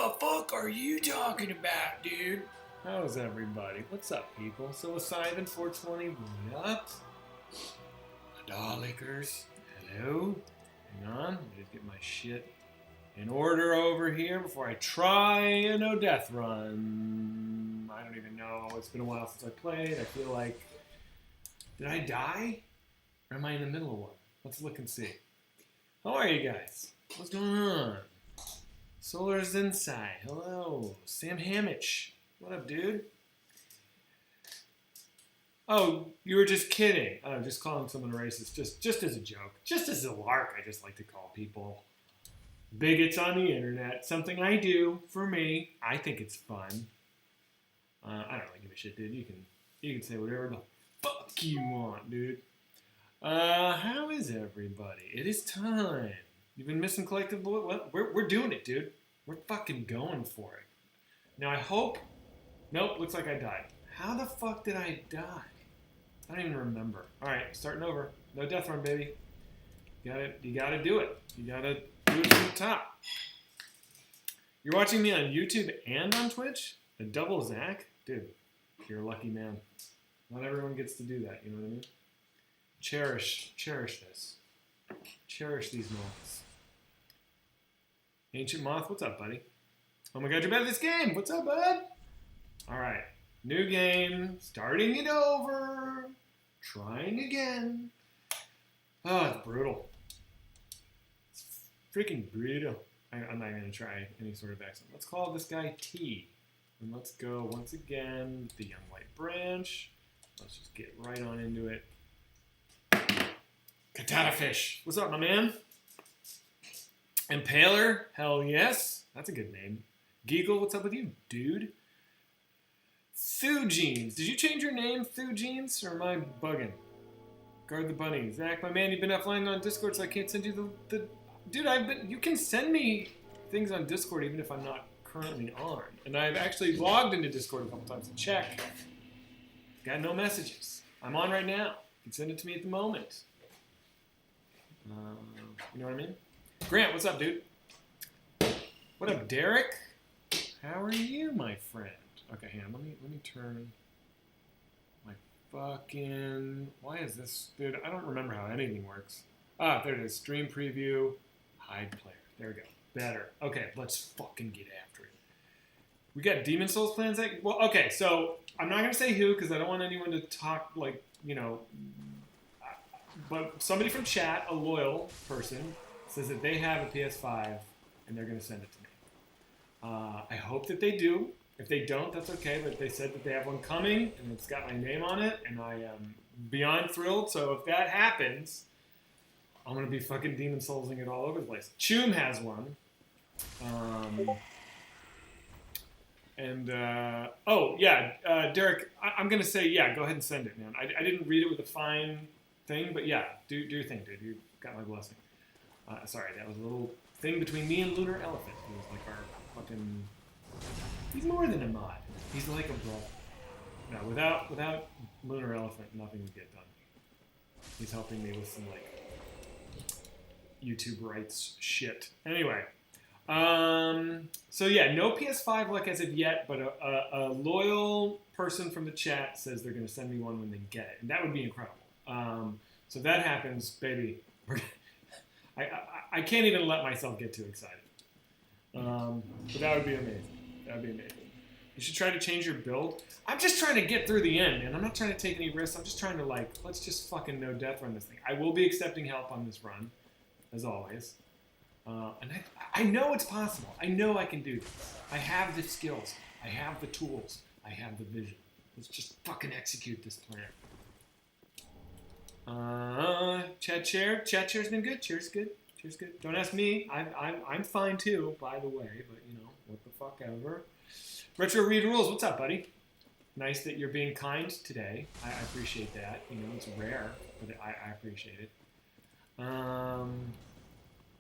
the fuck are you talking about, dude? How's everybody? What's up, people? Psilocybin 420, what up? Lickers, hello? Hang on, let me just get my shit in order over here before I try a no death run. I don't even know. It's been a while since I played. I feel like... Did I die? Or am I in the middle of one? Let's look and see. How are you guys? What's going on? Solar Zensai, hello. Sam Hamich, what up, dude? Oh, you were just kidding. Oh, just calling someone racist, just as a joke. Just as a lark, I just like to call people bigots on the internet. Something I do for me. I think it's fun. I don't really give a shit, dude. You can say whatever the fuck you want, dude. How is everybody? It is time. You've been missing Collective Bullet? Well, we're doing it, dude. We're fucking going for it. Now I hope... Nope, looks like I died. How the fuck did I die? I don't even remember. Alright, starting over. No death run, baby. You gotta do it. You gotta do it from the top. You're watching me on YouTube and on Twitch? A double Zach? Dude, you're a lucky man. Not everyone gets to do that, you know what I mean? Cherish this. Cherish these moments. Ancient Moth, what's up, buddy? Oh my god, you're better at this game! What's up, bud? Alright, new game, starting it over, trying again. Oh, it's brutal. It's freaking brutal. I'm not going to try any sort of accent. Let's call this guy T. And let's go once again with the Young White Branch. Let's just get right on into it. Katana Fish. What's up, my man? Impaler? Hell yes. That's a good name. Geagle, what's up with you, dude? Thujeans. Did you change your name, Thujeans, or am I bugging? Guard the bunny. Zach, my man, you've been offline on Discord, so I can't send you the... Dude, you can send me things on Discord even if I'm not currently on. And I've actually logged into Discord a couple times to check. Got no messages. I'm on right now. You can send it to me at the moment. You know what I mean? Grant, what's up, dude? What up, Derek? How are you, my friend? Okay, hang on. Let me turn my fucking... Why is this... Dude, I don't remember how anything works. Ah, there it is. Stream preview. Hide player. There we go. Better. Okay, let's fucking get after it. We got Demon Souls plans? Well, okay, so I'm not going to say who because I don't want anyone to talk like, you know... But somebody from chat, a loyal person, says that they have a PS5 and they're going to send it to me. I hope that they do. If they don't, that's okay, but they said that they have one coming and it's got my name on it and I am beyond thrilled. So if that happens, I'm going to be fucking Demon Soulsing it all over the place. Choom has one. Oh, yeah, Derek, I'm going to say, yeah, go ahead and send it, man. I didn't read it with a fine thing, but yeah, do your thing, dude. You got my blessing. Sorry, that was a little thing between me and Lunar Elephant. He was like our fucking... He's more than a mod. He's like a brother. No, without Lunar Elephant, nothing would get done. He's helping me with some, like, YouTube rights shit. Anyway. So yeah, no PS5 like as of yet, but a loyal person from the chat says they're going to send me one when they get it. And that would be incredible. So if that happens, baby, I can't even let myself get too excited. But that would be amazing. That would be amazing. You should try to change your build. I'm just trying to get through the end, man. I'm not trying to take any risks. I'm just trying to, like, let's just fucking no death run this thing. I will be accepting help on this run, as always. And I know it's possible. I know I can do this. I have the skills. I have the tools. I have the vision. Let's just fucking execute this plan. Chat chair's been good. Cheers good. Cheers good. Don't ask me. I'm fine too, by the way. But you know, what the fuck ever. Retro Read Rules. What's up, buddy? Nice that you're being kind today. I appreciate that. You know, it's rare, but I appreciate it.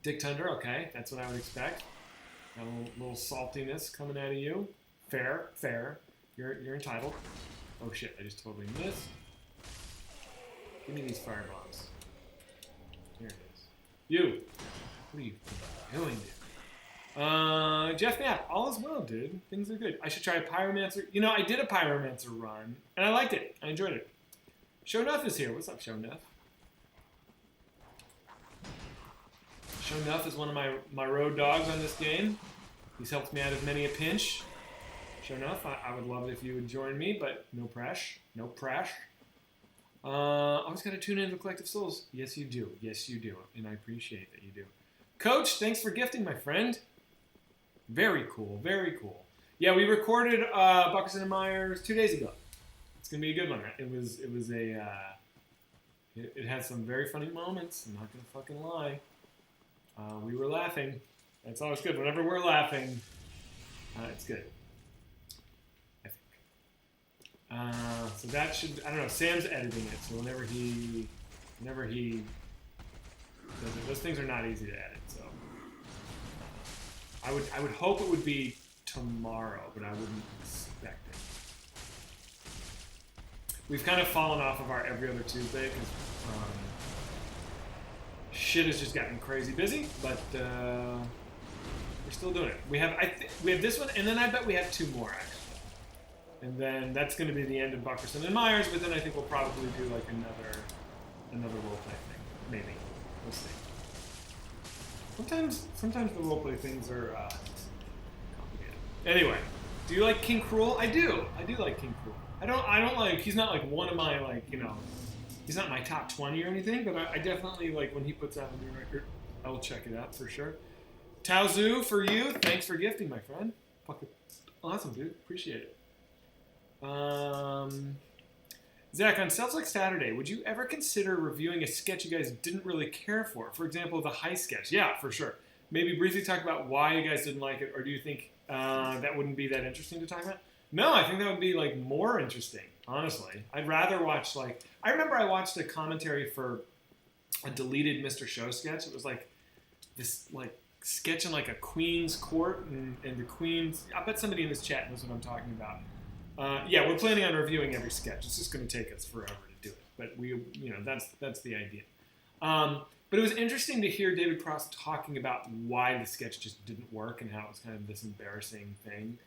Dick Thunder. Okay, that's what I would expect. A little saltiness coming out of you. Fair. You're entitled. Oh shit! I just totally missed. Give me these firebombs. Here it is. You! What are you doing, dude? Jeff Knapp, all is well, dude. Things are good. I should try a Pyromancer. You know, I did a Pyromancer run, and I liked it. I enjoyed it. Shownuff is here. What's up, Shownuff? Shownuff is one of my road dogs on this game. He's helped me out of many a pinch. Shownuff, I would love it if you would join me, but no press. No press. Always got to tune in to Collective Souls. Yes, you do. Yes, you do. And I appreciate that you do. Coach, thanks for gifting, my friend. Very cool. Very cool. Yeah, we recorded Buckerson and Myers 2 days ago. It's gonna be a good one. It had some very funny moments. I'm not gonna fucking lie. We were laughing. That's always good. Whenever we're laughing, it's good. I think. So that should. I don't know. Sam's editing it, so whenever he does it, those things are not easy to edit. So. I would hope it would be tomorrow, but I wouldn't expect it. We've kind of fallen off of our every other Tuesday because shit has just gotten crazy busy, but we're still doing it. We have this one, and then I bet we have 2 more actually. And then that's going to be the end of Buckerson and Myers, but then I think we'll probably do like another roleplay thing, maybe. We'll see. Sometimes the roleplay things are complicated. Anyway, do you like King Cruel? I do. I do like King Cruel. I don't like. He's not like one of my He's not my top 20 or anything, but I definitely like when he puts out a new record. I will check it out for sure. Taozu for you. Thanks for gifting, my friend. Fucking awesome, dude. Appreciate it. Zach, on Self Like Saturday, would you ever consider reviewing a sketch you guys didn't really care for? For example, the Heist sketch. Yeah, for sure. Maybe briefly talk about why you guys didn't like it, or do you think that wouldn't be that interesting to talk about? No, I think that would be like more interesting, honestly. I'd rather watch I remember I watched a commentary for a deleted Mr. Show sketch. It was like this sketch in like a queen's court, and the queen's. I bet somebody in this chat knows what I'm talking about. Yeah, we're planning on reviewing every sketch. It's just going to take us forever to do it, but that's the idea. But it was interesting to hear David Cross talking about why the sketch just didn't work and how it was kind of this embarrassing thing.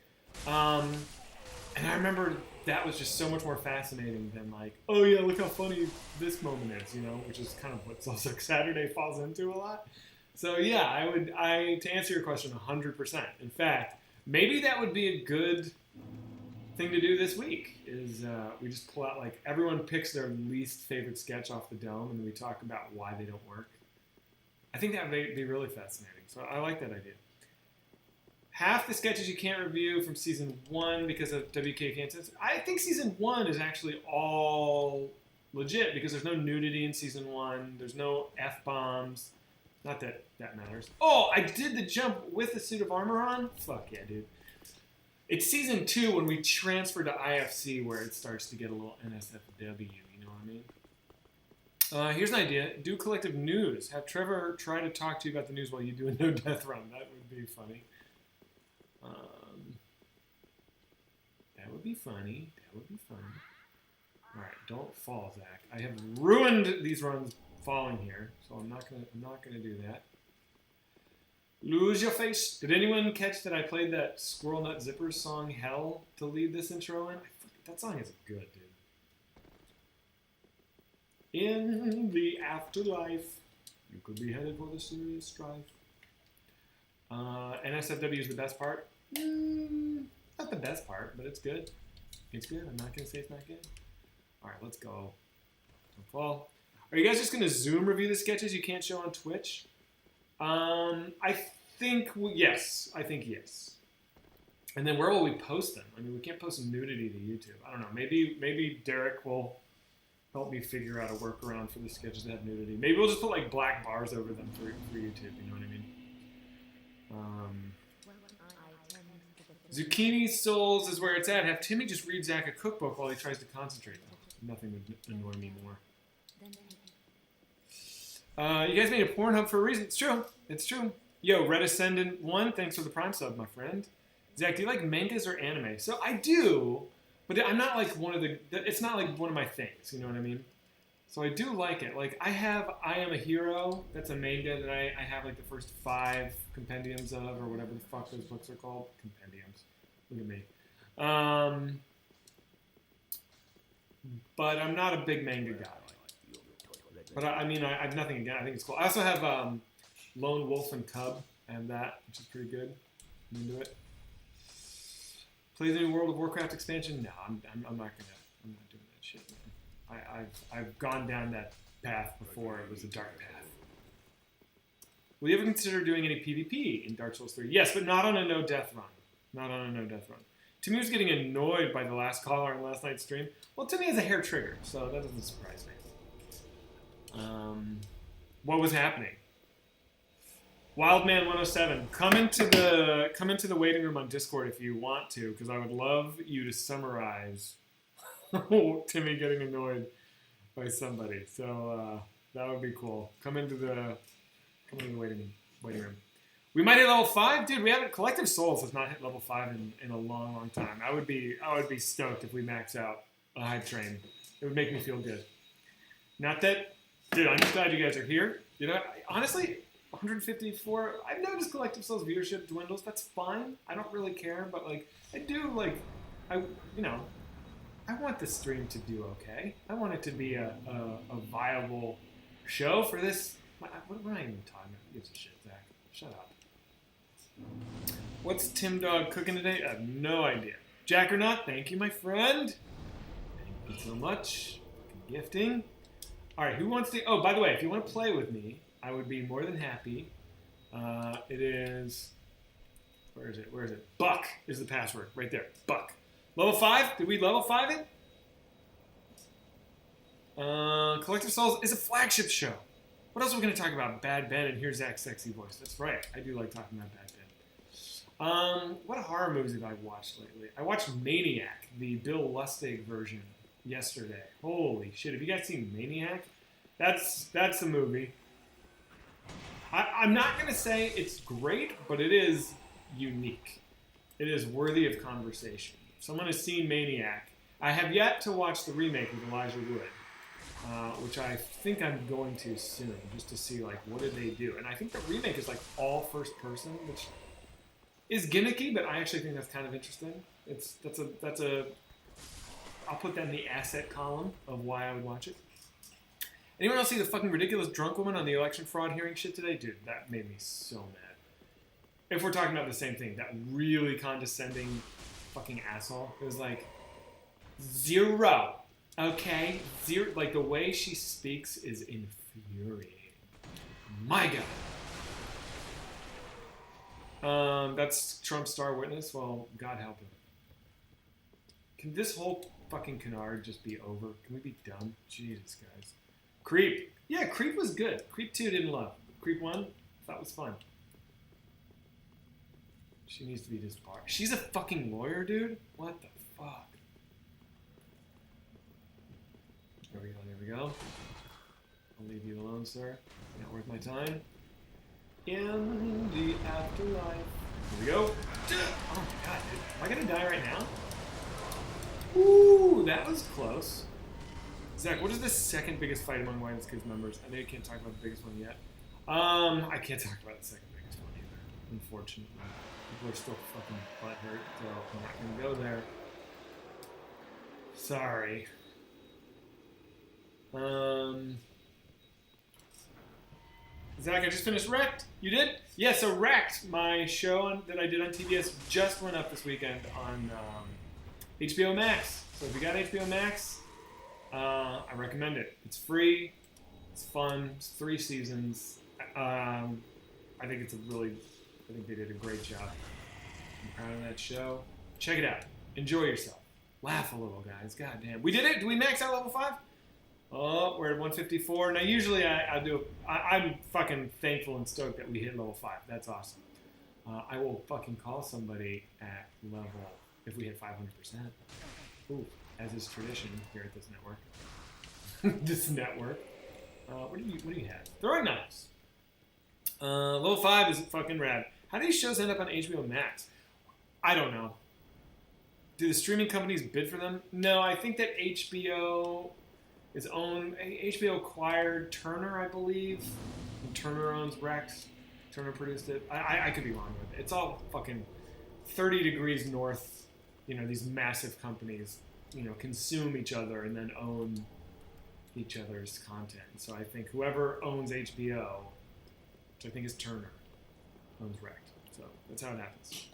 And I remember that was just so much more fascinating than like, oh yeah, look how funny this moment is, which is kind of what Soul Suck Saturday falls into a lot. So yeah, to answer your question 100%. In fact, maybe that would be a good thing to do this week is we just pull out everyone picks their least favorite sketch off the dome and we talk about why they don't work. I think that would be really fascinating. So I like that idea. Half the sketches you can't review from season 1 because of WKUK. I think season 1 is actually all legit because there's no nudity in season 1. There's no F-bombs. Not that that matters. Oh, I did the jump with the suit of armor on? Fuck yeah, dude. It's season 2 when we transfer to IFC where it starts to get a little NSFW, you know what I mean? Here's an idea. Do collective news. Have Trevor try to talk to you about the news while you do a no-death run. That would be funny. That would be funny. That would be funny. All right, don't fall, Zach. I have ruined these runs falling here, so I'm not gonna do that. Lose your face. Did anyone catch that I played that Squirrel Nut Zippers song "Hell" to lead this intro in? That song is good, dude. In the afterlife, you could be headed for the serious strife. NSFW is the best part. Not the best part, but it's good. It's good. I'm not going to say it's not good. All right, let's go. Don't fall. Are you guys just going to Zoom review the sketches you can't show on Twitch? I think yes. I think yes. And then where will we post them? I mean, we can't post nudity to YouTube. I don't know. Maybe Derek will help me figure out a workaround for the sketches that have nudity. Maybe we'll just put black bars over them for YouTube. You know what I mean? Zucchini Souls is where it's at. Have Timmy just read Zach a cookbook while he tries to concentrate. Nothing would annoy me more. You guys made a Pornhub for a reason. It's true. It's true. Yo, Red Ascendant 1, thanks for the Prime sub, my friend. Zach, do you like mangas or anime? So I do, but I'm not one of the. It's not one of my things. You know what I mean? So I do like it. Like, I have I Am a Hero. That's a manga that I have, like, the first 5 compendiums of, or whatever the fuck those books are called. Compendiums. Look at me. But I'm not a big manga guy. But I mean, I have nothing against. I think it's cool. I also have Lone Wolf and Cub. I have that, which is pretty good. I'm into it. Play the new World of Warcraft expansion? No, I'm not not doing that shit, man. I've gone down that path before. It was a dark path. Will you ever consider doing any PvP in Dark Souls 3? Yes, but not on a no death run. Not on a no death run. Timmy was getting annoyed by the last caller on last night's stream. Well, Timmy has a hair trigger, so that doesn't surprise me. What was happening? Wildman107, come into the waiting room on Discord if you want to, because I would love you to summarize Timmy getting annoyed by somebody. So that would be cool. Come into the waiting room. We might hit level 5, dude. We haven't. Collective Souls has not hit level 5 in a long time. I would be stoked if we max out a hype train. It would make me feel good. Not that, dude. I'm just glad you guys are here. You know, honestly. 154. I've noticed Collective Souls viewership dwindles. That's fine. I don't really care, but like I do like I want the stream to do okay. I want it to be a viable show for this. What am I even talking about? Who gives a shit, Zach? Shut up. What's Tim Dog cooking today? I have no idea. Jack or not? Thank you, my friend. Thank you so much. Gifting. All right, who wants to? Oh, by the way, if you want to play with me, I would be more than happy. It is, where is it? Buck is the password, right there, Buck. Level 5, did we level 5 it? Collective Souls is a flagship show. What else are we going to talk about? Bad Ben, and here's Zach's sexy voice. That's right, I do like talking about Bad Ben. What horror movies have I watched lately? I watched Maniac, the Bill Lustig version, yesterday. Holy shit, have you guys seen Maniac? That's a movie. I'm not going to say it's great, but it is unique. It is worthy of conversation. If someone has seen Maniac, I have yet to watch the remake with Elijah Wood, which I think I'm going to soon, just to see, like, what did they do. And I think the remake is, like, all first person, which is gimmicky, but I actually think that's kind of interesting. That's a I'll put that in the asset column of why I would watch it. Anyone else see the fucking ridiculous drunk woman on the election fraud hearing shit today? Dude, that made me so mad. If we're talking about the same thing, that really condescending fucking asshole. It was like, 0. Okay? 0. Like, the way she speaks is infuriating. My God. That's Trump's star witness? Well, God help him. Can this whole fucking canard just be over? Can we be done? Jesus, guys. Creep. Yeah, Creep was good. Creep 2 didn't love. Creep 1, thought was fun. She needs to be disbarred. She's a fucking lawyer, dude? What the fuck? There we go. I'll leave you alone, sir. Not worth my time. In the afterlife. Here we go. Oh my God, dude. Am I gonna die right now? Ooh, that was close. Zach, what is the second biggest fight among White Kids members? I know you can't talk about the biggest one yet. I can't talk about the second biggest one either, unfortunately. People are still fucking butthurt, so I'm not going to go there. Sorry. Zach, I just finished Wrecked. You did? Yeah, so Wrecked, my show that I did on TBS, just went up this weekend on HBO Max. So if you got HBO Max, I recommend it. It's free. It's fun. It's 3 seasons. I think they did a great job. I'm proud of that show. Check it out. Enjoy yourself. Laugh a little, guys. God damn. We did it. Did we max out level 5? Oh, we're at 154. Now, usually I'm fucking thankful and stoked that we hit level 5. That's awesome. I will fucking call somebody at level if we hit 500%. Ooh. As is tradition here at this network. This network. What do you have? Throwing knives. Level 5 is fucking rad. How do these shows end up on HBO Max? I don't know. Do the streaming companies bid for them? No, I think that HBO is owned. HBO acquired Turner, I believe. And Turner owns Rex. Turner produced it. I could be wrong with it. It's all fucking 30 degrees north. You know, these massive companies, you know, consume each other and then own each other's content. So I think whoever owns HBO, which I think is Turner, owns Rex. So that's how it happens.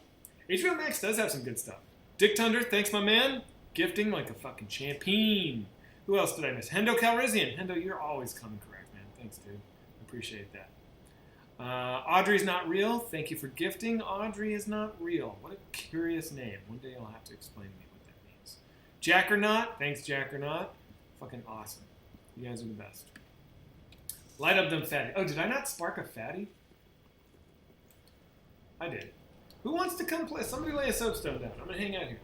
HBO Max does have some good stuff. Dick Thunder, thanks, my man. Gifting like a fucking champion. Who else did I miss? Hendo Calrissian. Hendo, you're always coming correct, man. Thanks, dude. Appreciate that. Audrey's not real. Thank you for gifting. Audrey is not real. What a curious name. One day you'll have to explain to me what that means. Jackernaut. Thanks, Jackernaut. Fucking awesome. You guys are the best. Light up them fatty. Oh, did I not spark a fatty? I did. Who wants to come play? Somebody lay a soapstone down. I'm going to hang out here.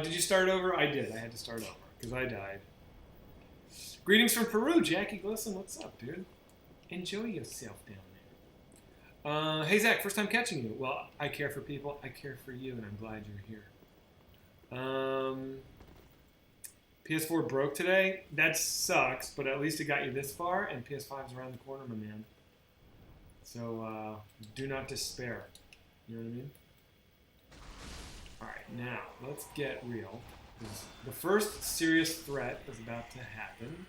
Did you start over? I did. I had to start over because I died. Greetings from Peru. Jackie Glisten, what's up, dude? Enjoy yourself down there. Hey, Zach, first time catching you. Well, I care for people. I care for you, and I'm glad you're here. PS4 broke today. That sucks, but at least it got you this far, and PS5's around the corner, my man. So do not despair. You know what I mean? All right, now let's get real. The first serious threat is about to happen.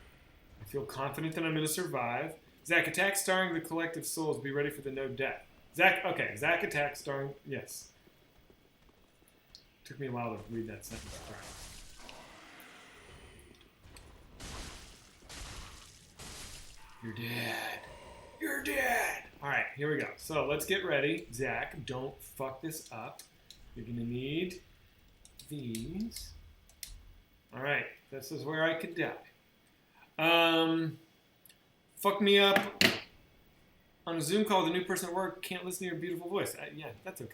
I feel confident that I'm going to survive. Zach Attack starring the Collective Souls. Be ready for the no death. Zach Attack starring, yes. Took me a while to read that sentence. All right. You're dead. You're dead. All right, here we go. So let's get ready. Zach, don't fuck this up. You're going to need these. All right, this is where I could die. Fuck me up on a Zoom call with a new person at work. Can't listen to your beautiful voice. Yeah, that's okay.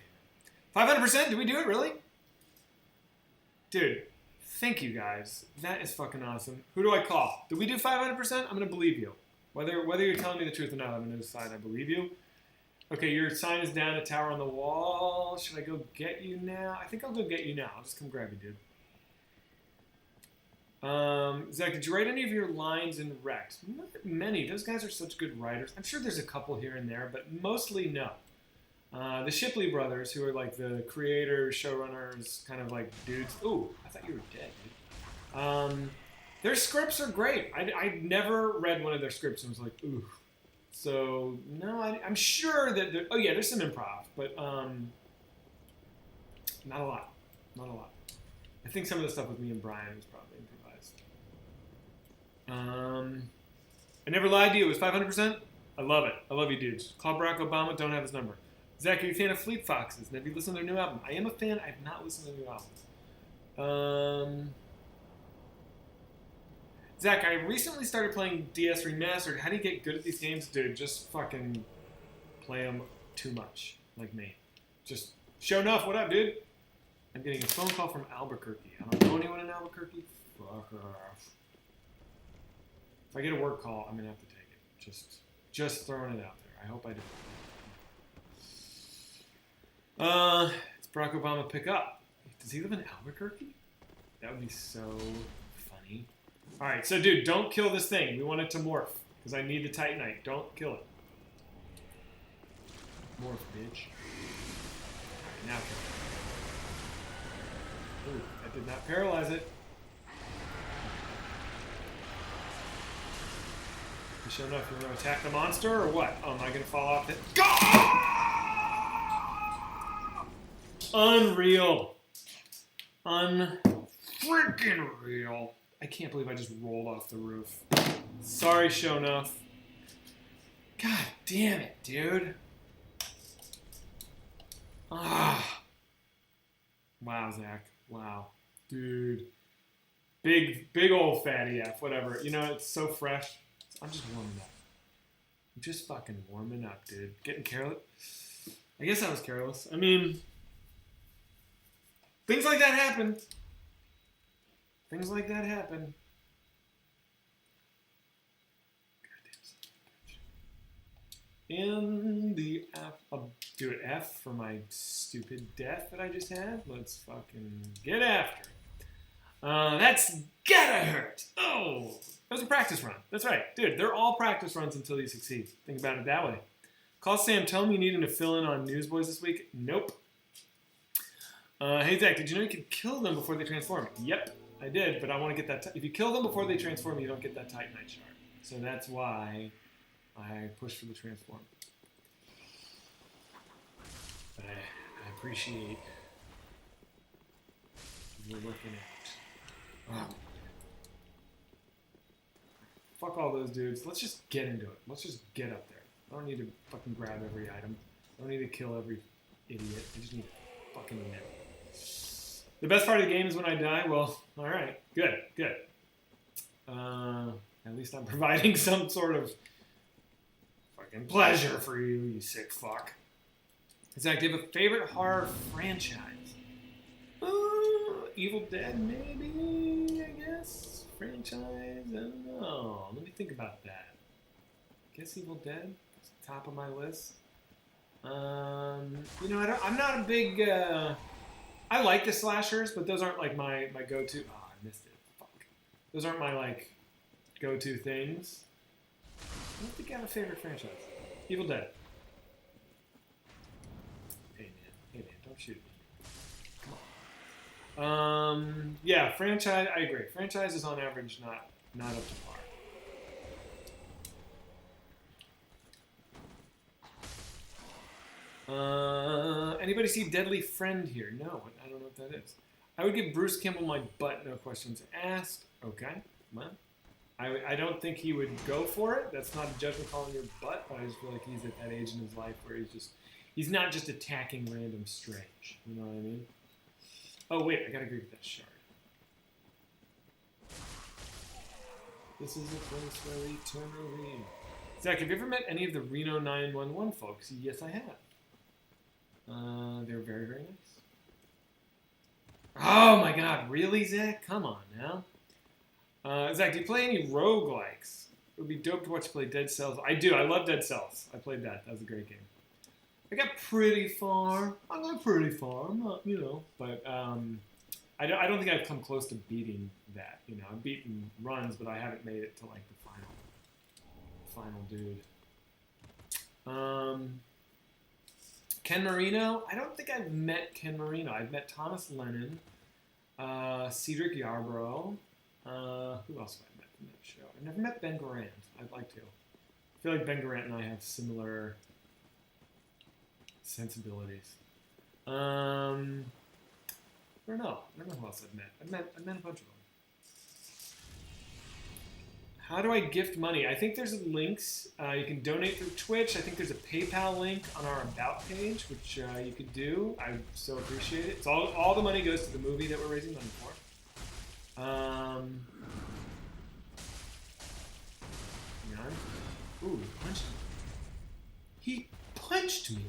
500%? Did we do it, really? Dude, thank you guys. That is fucking awesome. Who do I call? Did we do 500%? I'm going to believe you. Whether you're telling me the truth or not, I'm going to decide I believe you. Okay, your sign is down, a tower on the wall. Should I go get you now? I think I'll go get you now. I'll just come grab you, dude. Zach, did you write any of your lines in Rex? Not many. Those guys are such good writers. I'm sure there's a couple here and there, but mostly no. The Shipley brothers, who are like the creators, showrunners, kind of like dudes. Ooh, I thought you were dead, dude. Their scripts are great. I never read one of their scripts and was like, ooh. So, no, I'm sure that oh yeah, there's some improv, but not a lot. Not a lot. I think some of the stuff with me and Brian was probably improvised. I never lied to you. It was 500%. I love it. I love you, dudes. Call Barack Obama. Don't have his number. Zach, are you a fan of Fleet Foxes? Have you listened to their new album? I am a fan. I have not listened to their new album. Zach, I recently started playing DS Remastered. How do you get good at these games? Dude, just fucking play them too much, like me. Just show enough. What up, dude? I'm getting a phone call from Albuquerque. I don't know anyone in Albuquerque. Fuck off. If I get a work call, I'm gonna have to take it. Just throwing it out there. I hope I do. It's Barack Obama pick up. Does he live in Albuquerque? That would be so funny. All right, so dude, don't kill this thing. We want it to morph because I need the Titanite. Don't kill it. Morph, bitch. All right, now kill it. Ooh, that did not paralyze it. Sure enough, you want to attack the monster or what? Oh, am I going to fall off it? Unreal. Unfreaking real. I can't believe I just rolled off the roof. Sorry, Shonuff. God damn it, dude. Ah. Wow, Zach. Wow. Dude. Big old fatty F, whatever. You know, it's so fresh. I'm just warming up. I'm just fucking warming up, dude. Getting careless. I guess I was careless. I mean, things like that happen. Things like that happen. In the F, I'll do an F for my stupid death that I just had. Let's fucking get after it. That's gotta hurt. Oh, that was a practice run. That's right. Dude, they're all practice runs until you succeed. Think about it that way. Call Sam, tell him you need him to fill in on Newsboys this week. Nope. Hey, Zach, did you know you can kill them before they transform? Yep, I did, but I want to get that... If you kill them before they transform, you don't get that Titanite shard. So that's why I pushed for the transform. But I appreciate you looking at... Oh. Fuck all those dudes. Let's just get into it. Let's just get up there. I don't need to fucking grab every item. I don't need to kill every idiot. I just need to fucking win. The best part of the game is when I die. Well, alright. Good. At least I'm providing some sort of fucking pleasure for you, you sick fuck. Zach, do you have a favorite horror franchise? Evil Dead, maybe, I guess. Franchise? I don't know. Let me think about that. I guess Evil Dead is top of my list. I'm not a big... I like the slashers, but those aren't like my go-to. Oh, I missed it. Fuck. Those aren't my like go-to things. I don't think I have a favorite franchise. Evil Dead. Hey man, don't shoot me. Come on. Yeah, franchise. I agree. Franchise is on average not up to par. Anybody see Deadly Friend here? No, I don't know what that is. I would give Bruce Kimball my butt, no questions asked. Okay, well, I don't think he would go for it. That's not a judgment call on your butt, but I just feel like he's at that age in his life where he's not just attacking random strange. You know what I mean? Oh wait, I gotta go get that shard. This is a place where eternally. Zach, have you ever met any of the Reno 911 folks? Yes, I have. They're very, very nice. Oh my god, really, Zach? Come on now. Zach, do you play any roguelikes? It would be dope to watch you play Dead Cells. I do. I love Dead Cells. I played that. That was a great game. I got pretty far. I'm not, but I don't think I've come close to beating that. I've beaten runs, but I haven't made it to like the final dude. Ken Marino? I don't think I've met Ken Marino. I've met Thomas Lennon, Cedric Yarbrough. Who else have I met from that show? I've never met Ben Garant. I'd like to. I feel like Ben Garant and I have similar sensibilities. I don't know who else I've met. I've met a bunch of them. How do I gift money? I think there's links. You can donate through Twitch. I think there's a PayPal link on our About page, which you could do. I so appreciate it. It's all the money goes to the movie that we're raising money for. Ooh, he punched me. He punched me.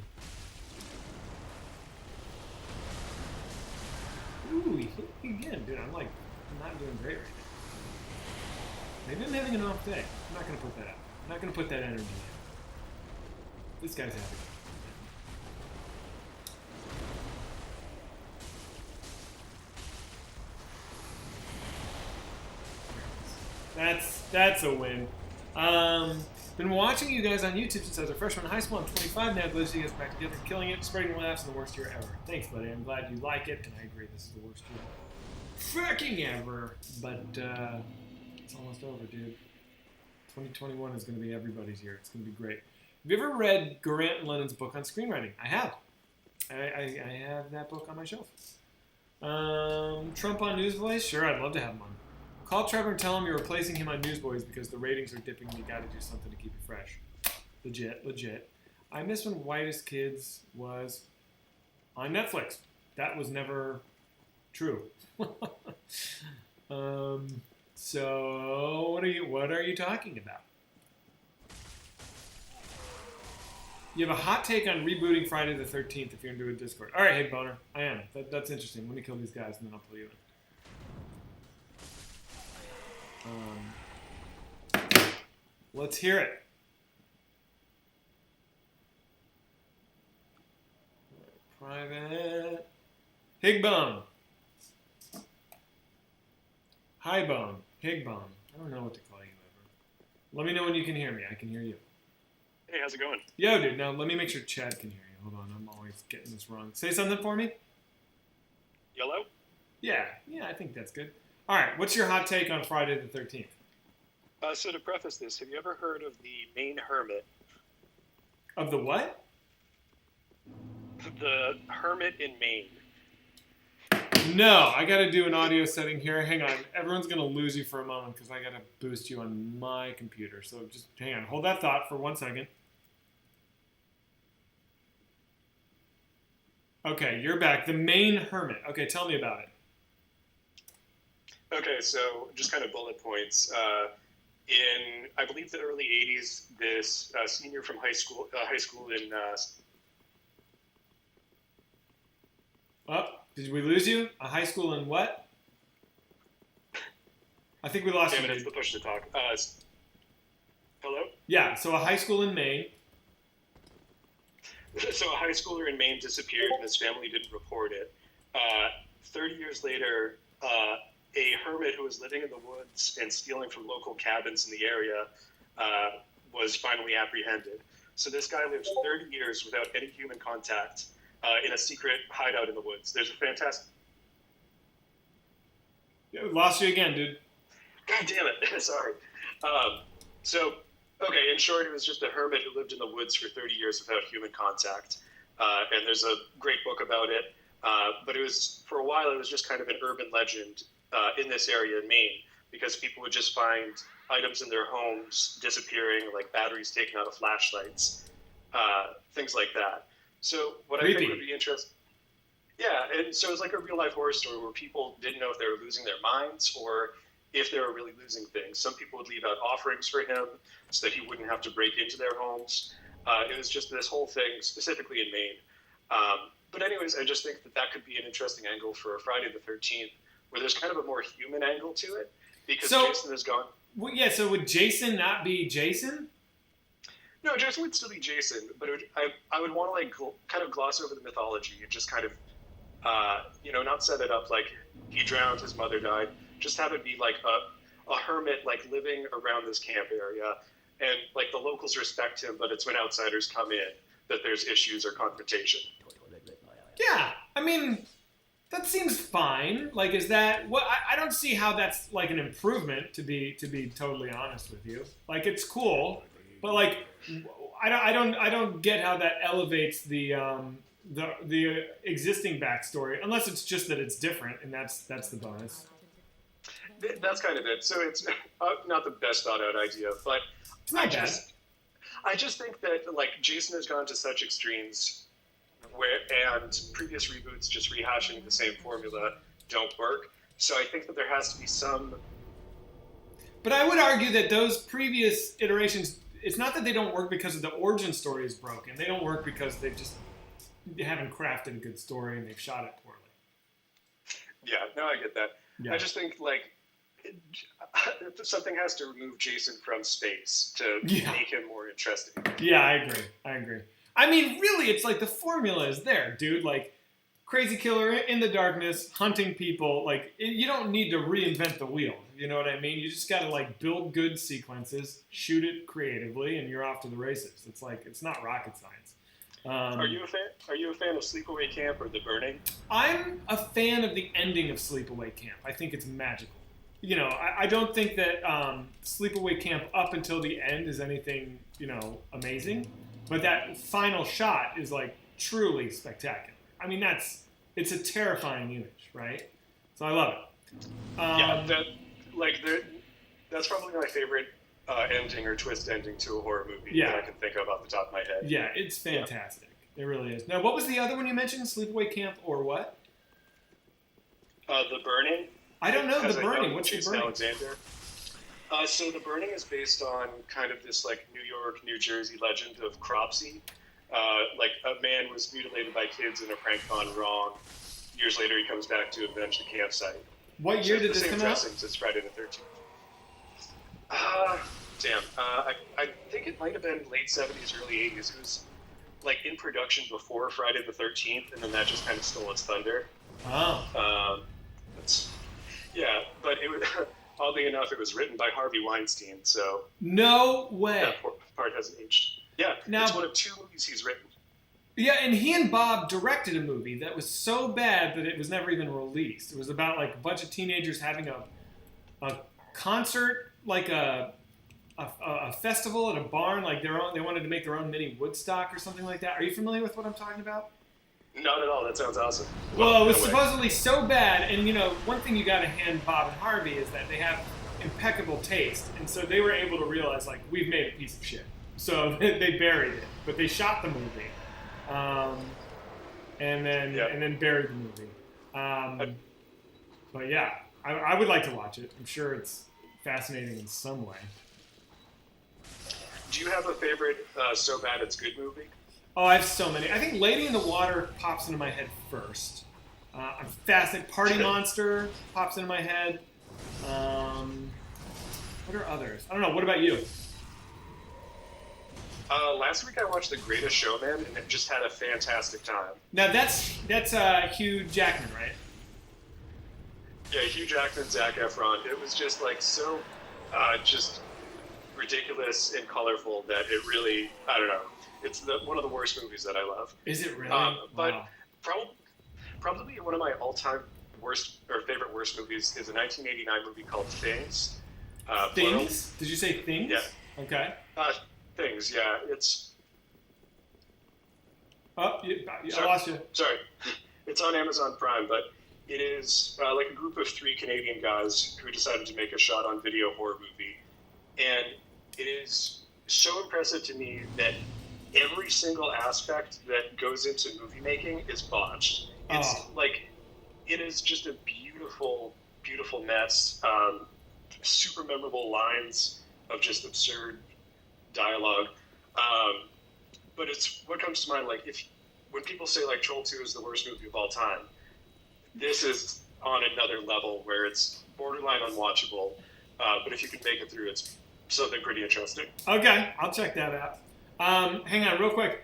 Ooh, he hit me again. Dude, I'm not doing great right now. Maybe I'm having an off day. I'm not going to put that out. I'm not going to put that energy in. This guy's happy. That's a win. Been watching you guys on YouTube since I was a freshman in high school. I'm 25 now. Glad to see you guys back together, killing it, spreading laughs, and the worst year ever. Thanks, buddy. I'm glad you like it, and I agree. This is the worst year fucking ever. But it's almost over, dude. 2021 is going to be everybody's year. It's going to be great. Have you ever read Garant and Lennon's book on screenwriting? I have. I have that book on my shelf. Trump on Newsboys? Sure, I'd love to have him on. Call Trevor and tell him you're replacing him on Newsboys because the ratings are dipping and you got to do something to keep it fresh. Legit. I miss when Whitest Kids was on Netflix. That was never true. So what are you talking about? You have a hot take on rebooting Friday the 13th if you're into a Discord. All right, hey Boner, I am. That's interesting. Let me kill these guys and then I'll pull you in. Let's hear it. Private Higbone. High bone, pig bone. I don't know what to call you ever. Let me know when you can hear me. I can hear you. Hey, how's it going? Yo, dude. Now let me make sure Chad can hear you. Hold on, I'm always getting this wrong. Say something for me. Yellow? Yeah, I think that's good. All right, what's your hot take on Friday the 13th? So to preface this, have you ever heard of the Maine Hermit? Of the what? The Hermit in Maine. No, I got to do an audio setting here. Hang on. Everyone's going to lose you for a moment because I got to boost you on my computer. So just hang on. Hold that thought for 1 second. Okay, you're back. The Maine Hermit. Okay, tell me about it. Okay, so just kind of bullet points. In, I believe, the early 80s, this senior from high school in... Oh, did we lose you? A high school in what? I think we lost you. Damn it, it's the push to talk. Hello? Yeah, so a high school in Maine. So a high schooler in Maine disappeared and his family didn't report it. 30 years later, a hermit who was living in the woods and stealing from local cabins in the area was finally apprehended. So this guy lived 30 years without any human contact in a secret hideout in the woods. There's a fantastic... Yeah, we lost you again, dude. God damn it. Sorry. Okay, in short, it was just a hermit who lived in the woods for 30 years without human contact. And there's a great book about it. But it was, for a while, it was just kind of an urban legend in this area in Maine, because people would just find items in their homes disappearing, like batteries taken out of flashlights, things like that. So what Creepy. I think would be interesting... Yeah, and so it was like a real-life horror story where people didn't know if they were losing their minds or if they were really losing things. Some people would leave out offerings for him so that he wouldn't have to break into their homes. It was just this whole thing, specifically in Maine. But anyways, I just think that that could be an interesting angle for Friday the 13th, where there's kind of a more human angle to it, because Jason is gone. Well, yeah, so would Jason not be Jason? No, Jason would still be Jason, but I would want to kind of gloss over the mythology and just kind of, not set it up like he drowned, his mother died. Just have it be like a hermit living around this camp area, and the locals respect him, but it's when outsiders come in that there's issues or confrontation. Yeah, I mean, that seems fine. Is that what? I don't see how that's an improvement. To be totally honest with you, it's cool, but I don't get how that elevates the existing backstory, unless it's just that it's different, and that's the bonus. That's kind of it. So it's not the best thought out idea, but it's not bad. I just think that Jason has gone to such extremes and previous reboots just rehashing the same formula don't work. So I think that there has to be some... But I would argue that those previous iterations, it's not that they don't work because of the origin story is broken. They don't work because they haven't crafted a good story and they've shot it poorly. Yeah, no, I get that. Yeah. I just think something has to remove Jason from space to make him more interesting. Yeah, I agree. I mean, really, it's the formula is there, dude. Crazy killer in the darkness, hunting people. You don't need to reinvent the wheel. You know what I mean? You just got to build good sequences, shoot it creatively, and you're off to the races. It's not rocket science. Are you a fan? Are you a fan of Sleepaway Camp or The Burning? I'm a fan of the ending of Sleepaway Camp. I think it's magical. I don't think that Sleepaway Camp up until the end is anything amazing. But that final shot is truly spectacular. I mean, it's a terrifying image, right? So I love it. That's probably my favorite ending or twist ending to a horror movie that I can think of off the top of my head. Yeah, it's fantastic. It really is. Now, what was the other one you mentioned? Sleepaway Camp or what? The Burning. I don't know The Burning. What's The Burning? Alexander. So The Burning is based on kind of this New York, New Jersey legend of Cropsey. A man was mutilated by kids in a prank gone wrong. Years later, he comes back to avenge the campsite. What year did this come out? It's Friday the 13th. I think it might have been late 70s, early 80s. It was in production before Friday the 13th, and then that just kind of stole its thunder. Oh. But oddly enough, it was written by Harvey Weinstein, so No way. that part hasn't aged. Yeah, Now, it's one of 2 movies he's written. Yeah, and he and Bob directed a movie that was so bad that it was never even released. It was about like a bunch of teenagers having a concert, like a festival at a barn, like they wanted to make their own mini Woodstock or something like that. Are you familiar with what I'm talking about? Not at all. That sounds awesome. Well, it was supposedly so bad, and one thing you got to hand Bob and Harvey is that they have impeccable taste, and so they were able to realize like we've made a piece of shit, so they buried it, but they shot the movie, and then buried the movie. But yeah, I would like to watch it. I'm sure it's fascinating in some way. Do you have a favorite so bad it's good movie? Oh, I have so many. I think Lady in the Water pops into my head first. I'm fascinated. Party Monster pops into my head. What are others? I don't know. What about you? Last week I watched The Greatest Showman and just had a fantastic time. Now that's Hugh Jackman, right? Yeah, Hugh Jackman, Zac Efron. It was just like so, just ridiculous and colorful that it really, I don't know. It's one of the worst movies that I love. Is it really? But wow. probably one of my all-time favorite worst movies is a 1989 movie called Things. Things? Did you say Things? Yeah. Okay. Things. Yeah. It's. Oh, I lost you. Sorry. It's on Amazon Prime, but it is like a group of 3 Canadian guys who decided to make a shot-on-video horror movie, and it is so impressive to me that every single aspect that goes into movie making is botched. It's like, it is just a beautiful, beautiful mess. Super memorable lines of just absurd dialogue. But it's what comes to mind, like, when people say like Troll 2 is the worst movie of all time, this is on another level where it's borderline unwatchable. But if you can make it through, it's something pretty interesting. Okay, I'll check that out. Hang on, real quick.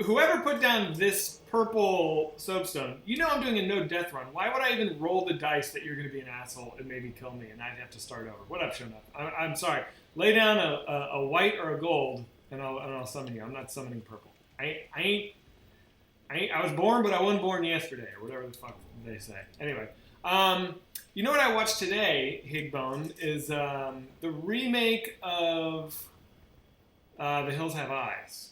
Whoever put down this purple soapstone, I'm doing a no death run. Why would I even roll the dice that you're going to be an asshole and maybe kill me and I'd have to start over? What up, Shona? I'm sorry. Lay down a white or a gold and I'll summon you. I'm not summoning purple. I was born, but I wasn't born yesterday or whatever the fuck they say. Anyway, you know what I watched today, Higbone, is the remake of The Hills Have Eyes.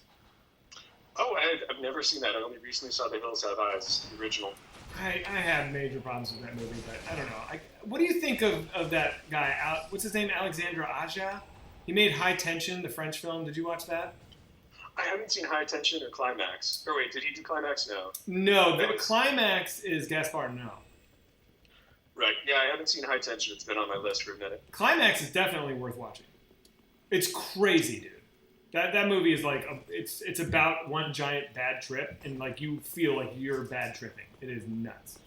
Oh, I've never seen that. I only recently saw The Hills Have Eyes, the original. I had major problems with that movie, but I don't know. What do you think of that guy? What's his name? Alexandre Aja? He made High Tension, the French film. Did you watch that? I haven't seen High Tension or Climax. Or wait, did he do Climax? No. No, the Climax is Gaspar Noé. Right. Yeah, I haven't seen High Tension. It's been on my list for a minute. Climax is definitely worth watching. It's crazy, dude. That movie is like it's about one giant bad trip, and like you feel like you're bad tripping. It is nuts.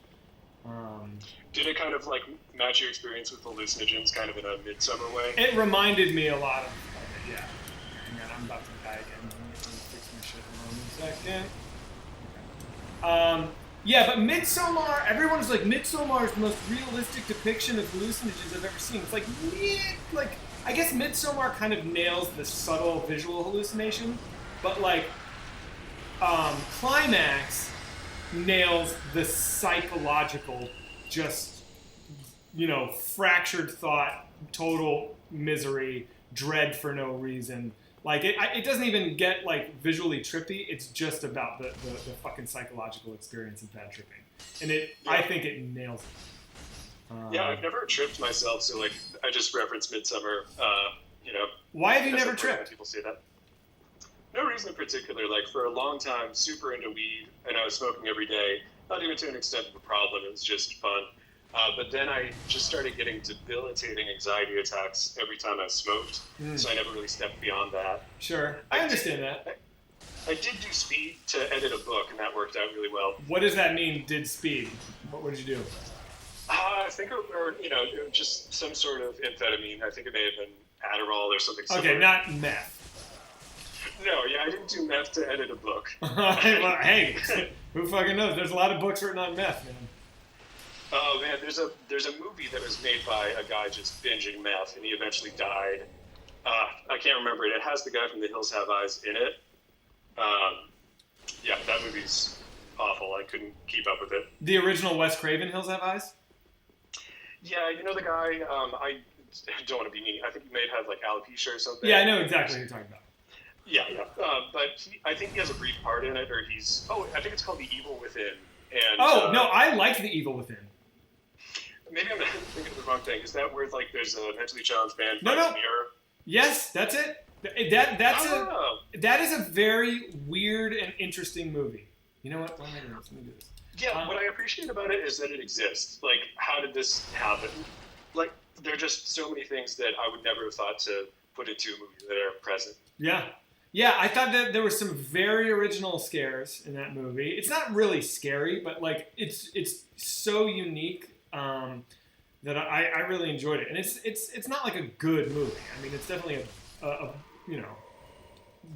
Did it kind of like match your experience with hallucinogens, kind of in a Midsummer way? It reminded me a lot of it. Yeah. Hang on, I'm about to die again. Let me fix my shit in 1 second. Yeah, but Midsommar, everyone's like, Midsommar is the most realistic depiction of hallucinogens I've ever seen. It's like, I guess Midsommar kind of nails the subtle visual hallucination, but like, Climax nails the psychological, just, fractured thought, total misery, dread for no reason. Like, it doesn't even get, like, visually trippy. It's just about the fucking psychological experience of bad tripping. And I think it nails it. Yeah, I've never tripped myself, so, like, I just referenced Midsummer, Why have you never tripped? People say that. No reason in particular. Like, for a long time, super into weed, and I was smoking every day. Not even to an extent of a problem. It was just fun. But then I just started getting debilitating anxiety attacks every time I smoked, so I never really stepped beyond that. Sure, I understand that. I did do speed to edit a book, and that worked out really well. What does that mean, did speed? What did you do? I think it was just some sort of amphetamine. I think it may have been Adderall or something similar. Okay, not meth. No, yeah, I didn't do meth to edit a book. Hey, who fucking knows? There's a lot of books written on meth, man. Oh man, there's a movie that was made by a guy just binging meth, and he eventually died. I can't remember it. It has the guy from The Hills Have Eyes in it. Yeah, that movie's awful. I couldn't keep up with it. The original Wes Craven Hills Have Eyes? Yeah, you know the guy. I don't want to be mean. I think he may have had like alopecia or something. Yeah, I know exactly what you're talking about. Yeah, yeah. But I think he has a brief part in it, or he's. Oh, I think it's called The Evil Within. And No, I like The Evil Within. Maybe I'm thinking of the wrong thing. Is that where like there's a mentally challenged man No. finds a mirror? Yes, that's it. That is a very weird and interesting movie. You know what? Let me do this. Yeah, what I appreciate about it is that it exists. Like, how did this happen? Like, there are just so many things that I would never have thought to put into a movie that are present. Yeah. Yeah, I thought that there were some very original scares in that movie. It's not really scary, but like it's so unique that I really enjoyed it. And it's not like a good movie. I mean, it's definitely a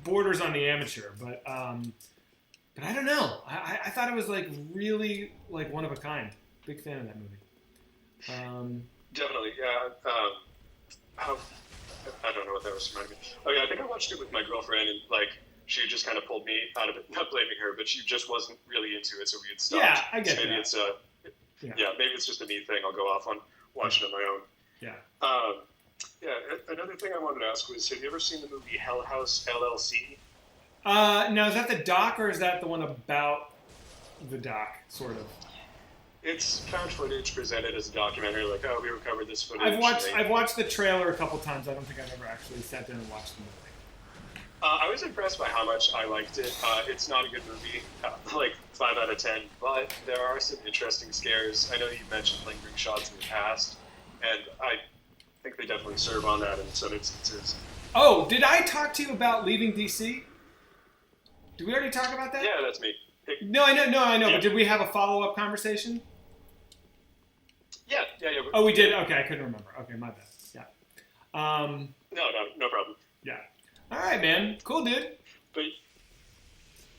borders on the amateur, but I don't know. I thought it was like really like one of a kind. Big fan of that movie. Definitely, yeah. I don't know what that was reminding me. Oh yeah, I think I watched it with my girlfriend, and like she just kind of pulled me out of it. Not blaming her, but she just wasn't really into it, so we had stopped. Yeah, I get maybe that. It's maybe it's just a me thing. I'll go off on watching it on my own. Yeah. Another thing I wanted to ask was, have you ever seen the movie Hell House LLC? Now is that the doc or is that the one about the doc, sort of? It's found footage presented as a documentary, like, oh, we recovered this footage. I've watched the trailer a couple times. I don't think I've ever actually sat down and watched the movie. I was impressed by how much I liked it. It's not a good movie, like 5 out of 10, but there are some interesting scares. I know you mentioned lingering shots in the past, and I think they definitely serve on that in some instances. Oh, did I talk to you about leaving DC? Did we already talk about that? Yeah, that's me. No, I know. Yeah. But did we have a follow-up conversation? Yeah. Oh, we did? Okay, I couldn't remember. Okay, my bad. Yeah. No problem. Yeah. All right, man. Cool, dude. But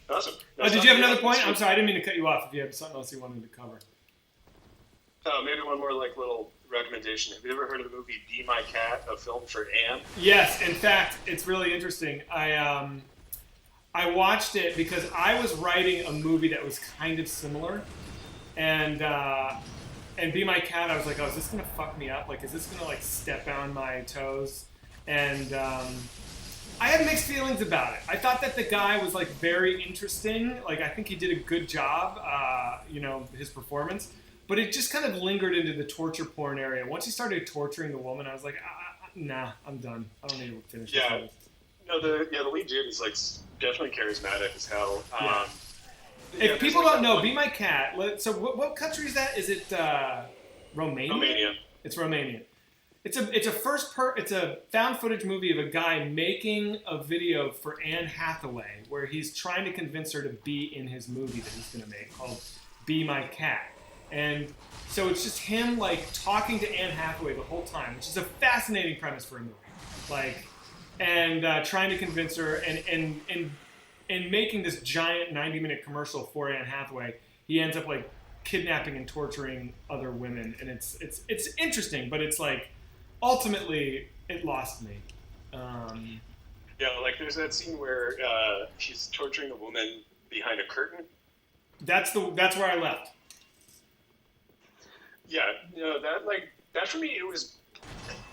awesome. Did you have another point? I'm sorry, I didn't mean to cut you off if you had something else you wanted to cover. Maybe one more like little recommendation. Have you ever heard of the movie Be My Cat, a film for Anne? Yes. In fact, it's really interesting. I watched it because I was writing a movie that was kind of similar, and Be My Cat, I was like, oh, is this gonna fuck me up? Like, is this gonna like step on my toes? And I had mixed feelings about it. I thought that the guy was like very interesting. Like, I think he did a good job, his performance. But it just kind of lingered into the torture porn area. Once he started torturing the woman, I was like, nah, I'm done. I don't need to finish this movie. No, the lead dude is like definitely charismatic as hell. Yeah. If people don't know, Be My Cat. So what country is that? Is it Romania? Romania. It's Romanian. It's a found footage movie of a guy making a video for Anne Hathaway where he's trying to convince her to be in his movie that he's going to make called Be My Cat. And so it's just him like talking to Anne Hathaway the whole time, which is a fascinating premise for a movie. Like, and trying to convince her and making this giant 90-minute commercial for Anne Hathaway, he ends up like kidnapping and torturing other women, and it's interesting, but it's like ultimately it lost me. Yeah, like there's that scene where he's torturing a woman behind a curtain. That's where I left. Yeah, that for me it was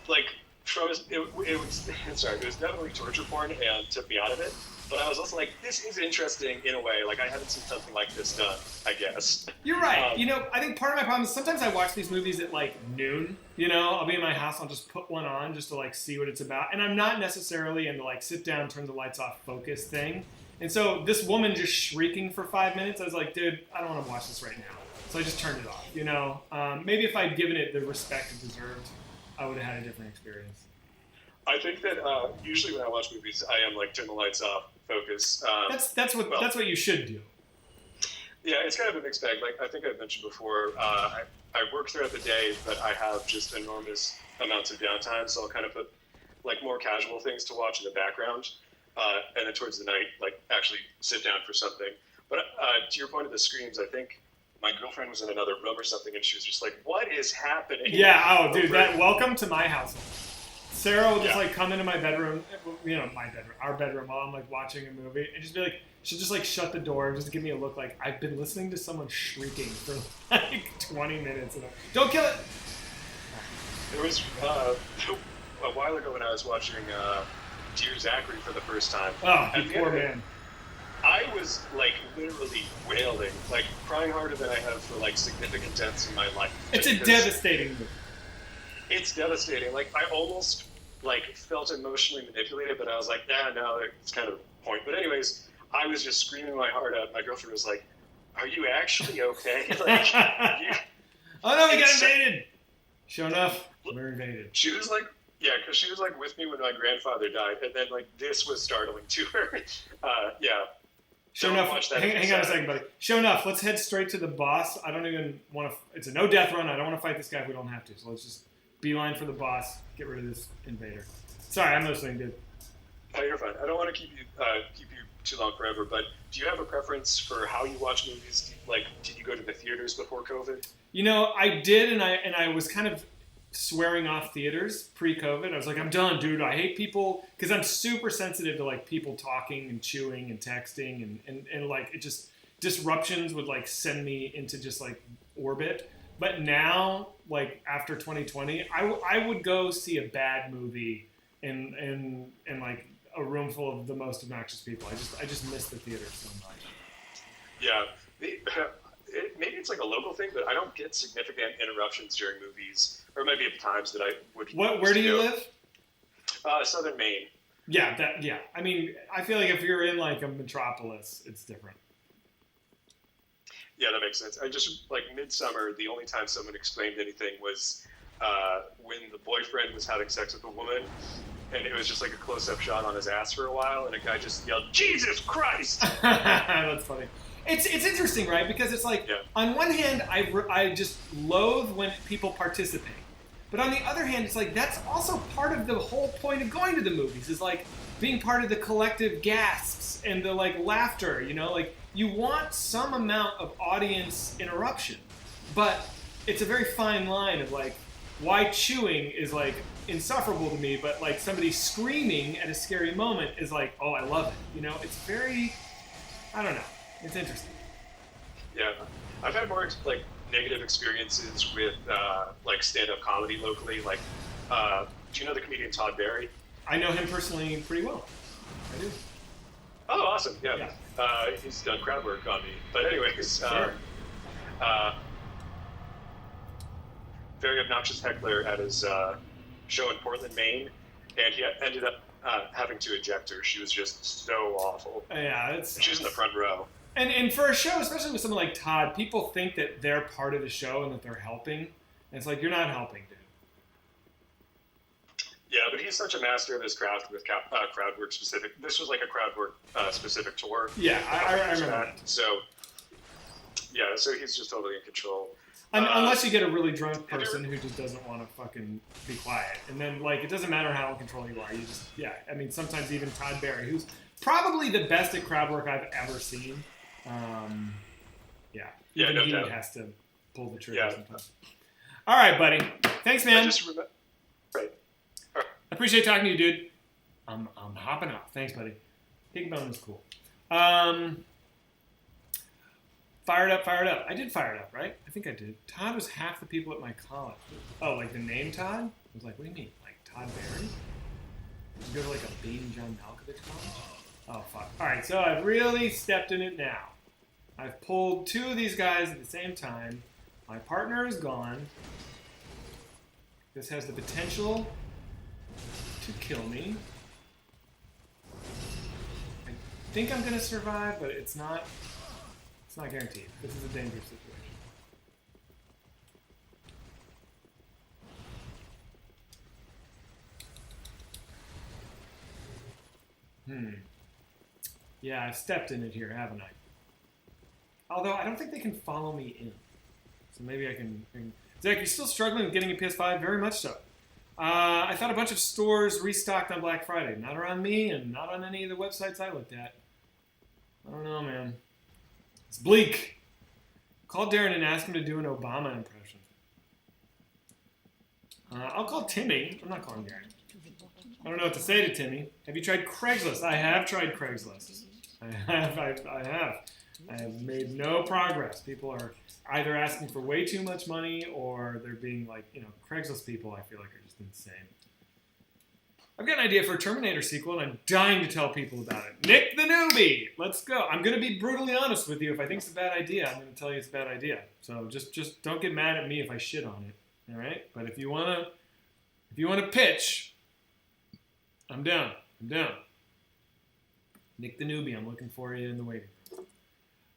like it was definitely torture porn and took me out of it. But I was also like, this is interesting in a way. Like, I haven't seen something like this done, I guess. You're right. I think part of my problem is sometimes I watch these movies at, like, noon. I'll be in my house, I'll just put one on just to, like, see what it's about. And I'm not necessarily in the, like, sit down, turn the lights off, focus thing. And so this woman just shrieking for 5 minutes, I was like, dude, I don't want to watch this right now. So I just turned it off, Maybe if I'd given it the respect it deserved, I would have had a different experience. I think that usually when I watch movies, I am like turn the lights off, focus. That's what you should do. Yeah, it's kind of a mixed bag. Like I think I've mentioned before, I work throughout the day, but I have just enormous amounts of downtime. So I'll kind of put like more casual things to watch in the background, and then towards the night, like actually sit down for something. But to your point of the screams, I think my girlfriend was in another room or something, and she was just like, "What is happening?" Yeah. Oh, dude, that welcome to my household. Sarah will just Yeah. like come into my bedroom, our bedroom while I'm like watching a movie, and just be like, she'll just like shut the door and just give me a look like I've been listening to someone shrieking for like 20 minutes. And don't kill it. There was a while ago when I was watching Dear Zachary for the first time. Oh, At you the poor end of it, man. I was like literally wailing, like crying harder than I have for like significant deaths in my life. It's a Just because devastating movie. It's devastating. Like I almost like felt emotionally manipulated, but I was like, nah, no, it's kind of the point. But anyways, I was just screaming my heart out. My girlfriend was like, "Are you actually okay?" Like, you, Oh no, we got It's- invaded. Sure enough, we're invaded. she was like, yeah, because she was like with me when my grandfather died, and then like this was startling to her. Yeah. Sure Don't enough, watch that hang if you're on a sad. second, buddy. Sure enough, let's head straight to the boss. I don't even want to. It's a no death run. I don't want to fight this guy if we don't have to. So let's just beeline for the boss. Get rid of this invader. Sorry, I'm listening, dude. Oh, you're fine. I don't want to keep you too long forever, but do you have a preference for how you watch movies? Like, did you go to the theaters before COVID? You know, I did, and I was kind of swearing off theaters pre-COVID. I was like, I'm done, dude. I hate people because I'm super sensitive to like people talking and chewing and texting and like it just disruptions would like send me into just like orbit. But now, like after 2020, I would go see a bad movie in like a room full of the most obnoxious people. I just miss the theater so much. Yeah. Maybe it's like a local thing, but I don't get significant interruptions during movies, or maybe at times that I would. Where do you live? Southern Maine. Yeah. I mean, I feel like if you're in like a metropolis, it's different. Yeah, that makes sense. I just like Midsummer. The only time someone exclaimed anything was when the boyfriend was having sex with a woman, and it was just like a close-up shot on his ass for a while, and a guy just yelled, "Jesus Christ!" That's funny. It's interesting, right? Because it's like, Yeah. on one hand, I just loathe when people participate. But on the other hand, it's like, that's also part of the whole point of going to the movies, is like being part of the collective gasps and the like laughter, you know? Like, you want some amount of audience interruption. But it's a very fine line of like, why chewing is like insufferable to me, but like somebody screaming at a scary moment is like, oh, I love it. You know, it's very, I don't know. It's interesting. Yeah, I've had more like negative experiences with like stand-up comedy locally. Like, do you know the comedian Todd Barry? I know him personally pretty well. I do. Oh, awesome! Yeah, Yeah. he's done crowd work on me. But anyways, Sure. very obnoxious heckler at his show in Portland, Maine, and he ended up having to eject her. She was just so awful. Yeah, it's. She was in the front row. And for a show, especially with someone like Todd, people think that they're part of the show and that they're helping. And it's like, you're not helping, dude. Yeah, but he's such a master of his craft with crowd work specific. This was like a crowd work specific tour. Yeah, I remember that. So, yeah, so he's just totally in control. Unless you get a really drunk have you person who just doesn't want to fucking be quiet. And then, like, it doesn't matter how in control you are. You just, yeah. I mean, sometimes even Todd Barry, who's probably the best at crowd work I've ever seen. Yeah, Even no he doubt. has to pull the trigger Yeah. sometimes. All right, buddy. Thanks, I man. just remember. Right. I appreciate talking to you, dude. I'm hopping off. Thanks, buddy. Pig bone is cool. Fired up. I did fire it up, right? I think I did. Todd was half the people at my college. Oh, like the name Todd? I was like, what do you mean? Like Todd Barry? Did you go to like a Bain John Malkovich college? Oh, fuck. All right, so I've really stepped in it now. I've pulled two of these guys at the same time. My partner is gone. This has the potential to kill me. I think I'm gonna survive, but it's not guaranteed. This is a dangerous situation. Yeah, I've stepped in it here, haven't I? Although I don't think they can follow me in. So maybe I can... Zach, you still struggling with getting a PS5? Very much so. I thought a bunch of stores restocked on Black Friday. Not around me and not on any of the websites I looked at. I don't know, man. It's bleak. Call Darren and ask him to do an Obama impression. I'll call Timmy. I'm not calling Darren. I don't know what to say to Timmy. Have you tried Craigslist? I have tried Craigslist. I have made no progress. People are either asking for way too much money or they're being like, Craigslist people I feel like are just insane. I've got an idea for a Terminator sequel, and I'm dying to tell people about it. Nick the Newbie! Let's go. I'm going to be brutally honest with you. If I think it's a bad idea, I'm going to tell you it's a bad idea. So just don't get mad at me if I shit on it. All right? But if you want to pitch, I'm down. Nick the Newbie, I'm looking for you in the waiting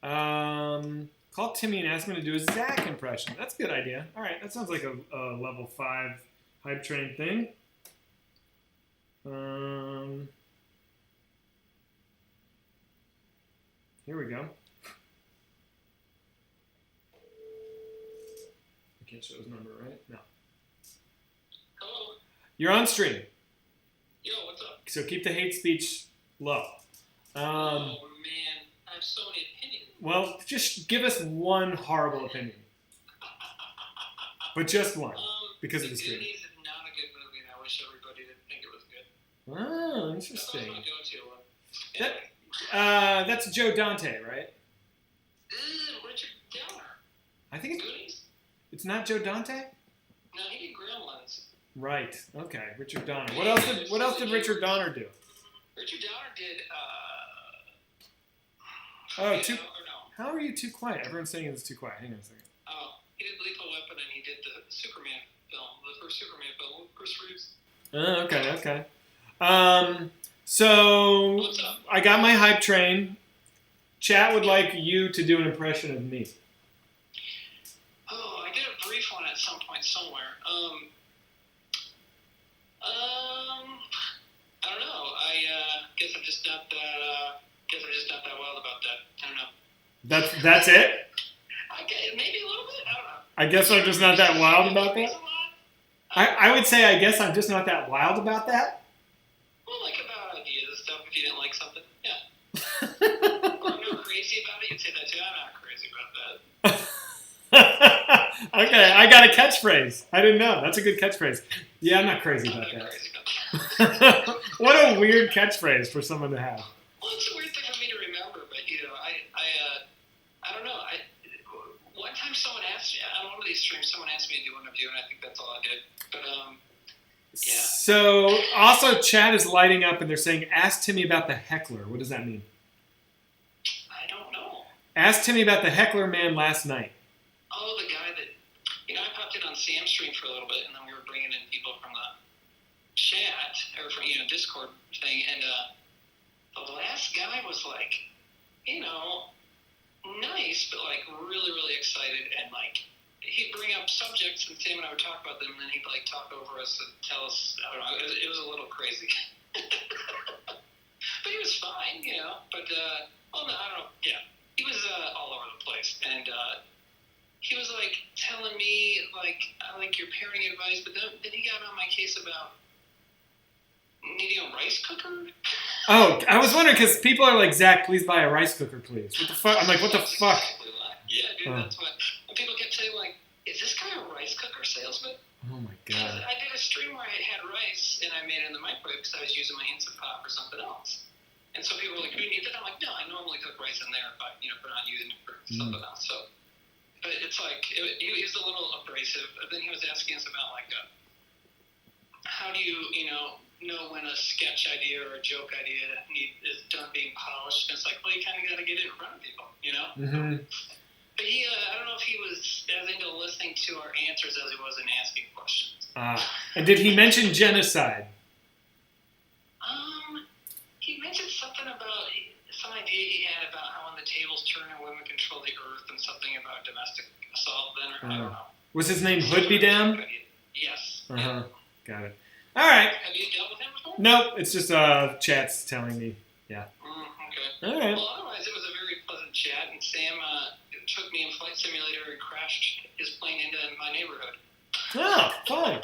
room. Call Timmy and ask him to do a Zach impression. That's a good idea. All right, that sounds like a level 5 hype train thing. Here we go. I can't show his number, right? No. Hello. You're on stream. Yo, what's up? So keep the hate speech low. Oh man, I have so many opinions. Well, just give us one horrible opinion. But just one, because of the stream. Goonies is not a good movie, and I wish everybody didn't think it was good. Oh, interesting. That's my go-to one. That's Joe Dante, right? Richard Donner. I think Goonies? it's not Joe Dante? No, he did Gremlins. Right. Okay, Richard Donner. What else did Richard Donner do? Richard Donner did, Oh, or no. How are you too quiet? Everyone's saying it's too quiet. Hang on a second. Oh, he did Lethal Weapon, and he did the Superman film, the first Superman film with Bruce Reeves. Oh, okay. So What's up? I got my hype train. Chat would like you to do an impression of me. Oh, I did a brief one at some point somewhere. I don't know. I guess I'm just not that wild about that. I don't know. That's it? Maybe a little bit. I don't know. I guess I'm just not that wild about that? I would say I guess I'm just not that wild about that. Well, like about ideas and stuff. If you didn't like something, yeah. Or I'm not crazy about it. You'd say that too. I'm not crazy about that. Okay, I got a catchphrase. I didn't know. That's a good catchphrase. Yeah, I'm not crazy about that. What a weird catchphrase for someone to have. Well, it's a weird thing for me to remember, but I don't know. One time someone asked me on one of these streams, someone asked me to do one of you, and I think that's all I did. But yeah. So also, chat is lighting up, and they're saying, "Ask Timmy about the heckler." What does that mean? I don't know. Ask Timmy about the heckler man last night. Oh, the guy that I popped in on Sam's stream for a little bit, and then we were bringing in people from the chat or from Discord thing, and the last guy was like, nice, but like really, really excited, and like he'd bring up subjects, and Sam and I would talk about them, and then he'd like talk over us and tell us. I don't know. It was a little crazy, but he was fine, But well, no, I don't know. Yeah, he was all over the place, and he was like telling me like I like your parenting advice, but then he got on my case about needing a rice cooker. Oh, I was wondering because people are like, Zach, please buy a rice cooker, please. What the fuck? I'm like, what the fuck? Exactly like, yeah, dude, that's what. And people kept saying like, is this guy a rice cooker salesman? Oh my god. I did a stream where I had rice and I made it in the microwave because I was using my Instant Pot for something else. And so people were like, do you need that? I'm like, no, I normally cook rice in there, but if we're not using it for something else. So, but it's like he was a little abrasive. But then he was asking us about like, how do you know when a sketch idea or a joke idea is done being polished? And it's like, well, you kind of got to get it in front of people, Mm-hmm. But he, I don't know if he was as into listening to our answers as he was in asking questions. And did he mention genocide? He mentioned something about some idea he had about how when the tables turn and women control the earth, and something about domestic assault. Then, or I don't know. Was his name Hood-Be-Dam? Yes. Uh-huh. Got it. All right. Have you dealt with him before? Nope. It's just chat's telling me. Yeah. Okay. All right. Well, otherwise, it was a very pleasant chat, and Sam took me in Flight Simulator and crashed his plane into my neighborhood. Oh, fun.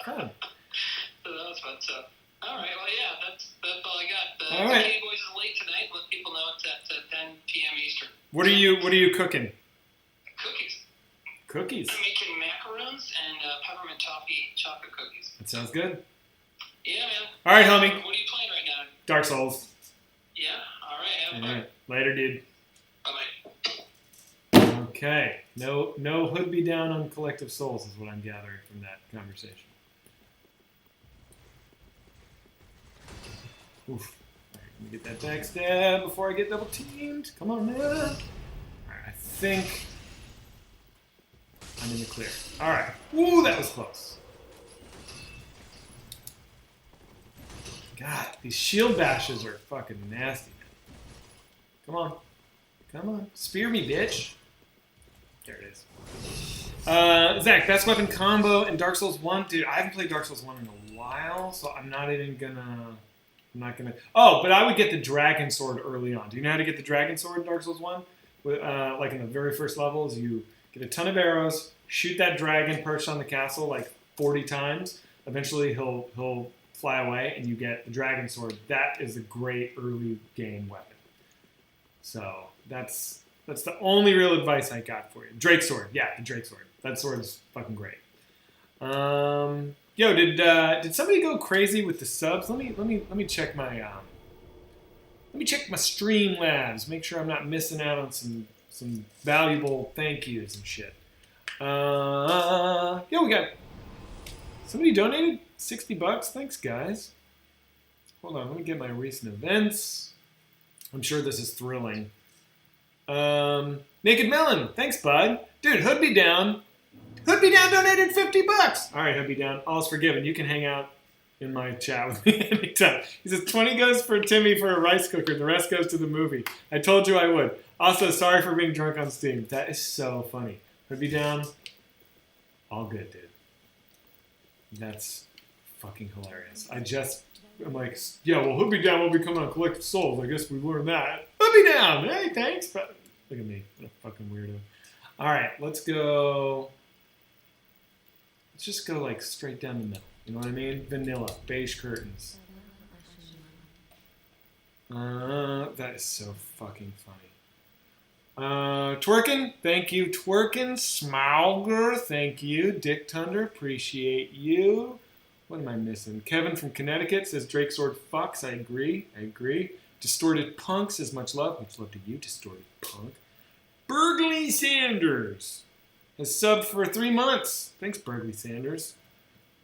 Fun. So that was fun. So, all right. Well, yeah, that's all I got. All right. Katie Boys is late tonight. Let people know it's at 10 p.m. Eastern. What are you cooking? Cookies. Cookies. I'm making macarons and peppermint toffee chocolate cookies. That sounds good. Yeah, man. All right, homie. What are you playing right now? Dark Souls. Yeah? All right. Have All fun. right. Later, dude. Bye-bye. Okay. No hood be down on Collective Souls is what I'm gathering from that conversation. Oof. All right, let me get that backstab before I get double teamed. Come on, man. All right, I think I'm in the clear. All right. Ooh, that was close. God, these shield bashes are fucking nasty, man. Come on. Come on. Spear me, bitch. There it is. Zach, best weapon combo in Dark Souls 1? Dude, I haven't played Dark Souls 1 in a while, so I'm not gonna... Oh, but I would get the Dragon Sword early on. Do you know how to get the Dragon Sword in Dark Souls 1? Like in the very first levels, you get a ton of arrows, shoot that dragon perched on the castle like 40 times. Eventually he'll fly away, and you get the Dragon Sword. That is a great early game weapon. So that's the only real advice I got for you. Drake Sword, yeah, the Drake Sword. That sword is fucking great. Yo, did somebody go crazy with the subs? Let me check my Streamlabs. Make sure I'm not missing out on some valuable thank yous and shit. Yo, we got somebody donated $60. Thanks, guys. Hold on, let me get my recent events. I'm sure this is thrilling. Naked Melon, thanks, bud. Dude, Hood Be Down. Hood Be Down donated $50. All right, Hood Be Down, all's forgiven. You can hang out in my chat with me anytime. He says 20 goes for Timmy for a rice cooker. The rest goes to the movie. I told you I would. Also, sorry for being drunk on Steam. That is so funny. Hood Be Down, all good, dude. That's fucking hilarious. I'm like, yeah, well, Hood Be Down will be coming on Collective Souls. I guess we learned that. Hood Be Down. Hey, thanks. But look at me. What a fucking weirdo. All right, let's go. Let's just go like straight down the middle. You know what I mean? Vanilla, beige curtains. That is so fucking funny. Twerkin, thank you. Twerkin, Smalger, thank you. Dick Thunder, appreciate you. What am I missing? Kevin from Connecticut says Drake Sword fucks. I agree. Distorted Punk says much love. Much love to you, Distorted Punk. Burgley Sanders has subbed for 3 months. Thanks, Burgley Sanders.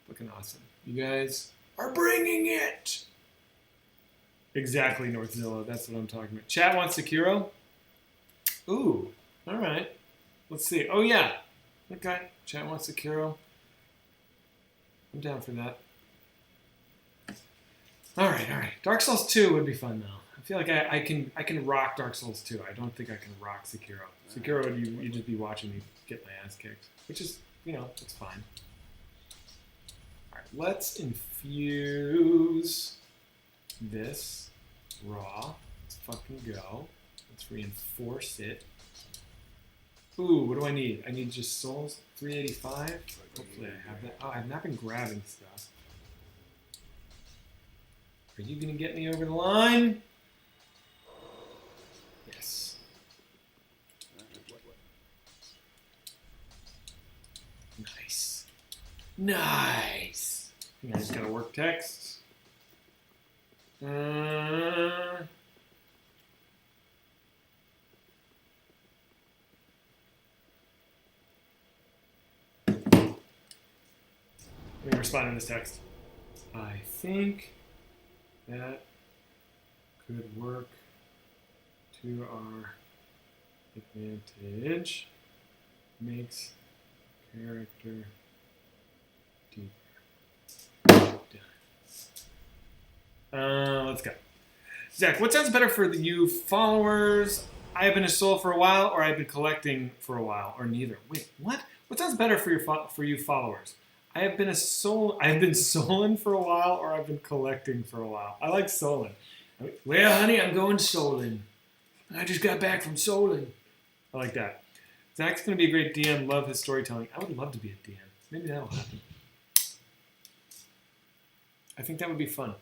Looking awesome. You guys are bringing it. Exactly, Northzilla. That's what I'm talking about. Chat wants Sekiro. Ooh, all right. Let's see. Oh, yeah. Okay. Chat wants Sekiro. I'm down for that. All right. Dark Souls 2 would be fun, though. I feel like I can rock Dark Souls 2. I don't think I can rock Sekiro. Sekiro, you'd just be watching me get my ass kicked, which is, it's fine. All right, let's infuse this raw. Let's fucking go. Let's reinforce it. Ooh, what do I need? I need just souls. 385. Hopefully I have that. Oh, I've not been grabbing stuff. Are you gonna get me over the line? Yes. Nice. I think I just gotta work text. Let me respond in this text. I think that could work to our advantage. Makes character deeper. Let's go. Zach, what sounds better for you followers? I have been a soul for a while, or I've been collecting for a while, or neither. Wait, what? What sounds better for you followers? I have been souling for a while, or I've been collecting for a while. I like souling. Well, honey, I'm going souling. I just got back from souling. I like that. Zach's going to be a great DM. Love his storytelling. I would love to be a DM. Maybe that'll happen. I think that would be fun.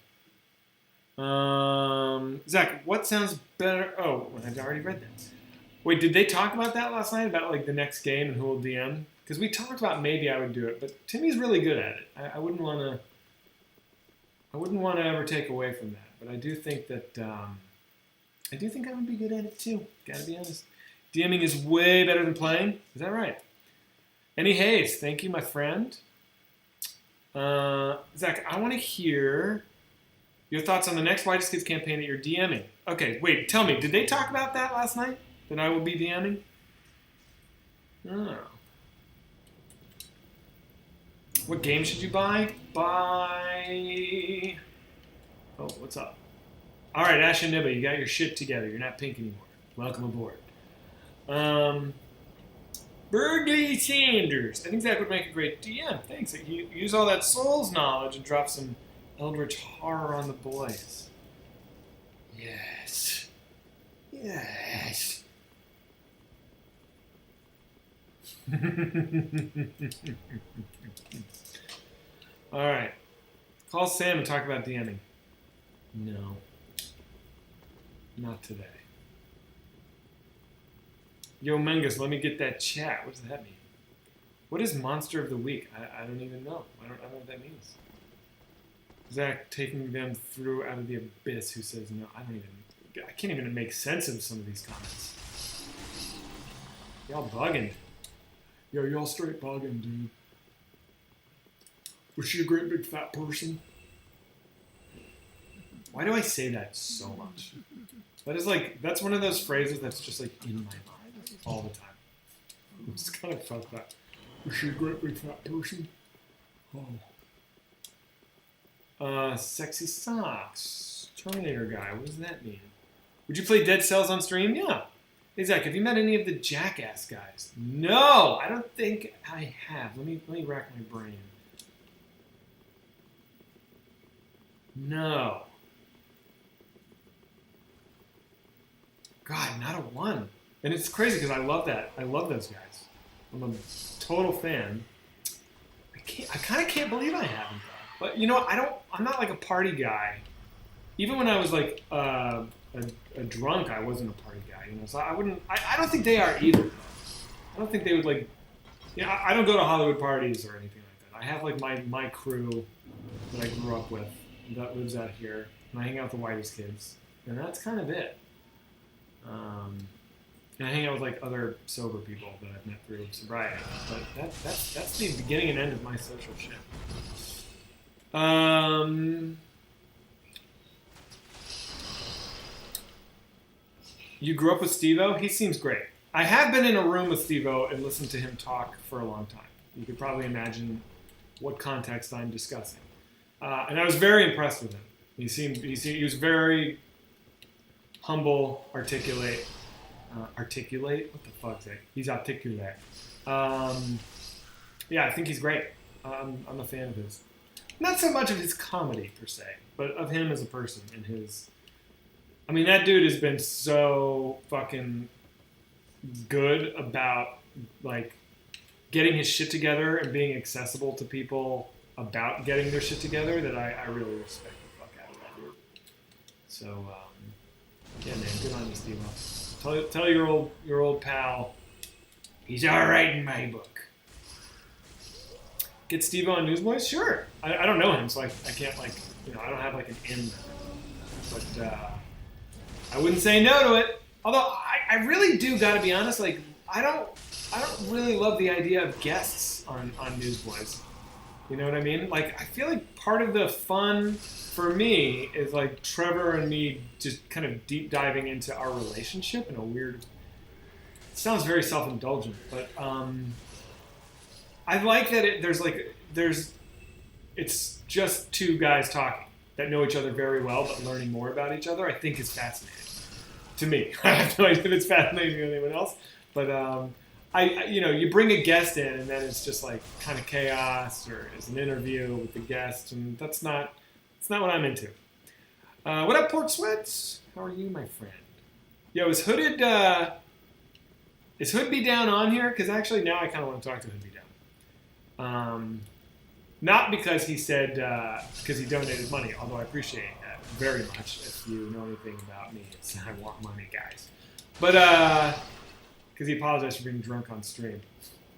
Zach, what sounds better? Oh, I already read that. Wait, did they talk about that last night? About like the next game and who will DM? Because we talked about maybe I would do it, but Timmy's really good at it. I wouldn't want to. I wouldn't want to ever take away from that, but I do think that I do think I would be good at it too. Gotta be honest. DMing is way better than playing. Is that right? Any Hayes, thank you, my friend. Zach, I want to hear your thoughts on the next Whitest Kids campaign that you're DMing. Okay, wait, tell me, did they talk about that last night? That I will be DMing? Oh. What game should you buy? Buy... Oh, what's up? All right, Ash and Nibba, you got your shit together. You're not pink anymore. Welcome aboard. Burgley Sanders. I think that would make a great DM. Thanks. You use all that Souls knowledge and drop some Eldritch horror on the boys. Yes. Yes. All right. Call Sam and talk about DMing. No. Not today. Yo, Mengus, let me get that chat. What does that mean? What is Monster of the Week? I don't even know. I don't know what that means. Zach taking them through out of the abyss. Who says no? I can't even make sense of some of these comments. Y'all bugging. Yo, y'all straight bugging, dude. Was she a great big fat person? Why do I say that so much? That's one of those phrases that's just like in my mind all the time. I'm just kind of fucked up. Was she a great big fat person? Oh. Sexy socks. Terminator guy. What does that mean? Would you play Dead Cells on stream? Yeah. Hey Zach, have you met any of the Jackass guys? No, I don't think I have. Let me rack my brain. No. God, not a one. And it's crazy because I love that. I love those guys. I'm a total fan. I kind of can't believe I haven't. But you know what? I'm not like a party guy. Even when I was like a drunk, I wasn't a party guy. You know, so I don't think they are either. I don't think they would like. Yeah, I don't go to Hollywood parties or anything like that. I have like my crew that I grew up with that lives out here, and I hang out with the Whitest Kids, and that's kind of it. And I hang out with like other sober people that I've met through sobriety. But that's the beginning and end of my social shit. You grew up with Steve-O? He seems great. I have been in a room with Steve-O and listened to him talk for a long time. You could probably imagine what context I'm discussing. And I was very impressed with him. He was very humble, articulate. Articulate? What the fuck's that? He's articulate. Yeah, I think he's great. I'm a fan of his. Not so much of his comedy, per se, but of him as a person and his... I mean, that dude has been so fucking good about, like, getting his shit together and being accessible to people about getting their shit together that I really respect the fuck out of that dude. So, yeah, man, good on you, Steve-O. Tell your old pal, he's all right in my book. Get Steve-O on Newsboys? Sure. I don't know him, so I can't, like, you know, I don't have, like, an in. But I wouldn't say no to it. Although, I really do, gotta be honest, like, I don't really love the idea of guests on Newsboys. You know what I mean? Like, I feel like part of the fun for me is like Trevor and me just kind of deep diving into our relationship in a weird... It sounds very self-indulgent, but I like that it's just two guys talking that know each other very well, but learning more about each other, I think is fascinating. To me. I have no idea if it's fascinating to anyone else, but you bring a guest in and then it's just like kind of chaos, or it's an interview with the guest, and that's not what I'm into. What up, Pork Sweats? How are you, my friend? Yo, is Hood Be Down on here? Because actually now I kind of want to talk to Hood Be Down. Not because he said, because he donated money, although I appreciate that very much. If you know anything about me, it's I want money, guys. But because he apologized for being drunk on stream.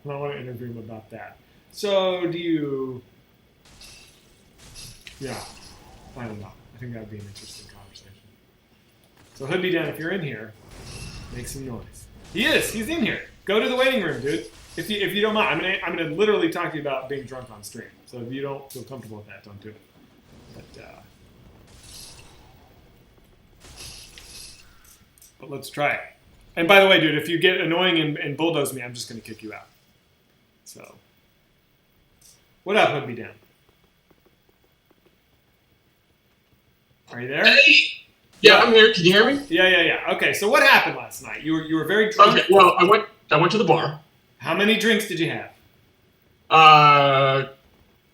And I want to interview him about that. So do you... Yeah, I don't know. I think that would be an interesting conversation. So Hood Be Down, if you're in here, make some noise. He is. He's in here. Go to the waiting room, dude. If you don't mind, I'm gonna literally talk to you about being drunk on stream. So if you don't feel comfortable with that, don't do it. But let's try it. And by the way, dude, if you get annoying and bulldoze me, I'm just gonna kick you out. So, what up, Hood Be Down? Are you there? Hey. Yeah, I'm here. Can you hear me? Yeah. Okay, so what happened last night? You were very drunk. Okay, well, I went to the bar. How many drinks did you have?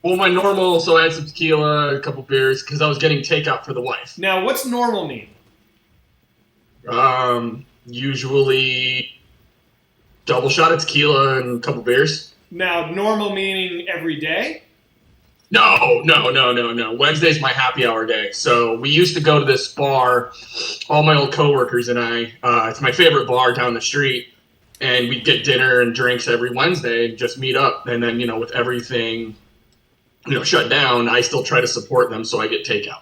Well, my normal, so I had some tequila, a couple beers, because I was getting takeout for the wife. Now, what's normal mean? Usually double shot of tequila and a couple beers. Now, normal meaning every day? No. Wednesday's my happy hour day. So we used to go to this bar, all my old coworkers and I. It's my favorite bar down the street. And we'd get dinner and drinks every Wednesday and just meet up. And then, with everything, shut down, I still try to support them, so I get takeout.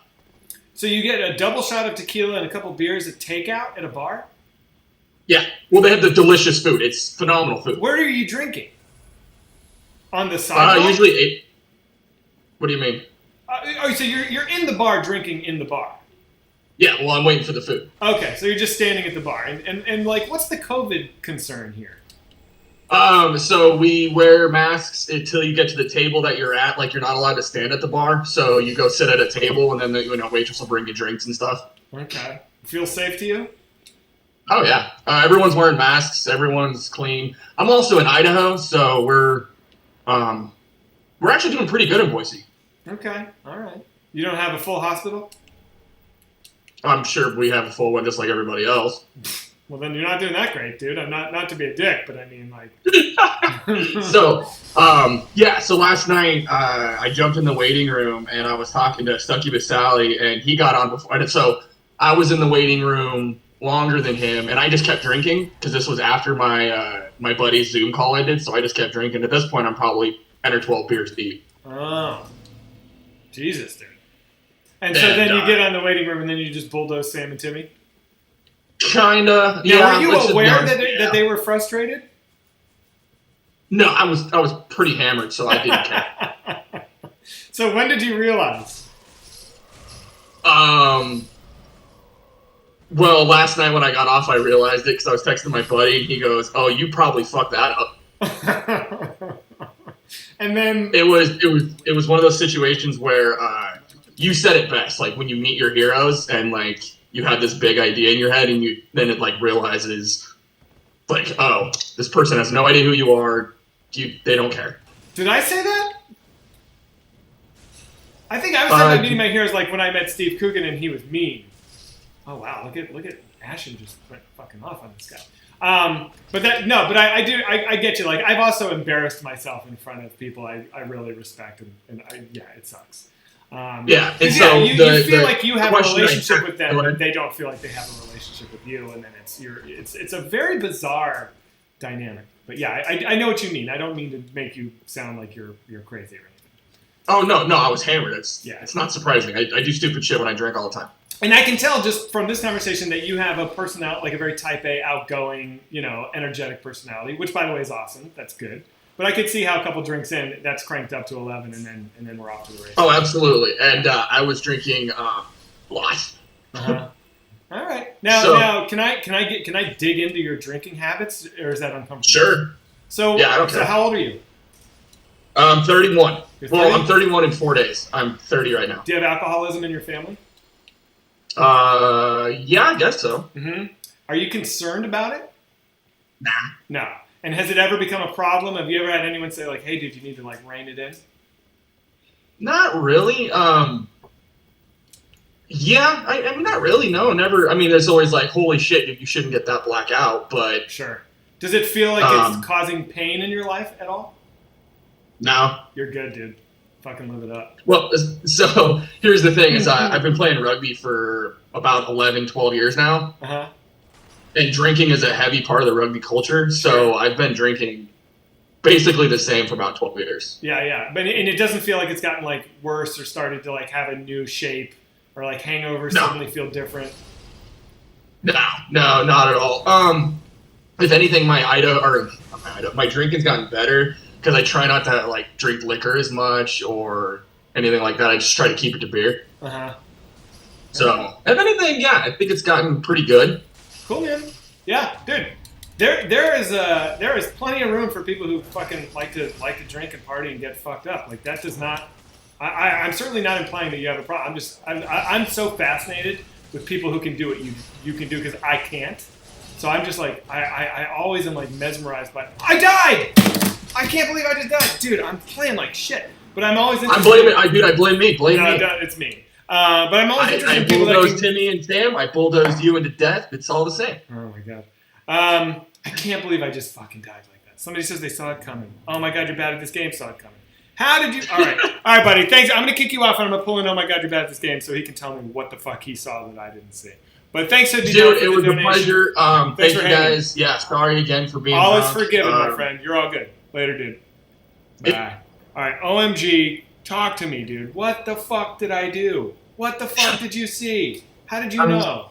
So you get a double shot of tequila and a couple beers at takeout at a bar? Yeah. Well, they have the delicious food. It's phenomenal food. Where are you drinking? On the sidewalk? Usually. What do you mean? So you're in the bar drinking in the bar? Yeah, well, I'm waiting for the food. Okay, so you're just standing at the bar. And like, what's the COVID concern here? So we wear masks until you get to the table that you're at. Like, you're not allowed to stand at the bar. So you go sit at a table, and then the waitress will bring you drinks and stuff. Okay. Feel safe to you? Oh, yeah. Everyone's wearing masks. Everyone's clean. I'm also in Idaho, so we're actually doing pretty good in Boise. Okay, all right. You don't have a full hospital? I'm sure we have a full one just like everybody else. Well, then you're not doing that great, dude. I'm not to be a dick, but I mean, like... So last night I jumped in the waiting room and I was talking to Succubus Sally, and he got on before. And so I was in the waiting room longer than him, and I just kept drinking because this was after my buddy's Zoom call ended, so I just kept drinking. At this point, I'm probably 10 or 12 beers deep. Oh. Jesus, dude. And so then you get on the waiting room and then you just bulldoze Sam and Timmy? Kinda. Now, were you aware that they were frustrated? No, I was pretty hammered, so I didn't care. So when did you realize? Well, last night when I got off, I realized it because I was texting my buddy, and he goes, "Oh, you probably fucked that up." And then it was one of those situations where you said it best, like when you meet your heroes and like you have this big idea in your head, and then it like realizes like, oh, this person has no idea who you are. They don't care. Did I say that? I think I was talking about meeting my heroes like when I met Steve Coogan and he was mean. Oh wow, look at Ashen just went fucking off on this guy. But I get you. Like, I've also embarrassed myself in front of people I really respect, and it sucks. And so you feel like you have a relationship with them, and they don't feel like they have a relationship with you, and then it's a very bizarre dynamic. But yeah, I know what you mean. I don't mean to make you sound like you're crazy or anything. Oh no, I was hammered. It's not surprising. I do stupid shit when I drink all the time. And I can tell just from this conversation that you have a personality, like a very type A, outgoing, energetic personality, which by the way is awesome. That's good. But I could see how a couple drinks in, that's cranked up to 11, and then we're off to the races. Oh, absolutely. And I was drinking lots. Uh-huh. All right. Now, can I dig into your drinking habits, or is that uncomfortable? Sure. So yeah, I don't care. So how old are you? I'm 31. You're 30? Well, I'm 31 in 4 days. I'm 30 right now. Do you have alcoholism in your family? Yeah, I guess so. Mm-hmm. Are you concerned about it? Nah. No. And has it ever become a problem? Have you ever had anyone say like, "Hey, dude, you need to like rein it in"? Not really. Yeah, I mean, not really. No, never. I mean, there's always like, "Holy shit, you shouldn't get that blackout." But sure. Does it feel like it's causing pain in your life at all? No. You're good, dude. Fucking live it up. Well, so here's the thing: is I've been playing rugby for about 11, 12 years now. Uh-huh. and drinking is a heavy part of the rugby culture. So I've been drinking basically the same for about 12 years. Yeah. But and it doesn't feel like it's gotten like worse or started to like have a new shape or like hangovers suddenly feel different. No, not at all. If anything, my drinking's gotten better because I try not to like drink liquor as much or anything like that. I just try to keep it to beer. So, if anything, yeah, I think it's gotten pretty good. Cool, man. Yeah, dude. There is plenty of room for people who fucking like to drink and party and get fucked up. Like that does not. I'm certainly not implying that you have a problem. I'm so fascinated with people who can do what you can do because I can't. So I'm just like I always am like mesmerized by. I died. I can't believe I just died, dude. I'm playing like shit, but I'm always. I blame it. I blame me. Blame me. It's me. But I'm always interested in people bulldozed Timmy and Sam. I bulldozed you into death. It's all the same. Oh my god. I can't believe I just fucking died like that. Somebody says they saw it coming. Oh my god, you're bad at this game. Saw it coming. How did you? All right, buddy. Thanks. I'm gonna kick you off, and I'm gonna pull in. Oh my god, you're bad at this game, so he can tell me what the fuck he saw that I didn't see. But thanks, dude. It was a pleasure. Thank you guys. Yeah, sorry again for being. All is forgiven, my friend. You're all good. Later, dude. Bye. All right, OMG. Talk to me, dude. What the fuck did I do? What the fuck did you see? How did you know?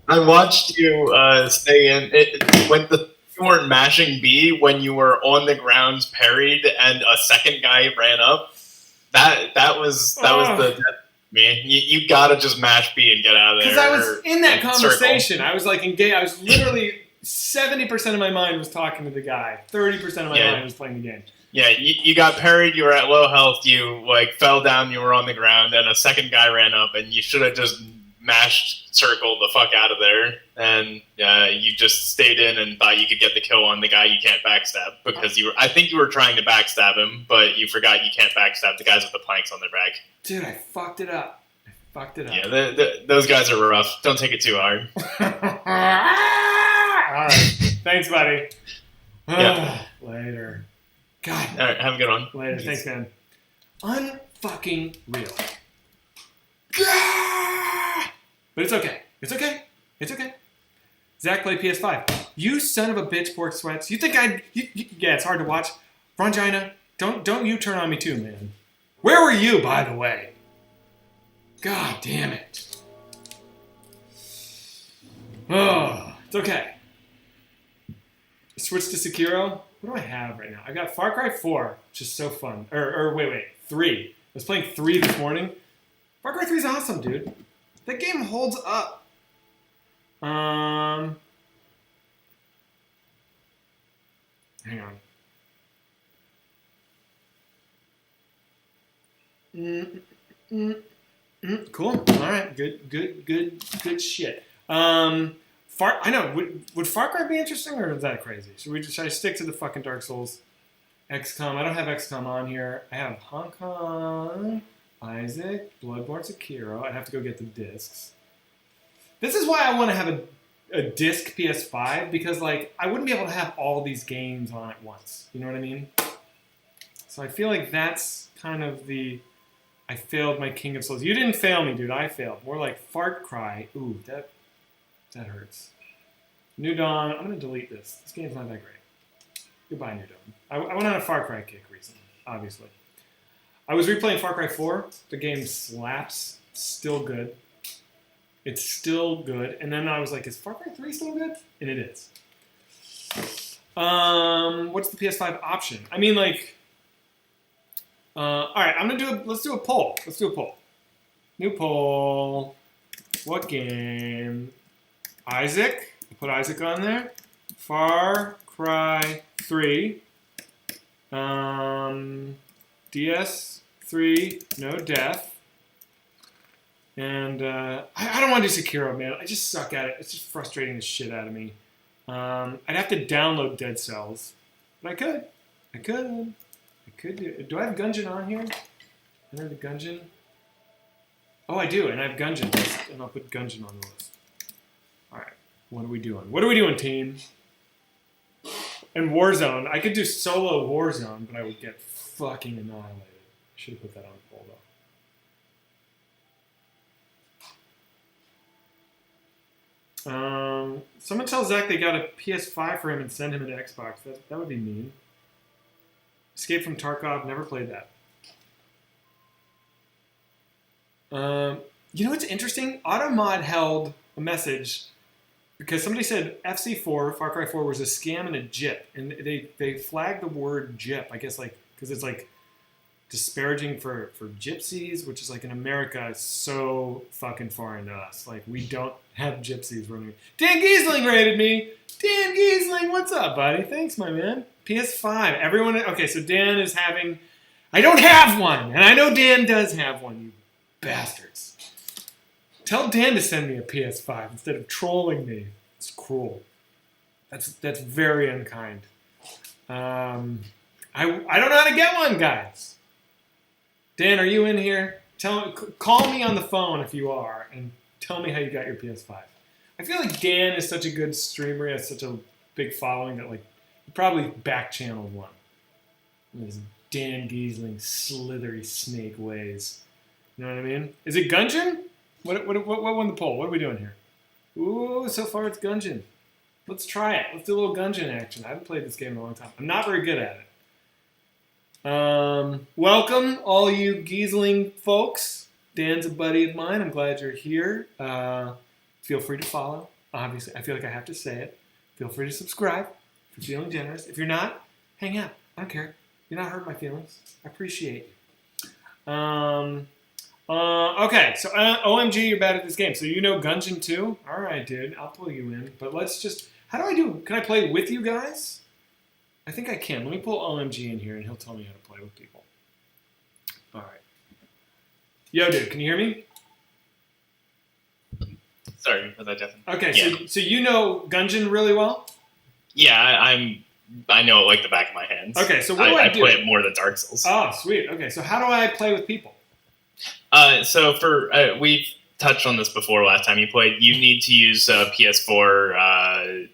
I watched you stay in it when you weren't mashing B when you were on the ground parried and a second guy ran up. That was the me. You gotta just mash B and get out of there. Because I was in that conversation. Circle. I was like engaged. I was literally 70% of my mind was talking to the guy. 30% of my mind was playing the game. Yeah, you got parried, you were at low health, you like fell down, you were on the ground, and a second guy ran up, and you should have just mashed circle the fuck out of there, and you just stayed in and thought you could get the kill on the guy you can't backstab, because I think you were trying to backstab him, but you forgot you can't backstab the guys with the planks on their back. Dude, I fucked it up. Yeah, those guys are rough. Don't take it too hard. All right. Thanks, buddy. Yeah. Later. God. All right, have a good one. Later. Thanks, man. Unfucking real. But it's okay. It's okay. Zach played PS5. You son of a bitch, pork sweats. You think yeah, it's hard to watch. Frangina, don't you turn on me too, man. Where were you, by the way? God damn it. Oh, it's okay. Switch to Sekiro. What do I have right now? I got Far Cry 4, which is so fun. Wait, 3. I was playing 3 this morning. Far Cry 3 is awesome, dude. That game holds up. Hang on. Cool. All right. Good shit. I know. Would Far Cry be interesting, or is that crazy? Should I stick to the fucking Dark Souls? XCOM. I don't have XCOM on here. I have Hong Kong, Isaac, Bloodborne, Sekiro. I'd have to go get the discs. This is why I want to have a disc PS5, because like I wouldn't be able to have all these games on at once. You know what I mean? So I feel like that's kind of I failed my King of Souls. You didn't fail me, dude. I failed. More like Fart Cry. Ooh, that hurts. New Dawn. I'm going to delete this. This game's not that great. Goodbye, New Dawn. I went on a Far Cry kick recently, obviously. I was replaying Far Cry 4. The game slaps. Still good. It's still good. And then I was like, is Far Cry 3 still good? And it is. What's the PS5 option? I mean, like... all right, let's do a poll. New poll. What game? Isaac. Put Isaac on there. Far Cry 3. DS3. No death. And I don't want to do Sekiro, man. I just suck at it. It's just frustrating the shit out of me. I'd have to download Dead Cells. But I could. Do I have Gungeon on here? Enter the Gungeon. Oh, I do, and I have Gungeon. And I'll put Gungeon on the list. All right, what are we doing, team? And Warzone. I could do solo Warzone, but I would get fucking annihilated. I should have put that on poll, though. Someone tell Zach they got a PS5 for him and send him an Xbox. That would be mean. Escape from Tarkov. Never played that. You know what's interesting? Automod held a message because somebody said FC4, Far Cry 4, was a scam and a jip. And they flagged the word jip, I guess, like, because it's like disparaging for gypsies, which is like in America, it's so fucking foreign to us. Like, we don't have gypsies running. Dan Giesling rated me. Dan Giesling, what's up, buddy? Thanks, my man. PS5. Everyone, okay, so Dan is having, I don't have one, and I know Dan does have one, you bastards. Tell Dan to send me a PS5 instead of trolling me. It's cruel. That's very unkind. I don't know how to get one, guys. Dan, are you in here? Call me on the phone if you are, and tell me how you got your PS5. I feel like Dan is such a good streamer. He has such a big following that, like, he probably back-channeled one. His Dan Giesling slithery snake ways. You know what I mean? Is it Gungeon? What won the poll? What are we doing here? Ooh, so far it's Gungeon. Let's try it. Let's do a little Gungeon action. I haven't played this game in a long time. I'm not very good at it. Welcome, all you Giesling folks. Dan's a buddy of mine. I'm glad you're here. Feel free to follow. Obviously, I feel like I have to say it. Feel free to subscribe if you're feeling generous. If you're not, hang out. I don't care. You're not hurting my feelings. I appreciate you. Okay, so OMG, you're bad at this game. So you know Gungeon too? All right, dude. I'll pull you in. But let's just... How do I do... Can I play with you guys? I think I can. Let me pull OMG in here, and he'll tell me how to play with people. All right. Yo, dude, can you hear me? Sorry, was that Justin? Okay, Yeah. so you know Gungeon really well? Yeah, I know it like the back of my hands. Okay, so what do I do? I play it more than Dark Souls. Oh, sweet. Okay, so how do I play with people? So we've touched on this before last time you played. You need to use PS4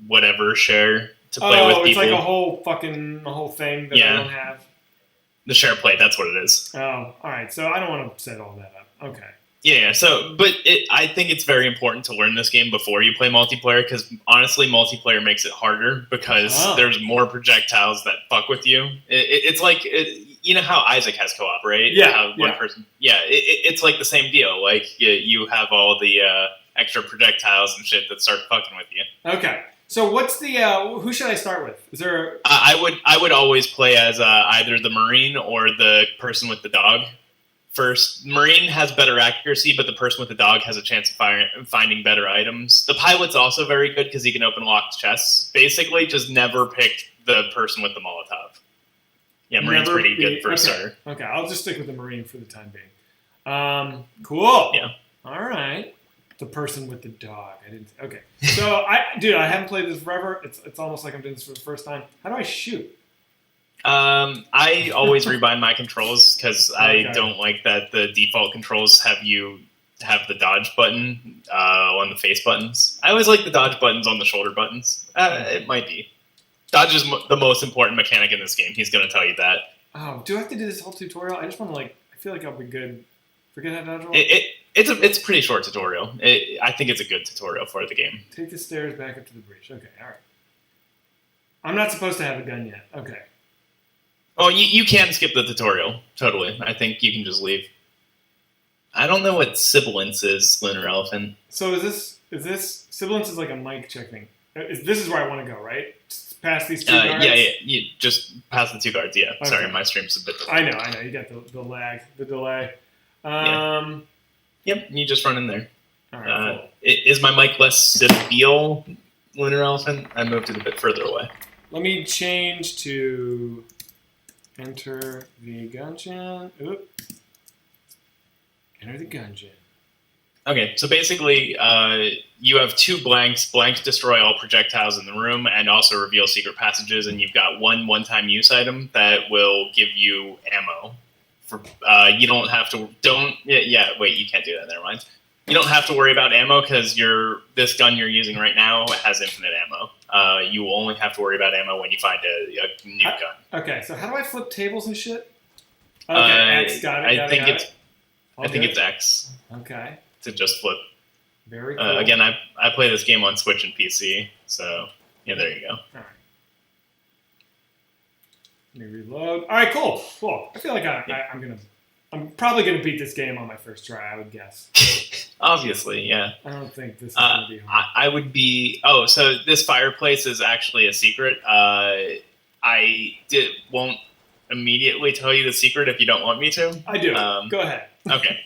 whatever share to play with people. Oh, it's like a whole thing that I don't have. The share play, that's what it is. Oh, all right. So I don't want to set all that up. Okay. Yeah, but I think it's very important to learn this game before you play multiplayer, because honestly, multiplayer makes it harder because there's more projectiles that fuck with you. It's like, you know how Isaac has co-op, right? Yeah. One person. Yeah, it's like the same deal. Like, you have all the extra projectiles and shit that start fucking with you. Okay. So what's the, who should I start with? Is there... I would always play as either the Marine or the person with the dog. First, Marine has better accuracy, but the person with the dog has a chance of finding better items. The pilot's also very good because he can open locked chests. Basically, just never pick the person with the Molotov. Yeah, Marine's pretty good for a starter. Okay, I'll just stick with the Marine for the time being. Cool. Yeah. All right. The person with the dog. Okay. So, I haven't played this forever. It's almost like I'm doing this for the first time. How do I shoot? I always rebind my controls because I don't like that the default controls have you have the dodge button on the face buttons. I always like the dodge buttons on the shoulder buttons. It might be. Dodge is the most important mechanic in this game. He's going to tell you that. Oh, do I have to do this whole tutorial? I just want to I feel like I'll be good. Forget how to dodge roll? It's a pretty short tutorial. I think it's a good tutorial for the game. Take the stairs back up to the breach. Okay, all right. I'm not supposed to have a gun yet. Okay. Oh, you can skip the tutorial. Totally. I think you can just leave. I don't know what sibilance is, Lunar Elephant. So is this sibilance is like a mic check thing. This is where I want to go, right? Past these two guards? Yeah. You just pass the two guards, yeah. Okay. Sorry, my stream's a bit delayed. I know. You got the lag, the delay. Yep, you just run in there. All right, cool. Is my mic less sibial, Lunar Elephant? I moved it a bit further away. Let me change to enter the Gungeon. Oop. Enter the Gungeon. Okay, so basically, you have two blanks. Blanks destroy all projectiles in the room and also reveal secret passages, and you've got one-time use item that will give you ammo. You don't have to... wait, you can't do that, never mind. You don't have to worry about ammo because this gun you're using right now has infinite ammo. You will only have to worry about ammo when you find a new gun. Okay, so how do I flip tables and shit? Okay, X, got it. I think it's X. Okay. To just flip. Very cool. Again, I play this game on Switch and PC, so yeah, there you go. All right. Let me reload. All right, cool. I feel like I'm probably gonna beat this game on my first try. I would guess. Obviously, yeah. I don't think this is gonna be hard. I would be. Oh, so this fireplace is actually a secret. Won't immediately tell you the secret if you don't want me to. I do. Go ahead. Okay.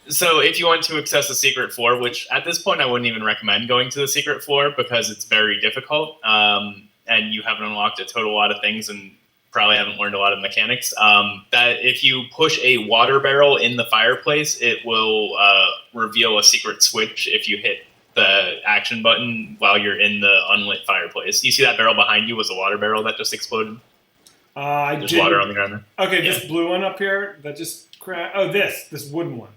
So if you want to access the secret floor, which at this point I wouldn't even recommend going to the secret floor because it's very difficult, and you haven't unlocked a total lot of things and probably haven't learned a lot of mechanics, that if you push a water barrel in the fireplace, it will reveal a secret switch if you hit the action button while you're in the unlit fireplace. You see that barrel behind you was a water barrel that just exploded? There's water on the ground there. Okay, yeah. This blue one up here that just crashed. Oh, this wooden one.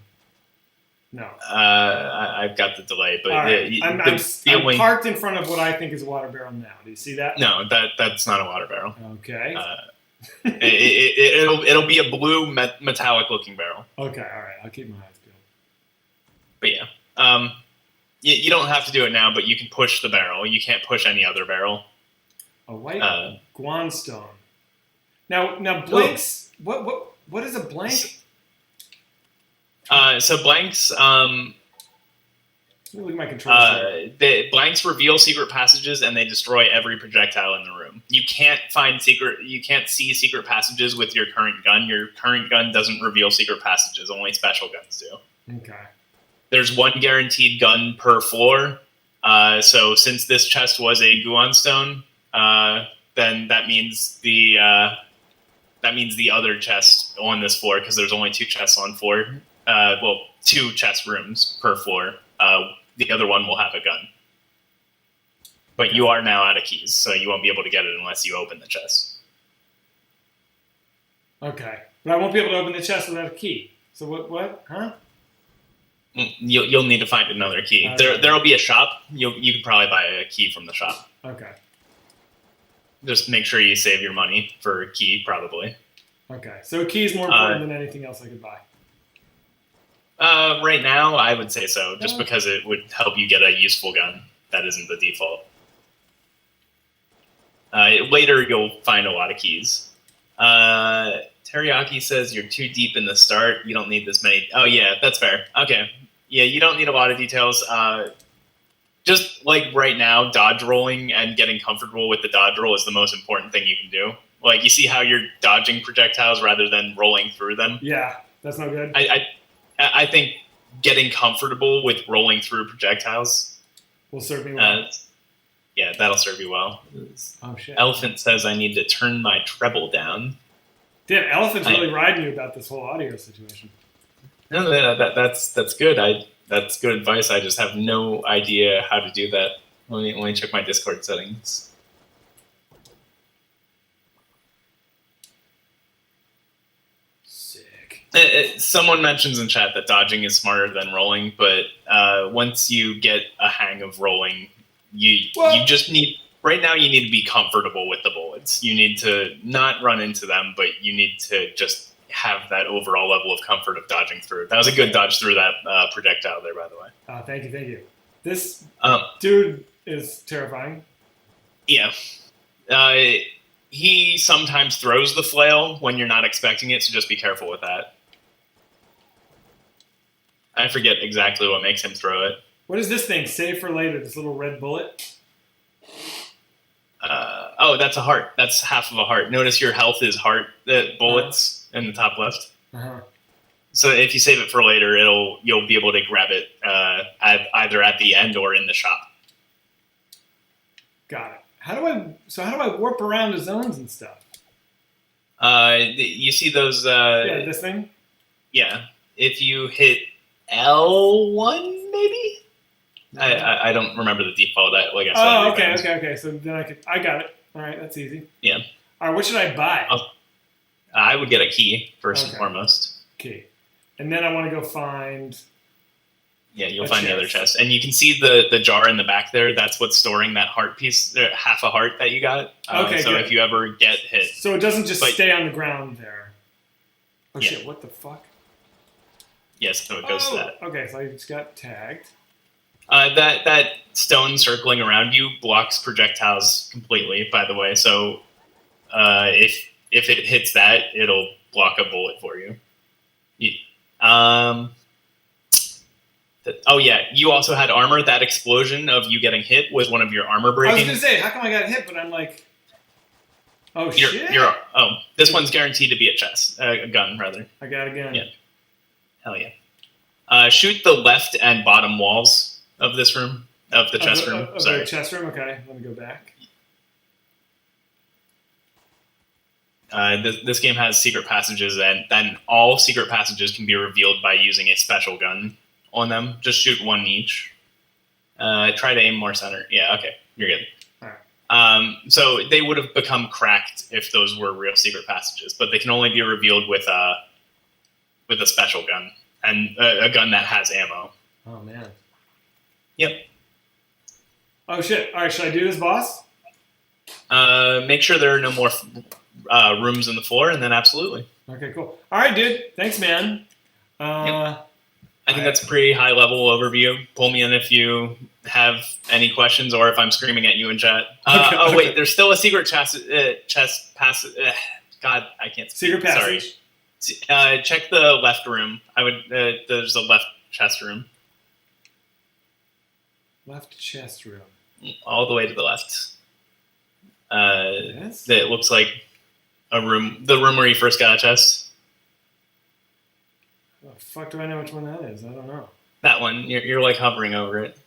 No. I've got the delay, but right. I'm parked in front of what I think is a water barrel now. Do you see that? No, that's not a water barrel. Okay. It'll be a blue metallic looking barrel. Okay, all right. I'll keep my eyes peeled. But yeah, you don't have to do it now, but you can push the barrel. You can't push any other barrel. A white Guanstone. Now blanks. What is a blank? So blanks. Let me look at my controls. The blanks reveal secret passages and they destroy every projectile in the room. You can't see secret passages with your current gun. Your current gun doesn't reveal secret passages. Only special guns do. Okay. There's one guaranteed gun per floor. So since this chest was a Guon stone, then that means the other chest on this floor, because there's only 2 chests on floor. 2 chest rooms per floor. The other one will have a gun. But you are now out of keys, so you won't be able to get it unless you open the chest. Okay. But I won't be able to open the chest without a key. So what? Huh? You'll need to find another key. There'll be a shop. You can probably buy a key from the shop. Okay. Just make sure you save your money for a key, probably. Okay. So a key is more important than anything else I could buy. Right now, I would say so, just because it would help you get a useful gun. That isn't the default. Later, you'll find a lot of keys. Teriyaki says you're too deep in the start. You don't need this many. Oh, yeah, that's fair. Okay. Yeah, you don't need a lot of details. Just like right now, dodge rolling and getting comfortable with the dodge roll is the most important thing you can do. Like, you see how you're dodging projectiles rather than rolling through them? Yeah, that's not good. I think getting comfortable with rolling through projectiles will serve me well. Yeah, that'll serve you well. Oh, shit. Elephant says I need to turn my treble down. Damn, Elephant's really riding you about this whole audio situation. No, that's good. That's good advice. I just have no idea how to do that. Let me check my Discord settings. Someone mentions in chat that dodging is smarter than rolling, but once you get a hang of rolling, you just need. Right now, you need to be comfortable with the bullets. You need to not run into them, but you need to just have that overall level of comfort of dodging through. That was a good dodge through that projectile there, by the way. Thank you. This dude is terrifying. Yeah. He sometimes throws the flail when you're not expecting it, so just be careful with that. I forget exactly what makes him throw it. What is this thing? Save for later, this little red bullet? That's a heart. That's half of a heart. Notice your health is heart bullets in the top left. Uh-huh. So if you save it for later, you'll be able to grab it either at the end or in the shop. Got it. How do I warp around the zones and stuff? You see those? This thing. Yeah, if you hit L1, maybe. I don't remember the default. Like I said. Okay. So then I got it. All right, that's easy. Yeah. All right, what should I buy? I would get a key first and foremost. Key, and then I want to go find. Yeah, you'll find the other chest, and you can see the jar in the back there. That's what's storing that heart piece, half a heart that you got. So good. If you ever get hit, so it doesn't just stay on the ground there. Oh shit! What the fuck? Yes, so it goes to that. Okay, so I just got tagged. That stone circling around you blocks projectiles completely, by the way. So if it hits that, it'll block a bullet for you. Oh yeah, you also had armor. That explosion of you getting hit was one of your armor I breaking. was gonna say, how come I got hit, but I'm like, oh shit! This one's guaranteed to be a gun rather. I got a gun. Yeah. Hell yeah. Shoot the left and bottom walls of this room, of the chest room. Sorry. The chest room. Okay, let me go back. This game has secret passages, and then all secret passages can be revealed by using a special gun on them. Just shoot one each. Try to aim more center. Yeah, okay, you're good. All right. So they would have become cracked if those were real secret passages, but they can only be revealed with a special gun and a gun that has ammo. Oh man. Yep. Oh shit! All right, should I do this, boss? Make sure there are no more rooms in the floor, and then absolutely. Okay, cool. All right, dude. Thanks, man. Yep. I think that's a pretty high level overview. Pull me in if you have any questions or if I'm screaming at you in chat. Wait, there's still a secret chest passage. God, I can't speak. Secret passage. Sorry. Check the left room. There's a left chest room. Left chest room. All the way to the left. Yes? It looks like a room. The room where you first got a chest. Oh, fuck, do I know which one that is? I don't know. That one. You're like hovering over it.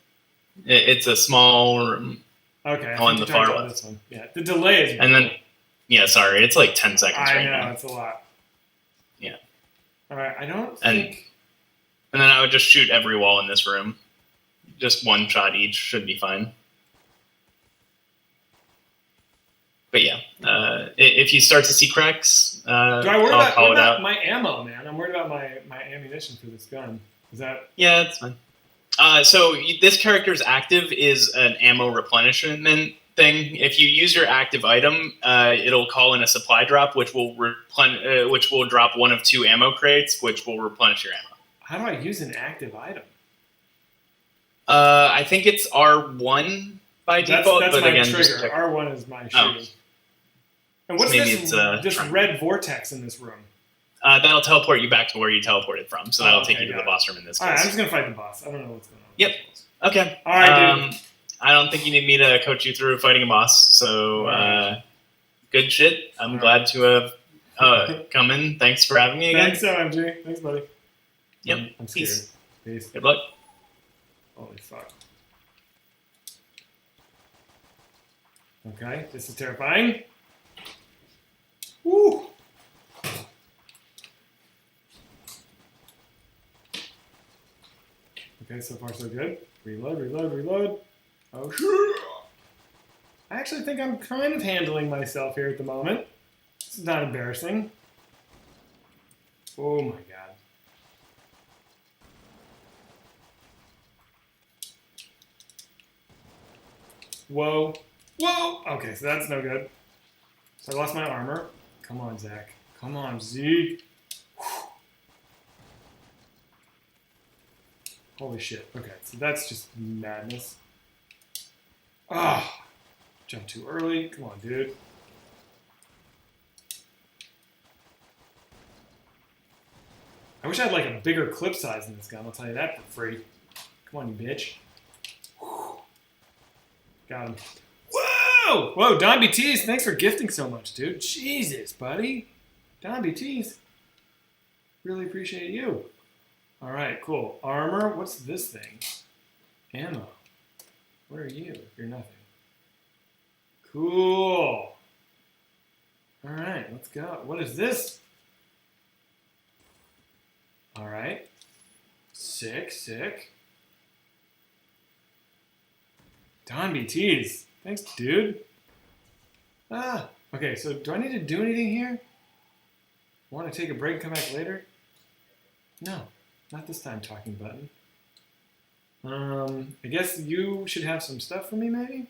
It's a small room. Okay. On the far left. This one. Yeah. The delay is. And then, yeah, sorry, it's like 10 seconds I right know, now. it's a lot. Yeah. All right. I don't think. And then I would just shoot every wall in this room. Just one shot each should be fine. But yeah, if you start to see cracks, Do I worry I'll call it about out. my ammo, man? I'm worried about my ammunition for this gun. Is that? Yeah, it's fine. So this character's active is an ammo replenishment thing. If you use your active item, it'll call in a supply drop, which will drop one of 2 ammo crates, which will replenish your ammo. How do I use an active item? I think it's R1 by default. That's but my again, trigger. just check. R1 is my shooting. And what's Maybe this red vortex in this room? That'll teleport you back to where you teleported from. So that'll take you to the got it. boss room in this case. All right, I'm just gonna fight the boss. I don't know what's going on. Yep. Okay. All right, dude. I don't think you need me to coach you through fighting a boss. So good shit. I'm glad to have come in. Thanks for having me again. Thanks, MG. Thanks, buddy. Yep. I'm scared. Peace. Peace. Good luck. Holy fuck. Okay, this is terrifying. Woo! Okay, so far so good. Reload. Oh, shit! I actually think I'm kind of handling myself here at the moment. This is not embarrassing. Oh my god. Whoa. Okay, so that's no good. So I lost my armor. Come on, Zach. Come on, Zeke. Whew. Holy shit. Okay, so that's just madness. Ah, jump too early. Come on, dude. I wish I had like a bigger clip size in this gun. I'll tell you that for free. Come on, you bitch. Whew. Got him. Whoa, Don BTs, thanks for gifting so much, dude. Jesus, buddy. Don BTs. Really appreciate you. All right, cool. Armor, what's this thing? Ammo. What are you? You're nothing. Cool. All right, let's go. What is this? All right. Sick. Don BTs. Thanks, dude. Okay, so do I need to do anything here? Want to take a break and come back later? No, not this time, talking button. I guess you should have some stuff for me, maybe?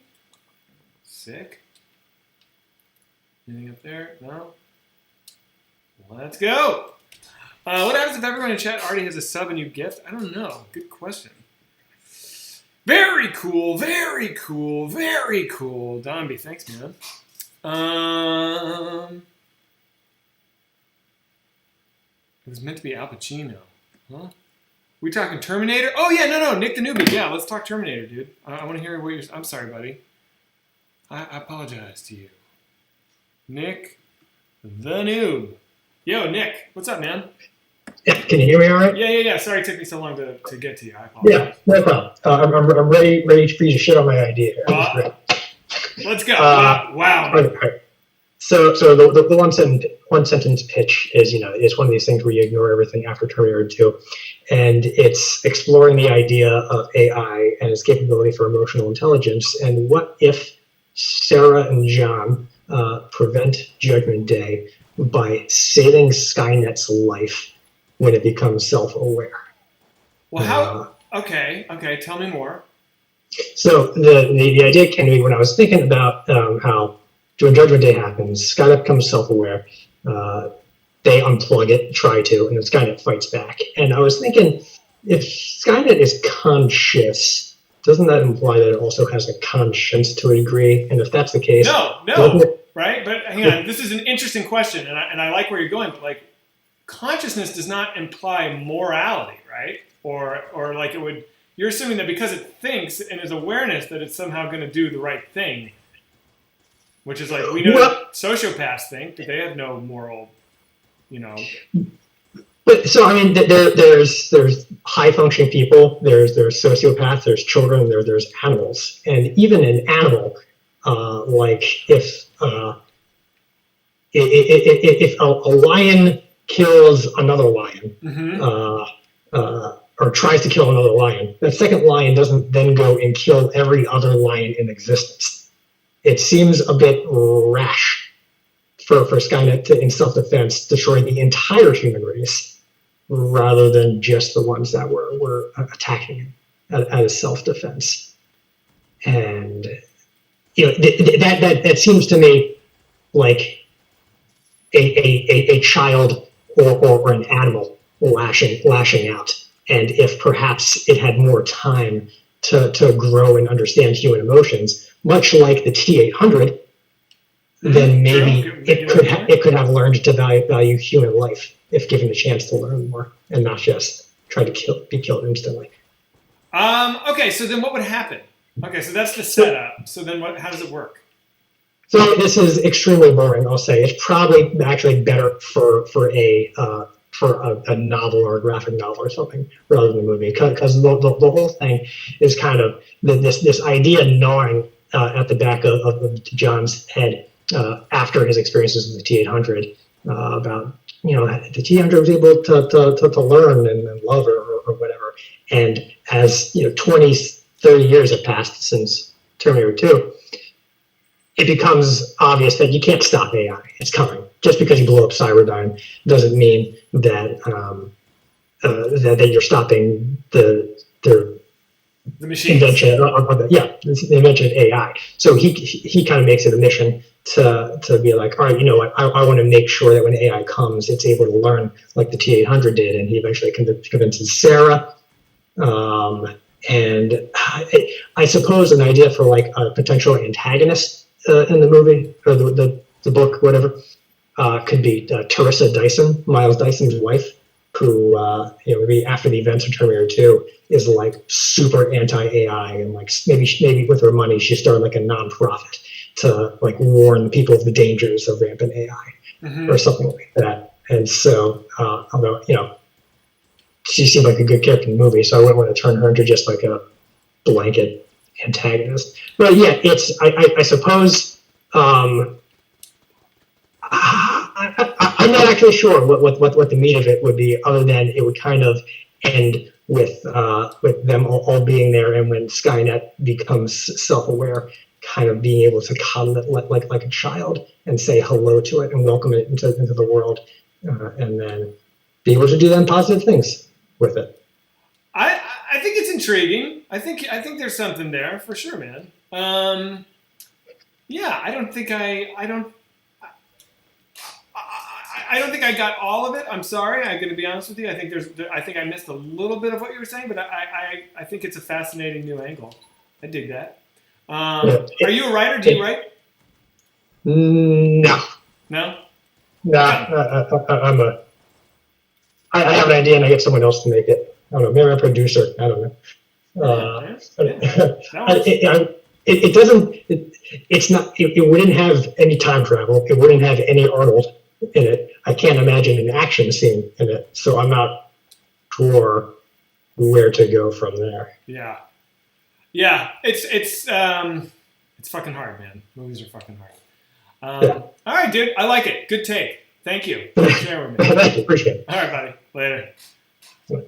Sick. Anything up there? No? Let's go! What happens if everyone in chat already has a sub and you gift? I don't know. Good question. Very cool, very cool, very cool. Donby, thanks, man. It was meant to be Al Pacino. Huh? We talking Terminator? Oh, yeah, no, Nick the Newbie. Yeah, let's talk Terminator, dude. I want to hear what you're... I'm sorry, buddy. I apologize to you. Nick the Noob. Yo, Nick, what's up, man? Yeah, can you hear me all right? Yeah. Sorry it took me so long to get to you. I apologize. Yeah, no problem. I'm ready for you to shit on my idea here. Let's go. Wow. All right. So the one sentence pitch is, is one of these things where you ignore everything after Terminator 2, and it's exploring the idea of AI and its capability for emotional intelligence, and what if Sarah and John prevent Judgment Day by saving Skynet's life when it becomes self-aware. Well, how? Okay. Tell me more. So the idea came to me when I was thinking about how when Judgment Day happens, Skynet becomes self-aware. They unplug it, try to, and then Skynet fights back. And I was thinking, if Skynet is conscious, doesn't that imply that it also has a conscience to a degree? And if that's the case, no, right? But hang on, this is an interesting question, and I like where you're going. But like, consciousness does not imply morality, right? Or like it would. You're assuming that because it thinks and is awareness that it's somehow going to do the right thing, which is like we know that sociopaths think that they have no moral, But so I mean, there's high functioning people, there's sociopaths, there's children, there's animals, and even an animal, like if a lion kills another lion, or tries to kill another lion, that second lion doesn't then go and kill every other lion in existence. It seems a bit rash for Skynet to, in self-defense, destroy the entire human race rather than just the ones that were attacking it as self-defense. And that seems to me like a child or an animal lashing out. And if perhaps it had more time to grow and understand human emotions, much like the T-800, then maybe it could have learned to value human life if given the chance to learn more and not just try to be killed instantly. Okay, so then what would happen? Okay, so that's the setup. So then how does it work? So this is extremely boring, I'll say. It's probably actually better for a novel or a graphic novel or something rather than a movie, because the whole thing is kind of this idea gnawing at the back of John's head after his experiences with the T-800 about the T-800 was able to learn and love or whatever, and as 20, 30 years have passed since Terminator 2, it becomes obvious that you can't stop AI. It's coming. Just because you blow up Cyberdyne doesn't mean that that you're stopping the invention of the invention of AI. So he kind of makes it a mission to be like, all right, you know what? I want to make sure that when AI comes, it's able to learn like the T-800 did, and he eventually convinces Sarah. And I suppose an idea for like a potential antagonist in the movie or the book, whatever, could be Teresa Dyson, Miles Dyson's wife, who maybe after the events of Terminator 2 is like super anti-AI, and like maybe with her money she started like a non-profit to like warn people of the dangers of rampant AI or something like that. And so although she seemed like a good character in the movie, so I wouldn't want to turn her into just like a blanket antagonist. But yeah, it's I suppose I'm not actually sure what the meat of it would be, other than it would kind of end with them all being there, and when Skynet becomes self-aware, kind of being able to coddle it like a child and say hello to it and welcome it into the world, and then be able to do then positive things with it. I think it's intriguing. I think there's something there for sure, man. Yeah, I don't think I I don't think I got all of it. I'm sorry. I'm going to be honest with you. I think I missed a little bit of what you were saying, but I think it's a fascinating new angle. I dig that. Are you a writer? Do you write? No. No? I have an idea and I get someone else to make it. I don't know, maybe I'm a producer. I don't know. It doesn't. It's not. It wouldn't have any time travel. It wouldn't have any Arnold in it. I can't imagine an action scene in it. So I'm not sure where to go from there. Yeah. It's fucking hard, man. Movies are fucking hard. All right, dude. I like it. Good take. Thank you for sharing with me. Thank you. Appreciate it. All right, buddy. Later. Well,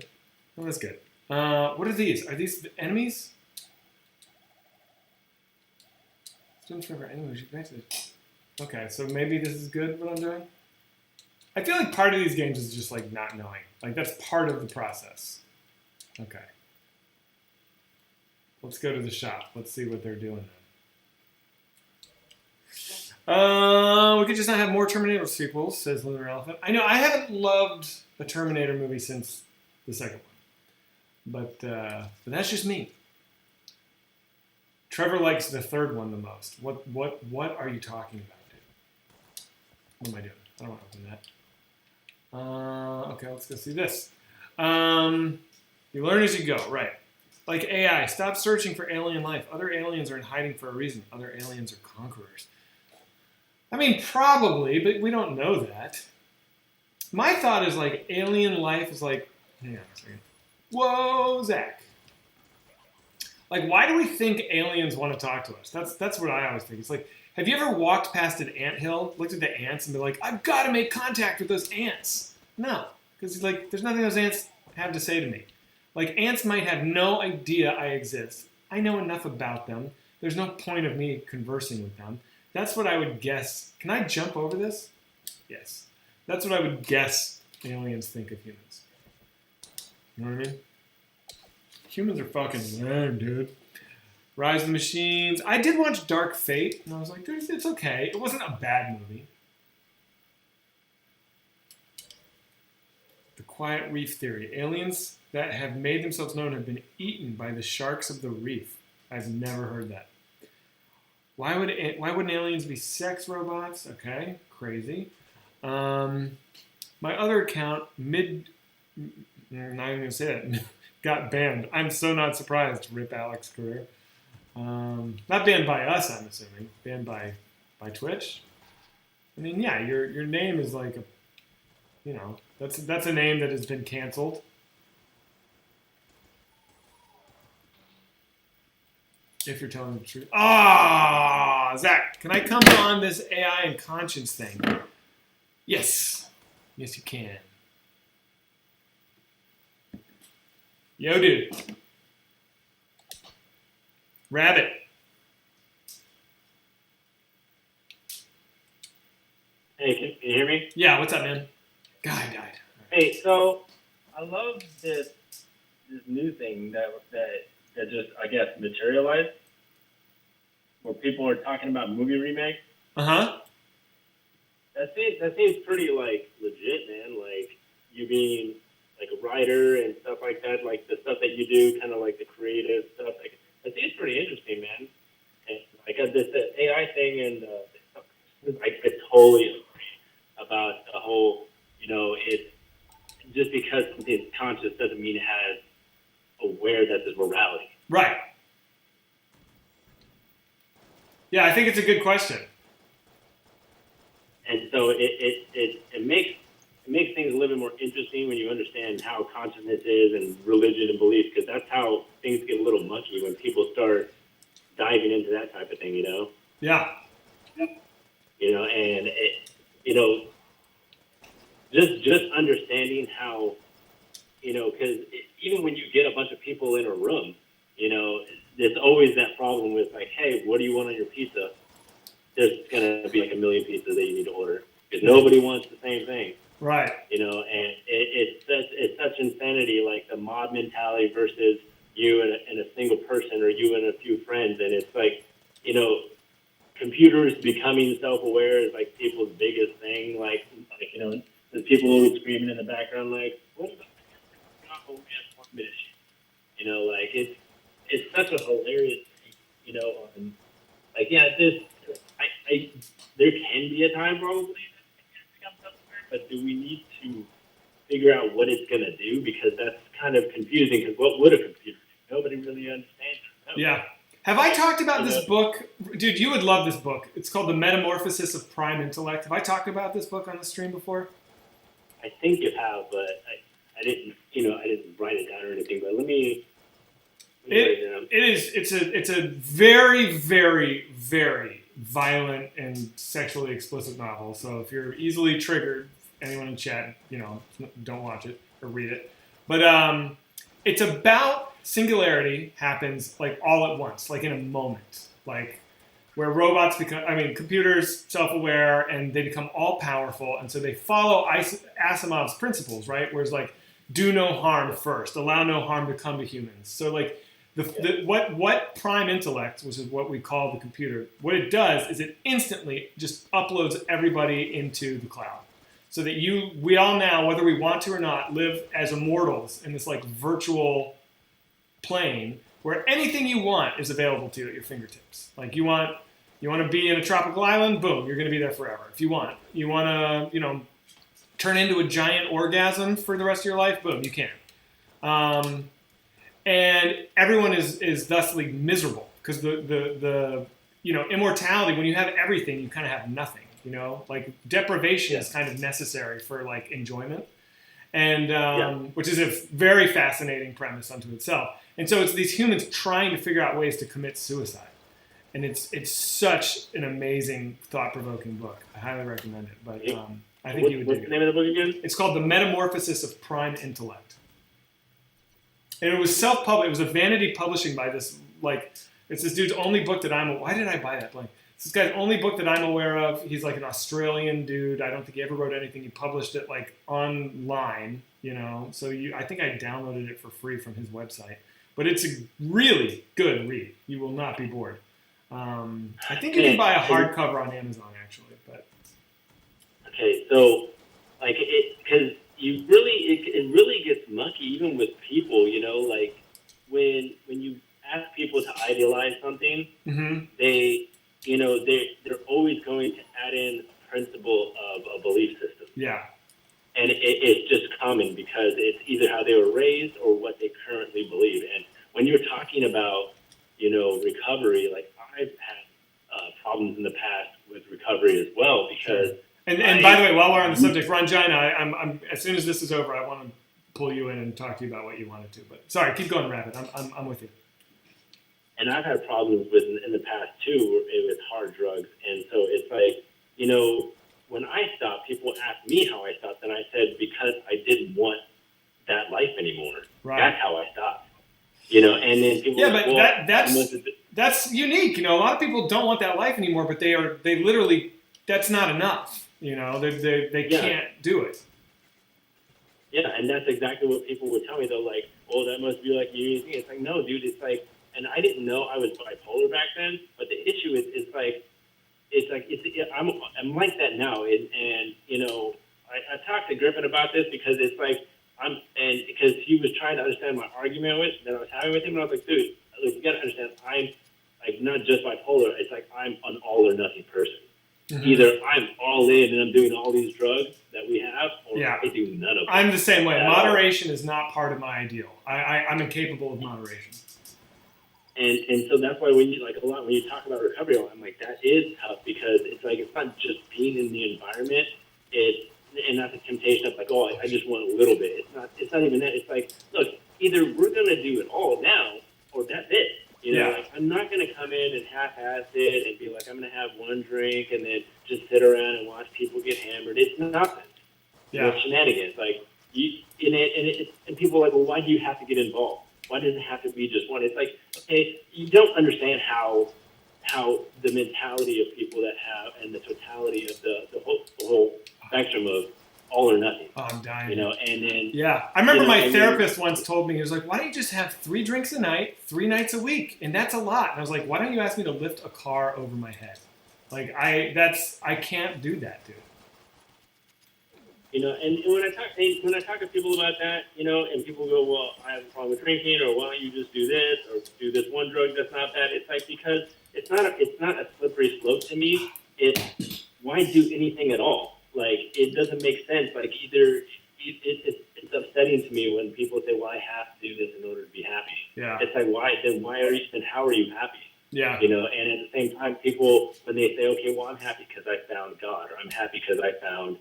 that's good. What are these? Are these enemies? Okay, so maybe this is good what I'm doing? I feel like part of these games is just like not knowing. Like that's part of the process. Okay. Let's go to the shop. Let's see what they're doing then. We could just not have more Terminator sequels, says Lunar Elephant. I know, I haven't loved a Terminator movie since the second one. But that's just me. Trevor likes the third one the most. What are you talking about, dude? What am I doing? I don't want to open that. Okay, let's go see this. You learn as you go, right? Like AI, stop searching for alien life. Other aliens are in hiding for a reason. Other aliens are conquerors. I mean, probably, but we don't know that. My thought is like alien life is like, hang on a second. Whoa, Zach. Like, why do we think aliens want to talk to us? That's what I always think. It's like, have you ever walked past an anthill, looked at the ants, and been like, I've got to make contact with those ants? No, because like, there's nothing those ants have to say to me. Like, ants might have no idea I exist. I know enough about them. There's no point of me conversing with them. That's what I would guess. Can I jump over this? Yes. That's what I would guess aliens think of humans. You know what I mean? Humans are fucking lame, dude. Rise of the Machines. I did watch Dark Fate, and I was like, it's okay. It wasn't a bad movie. The Quiet Reef Theory. Aliens that have made themselves known have been eaten by the sharks of the reef. I've never heard that. Why wouldn't aliens be sex robots? Okay, crazy. My other account, not even gonna say that, got banned. I'm so not surprised. Rip Alex career. Not banned by us, I'm assuming. Banned by Twitch. I mean, yeah, your name is like that's a name that has been canceled. If you're telling the truth. Zach, can I come on this AI and conscience thing? Yes. Yes, you can. Yo, dude. Rabbit. Hey, can you hear me? Yeah, what's up, man? Guy died. Hey, so I love this new thing that just, I guess, materialized, where people are talking about movie remakes. Uh-huh. That seems pretty, like, legit, man. Like, you being, like, a writer and stuff like that, like, the stuff that you do, kind of like the creative stuff. Like, that seems pretty interesting, man. And, like, this AI thing, and I totally agree about the whole, it's just because something's conscious doesn't mean it has aware that there's morality. Right. Yeah, I think it's a good question. And so it makes things a little bit more interesting when you understand how consciousness is and religion and belief, because that's how things get a little mucky when people start diving into that type of thing, Yeah. And just understanding how, because even when you get a bunch of people in a room, there's always that problem with like, hey, what do you want on your pizza? There's going to be like a million pizzas that you need to order because nobody wants the same thing. Right. And it's such insanity, like the mob mentality versus you and a single person or you and a few friends. And it's like, computers becoming self-aware is like people's biggest thing. Like you know, there's people always screaming in the background, like, "What about the mission?" You know, like it's such a hilarious thing. You know, like yeah, there can be a time probably that becomes self-aware, but do we need to figure out what it's going to do? Because that's kind of confusing. Because what would a computer do? Nobody really understands. Yeah. Have I talked about this book? Dude, you would love this book. It's called The Metamorphosis of Prime Intellect. Have I talked about this book on the stream before? I think you have, but I didn't. I didn't write it down or anything. But let me write it down. It's a very, very, very violent and sexually explicit novel. So if you're easily triggered, anyone in chat, don't watch it or read it. But it's about singularity happens like all at once, like in a moment, like where robots computers self-aware and they become all powerful, and so they follow Asimov's principles, right? Whereas like do no harm first, allow no harm to come to humans. So like what prime intellect, which is what we call the computer, what it does is it instantly just uploads everybody into the cloud. So that we all now, whether we want to or not, live as immortals in this like virtual plane where anything you want is available to you at your fingertips. Like you want to be in a tropical island, boom, you're going to be there forever. If you want to, turn into a giant orgasm for the rest of your life, boom, you can. And everyone is thusly miserable because the immortality, when you have everything, you kind of have nothing. Like deprivation is kind of necessary for like enjoyment, and which is a very fascinating premise unto itself. And so it's these humans trying to figure out ways to commit suicide, and it's such an amazing, thought-provoking book. I highly recommend it. But I think you would dig it. What's the name of the book again? It's called The Metamorphosis of Prime Intellect, and it was self-published. It was a Vanity Publishing by this it's this dude's only book that why did I buy that blank? It's this guy's only book that I'm aware of. He's like an Australian dude. I don't think he ever wrote anything. He published it like online, So I think I downloaded it for free from his website. But it's a really good read. You will not be bored. I think you can buy a hardcover on Amazon actually. But okay, so like because it really gets mucky even with people. Like when you ask people to idealize something, mm-hmm. they're always going to add in a principle of a belief system. Yeah. And it's just common because it's either how they were raised or what they currently believe. And when you're talking about, recovery, like I've had problems in the past with recovery as well because. And by the way, while we're on the subject, Ranjina, I'm as soon as this is over, I want to pull you in and talk to you about what you wanted to. But sorry, keep going, Rabbit. I'm with you. And I've had problems in the past too with hard drugs, and so it's like, when I stopped, people asked me how I stopped, and I said because I didn't want that life anymore. Right. That's how I stopped. And then people. Yeah, but that's unique. A lot of people don't want that life anymore, but they literally that's not enough. They can't do it. Yeah, and that's exactly what people would tell me. They're like, "Oh, that must be like you." It's like, no, dude. It's like, and I didn't know I was bipolar back then. But the issue is I'm like that now, and I talked to Griffin about this because it's like because he was trying to understand my argument that I was having with him, and I was like, dude, you gotta understand, I'm like not just bipolar. It's like I'm an all or nothing person. Mm-hmm. Either I'm all in and I'm doing all these drugs that we have, or I do none of them. I'm the same way. Moderation is not part of my ideal. I'm incapable of moderation. And so that's why when you talk about recovery, I'm like, that is tough because it's like it's not just being in the environment. And that's a temptation of like, I just want a little bit. It's not even that. It's like, look, either we're gonna do it all now or that's it. Like I'm not gonna come in and half-ass it and be like, I'm gonna have one drink and then just sit around and watch people get hammered. It's nothing. Yeah. Shenanigans. Like and people are like, well, why do you have to get involved? Why does it have to be just one? It's like, okay, you don't understand how the mentality of people that have and the totality of the whole spectrum of all or nothing. Oh, I'm dying. And then I remember my therapist once told me, he was like, why don't you just have 3 drinks a night, 3 nights a week? And that's a lot. And I was like, why don't you ask me to lift a car over my head? Like I can't do that, dude. You know, and when I talk to people about that, you know, and people go, well, I have a problem with drinking, or why don't you just do this, or do this one drug that's not bad? It's like, because it's not a slippery slope to me. It's why do anything at all? Like, it doesn't make sense. Like, either it's upsetting to me when people say, well, I have to do this in order to be happy. Yeah. It's like, how are you happy? Yeah. You know, and at the same time, people, when they say, okay, well, I'm happy because I found God, or I'm happy because I found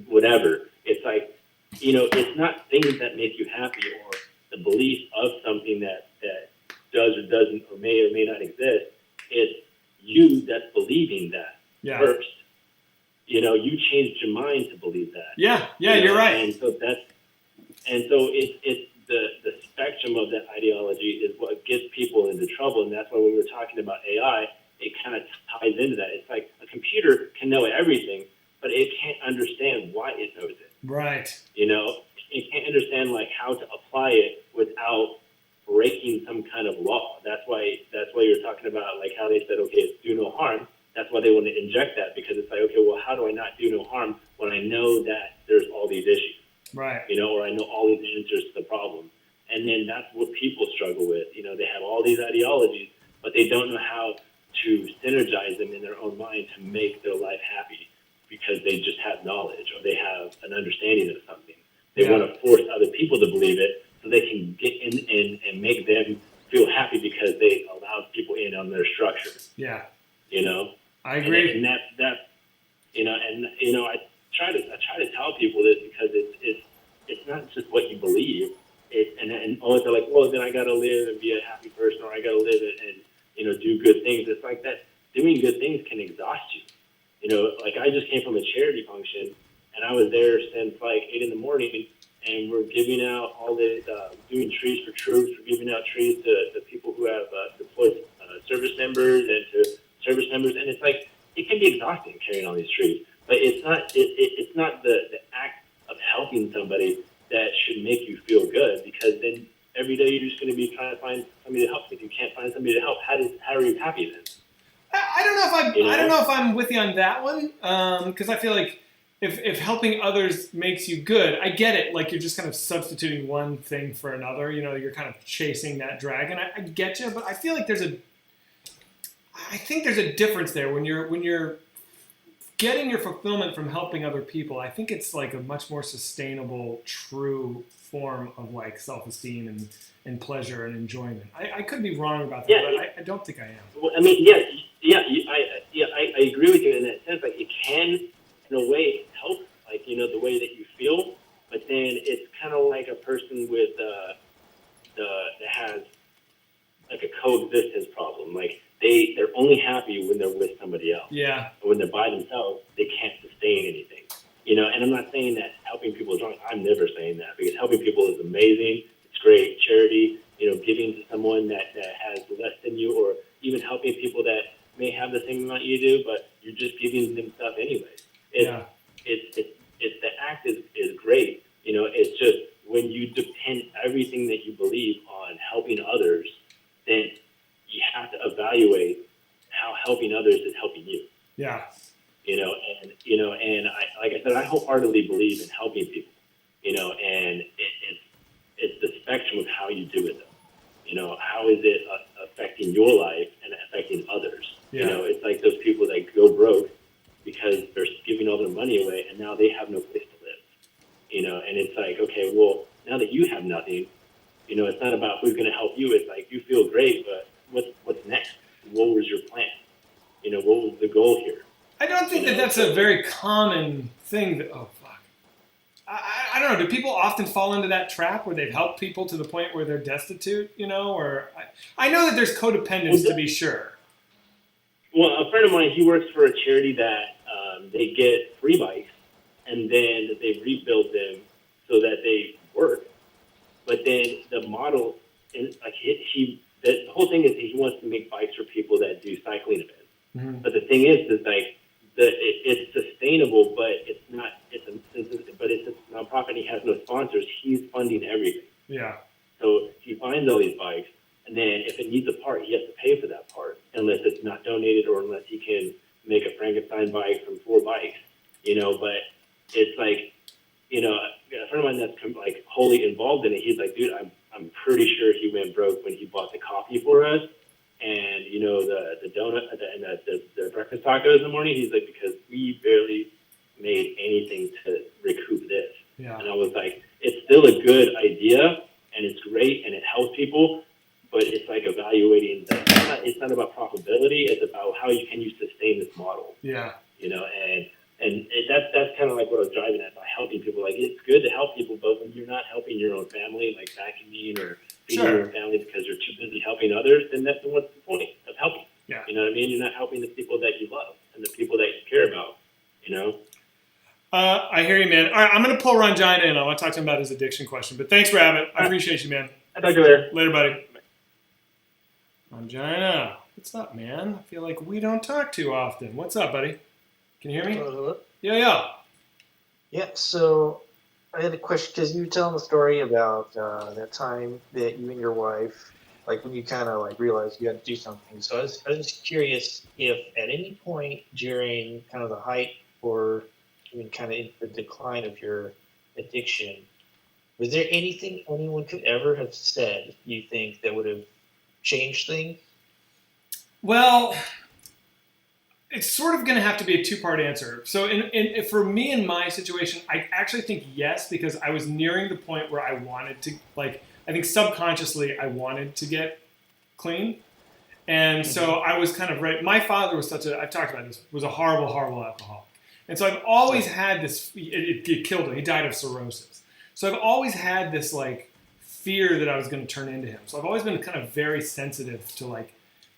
whatever, it's like, you know, it's not things that make you happy or the belief of something that does or doesn't or may not exist. It's you that's believing that first. You know, you changed your mind to believe that. Yeah, you know? you're right. And so it's the spectrum of that ideology is what gets people into trouble, and that's why when we were talking about AI, it kind of ties into that. It's like a computer can know everything, but it can't understand why it knows it. Right. You know, it can't understand like how to apply it without breaking some kind of law. That's why you're talking about like how they said, okay, it's do no harm. That's why they want to inject that, because it's like, okay, well, how do I not do no harm when I know that there's all these issues? Right. You know, or I know all these answers to the problem. And then that's what people struggle with. You know, they have all these ideologies, but they don't know how to synergize them in their own mind to make their life happy, because they just have knowledge or they have an understanding of something. They want to force other people to believe it so they can get in and make them feel happy because they allowed people in on their structure. Yeah. You know? I agree. And that you know, I try to tell people this because it's not just what you believe. And always they're like, well, then I got to live and be a happy person, or I got to live and you know, do good things. It's like that. Doing good things can exhaust you. You know, like I just came from a charity function, and I was there since like 8 in the morning, and we're giving out all the doing trees for troops. We're giving out trees to people who have deployed service members and to service members, and it's like it can be exhausting carrying all these trees. But it's not the act of helping somebody that should make you feel good, because then every day you're just going to be trying to find somebody to help. If you can't find somebody to help, how are you happy then? I don't know if I'm with you on that one, because I feel like if helping others makes you good, I get it. Like you're just kind of substituting one thing for another. You know, you're kind of chasing that dragon. I get you, but I feel like I think there's a difference there when you're getting your fulfillment from helping other people. I think it's like a much more sustainable, true form of like self-esteem and pleasure and enjoyment. I could be wrong about that, but I don't think I am. Well, I mean, I agree with you in that sense. Like it can, in a way, help, like, you know, the way that you feel, but then it's kind of like a person with that has like a coexistence problem. Like they're only happy when they're with somebody else. Yeah. And when they're by themselves, they can't sustain anything. You know, and I'm not saying that helping people is wrong. I'm never saying that, because helping people is amazing. It's great. Charity, you know, giving to someone that has less than you, or even helping people that may have the same amount you do, but you're just giving them stuff anyway. It's the act is great. You know, it's just when you depend everything that you believe on helping others, then you have to evaluate how helping others is helping you. Yeah. And I, like I said, I wholeheartedly believe in helping people. You know, and it's the spectrum of how you do it, though. You know, how is it affecting your life and affecting others? Yeah. You know, it's like those people that go broke because they're giving all their money away, and now they have no place to live. You know, and it's like, okay, well, now that you have nothing, you know, it's not about who's going to help you. It's like you feel great, but what's next? What was your plan? You know, what was the goal here? I don't think that's a very common thing. Oh, fuck. I don't know. Do people often fall into that trap where they've helped people to the point where they're destitute, you know? Or I know that there's codependence, to be sure. Well, a friend of mine, he works for a charity that they get free bikes, and then they rebuild them so that they work. But then the model, like the whole thing is he wants to make bikes for people that do cycling events. Mm-hmm. But the thing is like it's sustainable, but it's not. It's a nonprofit. And he has no sponsors. He's funding everything. Yeah. So he finds all these bikes, and then if it needs a part, he has to pay for that part, unless it's not donated or unless he can make a Frankenstein bike from 4 bikes, but it's like, a friend of mine that's like wholly involved in it, he's like, dude, I'm pretty sure he went broke when he bought the coffee for us. And, the donut and the breakfast tacos in the morning, he's like, because we barely made anything to recoup this. Yeah. And I was like, it's still a good idea, and it's great, and it helps people, but it's like evaluating that it's not about profitability, it's about how can you sustain this model. Yeah. And that's kind of like what I was driving at by helping people. Like, it's good to help people, but when you're not helping your own family, like vacuuming or feeding your own family because you're too busy helping others, then what's the point of helping? Yeah. You know what I mean? You're not helping the people that you love and the people that you care about, I hear you, man. All right, I'm going to pull Rangina in. I want to talk to him about his addiction question. But thanks, Rabbit. I appreciate you, man. I'll talk to you later. Later, buddy. Rangina. What's up, man? I feel like we don't talk too often. What's up, buddy? Can you hear me? Hello. Yeah. Yeah, so I had a question because you were telling the story about that time that you and your wife, like when you kind of like realized you had to do something. So I was just curious if at any point during kind of the height or even kind of the decline of your addiction, was there anything anyone could ever have said, you think, that would have changed things? Well, it's sort of going to have to be a two-part answer. So for me in my situation, I actually think yes, because I was nearing the point where I wanted to, like, I think subconsciously I wanted to get clean. And so I was kind of ready. My father was I've talked about this, was a horrible, horrible alcoholic. And so I've always had this, it killed him. He died of cirrhosis. So I've always had this like fear that I was going to turn into him. So I've always been kind of very sensitive to like,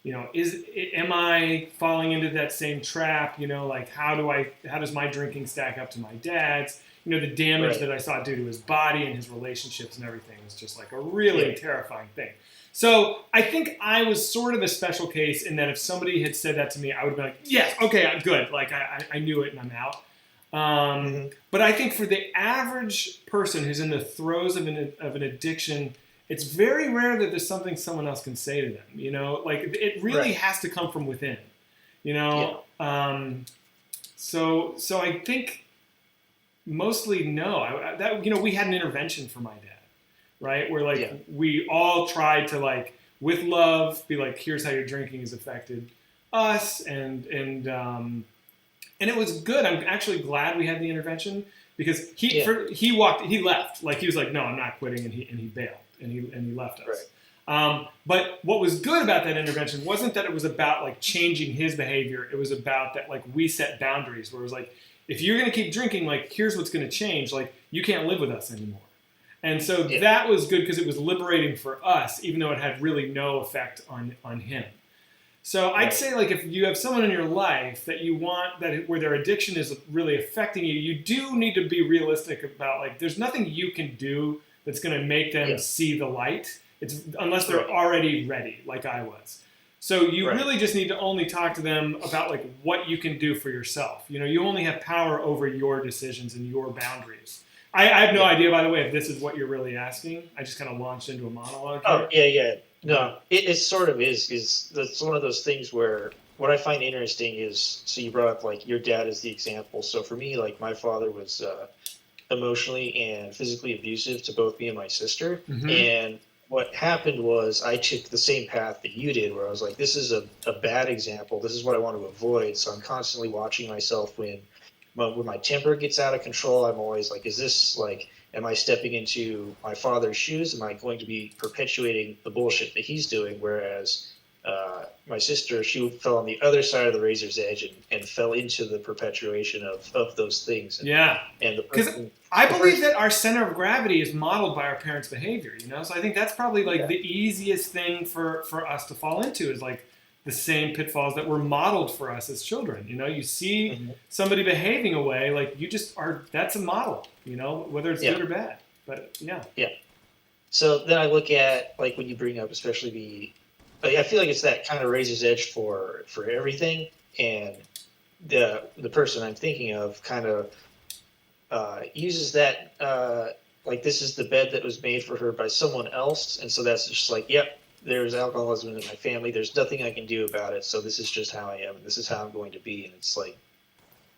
am I falling into that same trap? Like how does my drinking stack up to my dad's? The damage that I saw do to his body and his relationships and everything was just like a really terrifying thing. So I think I was sort of a special case in that if somebody had said that to me, I would be like, yes, okay, I'm good. Like I knew it and I'm out. But I think for the average person who's in the throes of an addiction, it's very rare that there's something someone else can say to them. Like it really has to come from within. So I think mostly no. We had an intervention for my dad. Right? Where like we all tried to like with love be like, here's how your drinking has affected us, and it was good. I'm actually glad we had the intervention because he left. Like he was like, no, I'm not quitting, and he bailed and he left us. Right. But what was good about that intervention wasn't that it was about like changing his behavior. It was about that like we set boundaries where it was like, if you're gonna keep drinking, like here's what's gonna change. Like you can't live with us anymore. And so that was good because it was liberating for us, even though it had really no effect on him. So I'd say like if you have someone in your life that you want where their addiction is really affecting you, you do need to be realistic about like there's nothing you can do that's going to make them see the light. Unless they're already ready, like I was. So you really just need to only talk to them about like what you can do for yourself. You only have power over your decisions and your boundaries. I have no idea, by the way, if this is what you're really asking. I just kind of launched into a monologue here. Oh, yeah. No, it sort of is. That's one of those things where what I find interesting is, so you brought up, like, your dad is the example. So for me, like, my father was emotionally and physically abusive to both me and my sister. Mm-hmm. And what happened was I took the same path that you did, where I was like, this is a bad example. This is what I want to avoid. So I'm constantly watching myself when my temper gets out of control. I'm always like, is this like, am I stepping into my father's shoes? Am I going to be perpetuating the bullshit that he's doing? Whereas my sister, she fell on the other side of the razor's edge and fell into the perpetuation of those things. And because I believe that our center of gravity is modeled by our parents' behavior, So I think that's probably like the easiest thing for us to fall into is like the same pitfalls that were modeled for us as children. You see somebody behaving a way, like you just are, that's a model, whether it's good or bad. But yeah. So then I look at, like, when you bring up, especially I feel like it's that kind of razor's edge for everything. And the person I'm thinking of kind of uses that, like, this is the bed that was made for her by someone else. And so that's just like, yep, there's alcoholism in my family. There's nothing I can do about it. So this is just how I am. And this is how I'm going to be. And it's like,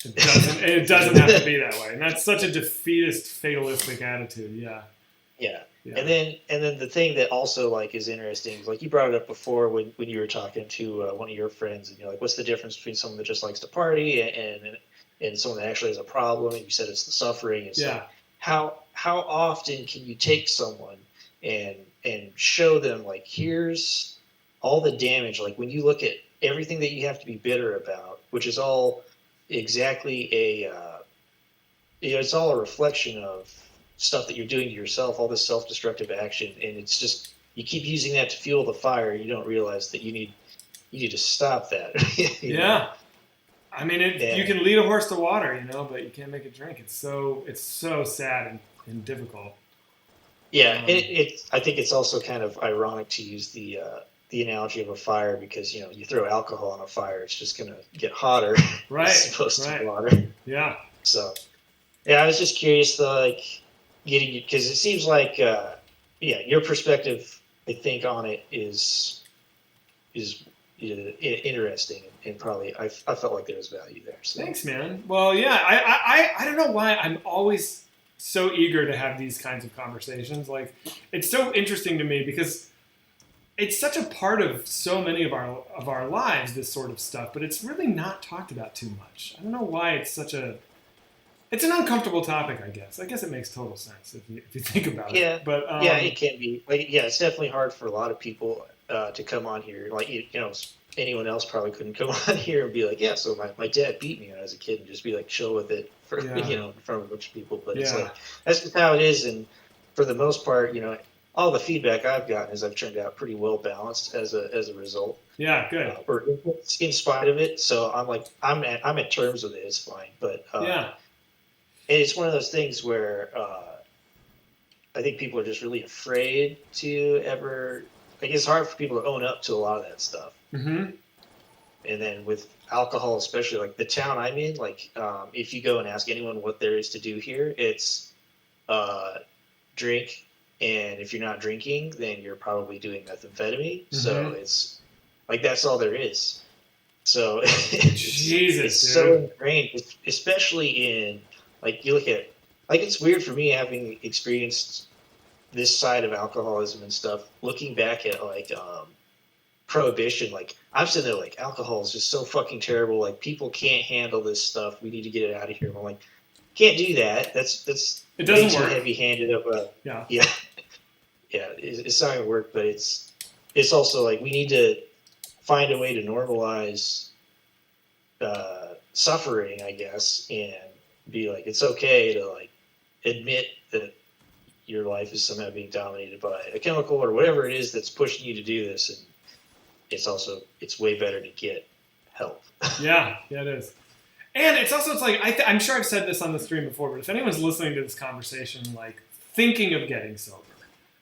it doesn't have to be that way. And that's such a defeatist, fatalistic attitude. Yeah. yeah. Yeah. And then the thing that also like is interesting is like you brought it up before when you were talking to one of your friends and you're like, what's the difference between someone that just likes to party and someone that actually has a problem? And you said it's the suffering. It's like, how often can you take someone and show them like here's all the damage, like when you look at everything that you have to be bitter about, which is all exactly it's all a reflection of stuff that you're doing to yourself, all this self-destructive action, and it's just you keep using that to fuel the fire. You don't realize that you need to stop that. Yeah. know? I mean, you can lead a horse to water, but you can't make it drink. It's so sad and difficult. Yeah, I think it's also kind of ironic to use the analogy of a fire because you throw alcohol on a fire, it's just gonna get hotter. Right. As opposed to water. Yeah. So, yeah, I was just curious though, like getting you because it seems like your perspective, I think, on it is interesting and probably I felt like there was value there. So. Thanks, man. Well, yeah, I don't know why I'm always so eager to have these kinds of conversations. Like, it's so interesting to me because it's such a part of so many of our lives, this sort of stuff, but it's really not talked about too much. I don't know why it's it's an uncomfortable topic, I guess. I guess it makes total sense if you think about it. But it can be. Like, it's definitely hard for a lot of people to come on here. Like, anyone else probably couldn't come on here and be like, yeah, so my dad beat me when I was a kid and just be like chill with it for in front of a bunch of people. But it's like that's just how it is. And for the most part, all the feedback I've gotten is I've turned out pretty well balanced as a result. Yeah, good. Or in spite of it. So I'm like I'm at terms with it. It's fine. But and it's one of those things where I think people are just really afraid to ever. Like it's hard for people to own up to a lot of that stuff. Mm-hmm. And then with alcohol, especially like the town I'm in, like if you go and ask anyone what there is to do here, it's drink. And if you're not drinking, then you're probably doing methamphetamine. Mm-hmm. So it's like that's all there is. So it's so ingrained, especially in like you look at like it's weird for me having experienced this side of alcoholism and stuff. Looking back at like prohibition, like I'm sitting there like alcohol is just so fucking terrible. Like people can't handle this stuff. We need to get it out of here. And I'm like, can't do that. That's it doesn't work. Heavy-handed of a yeah. It's not gonna work. But it's also like we need to find a way to normalize suffering, I guess, and be like it's okay to like admit that your life is somehow being dominated by a chemical or whatever it is that's pushing you to do this, and it's way better to get help. Yeah, it is. And it's like I'm sure I've said this on the stream before, but if anyone's listening to this conversation, like thinking of getting sober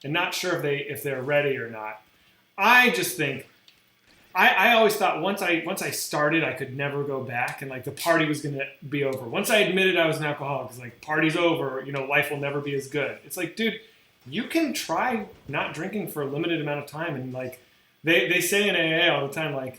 and not sure if they're ready or not, I just think I always thought once I started, I could never go back, and like the party was gonna be over. Once I admitted I was an alcoholic, it's like party's over. Life will never be as good. It's like, dude, you can try not drinking for a limited amount of time, and like they say in AA all the time, like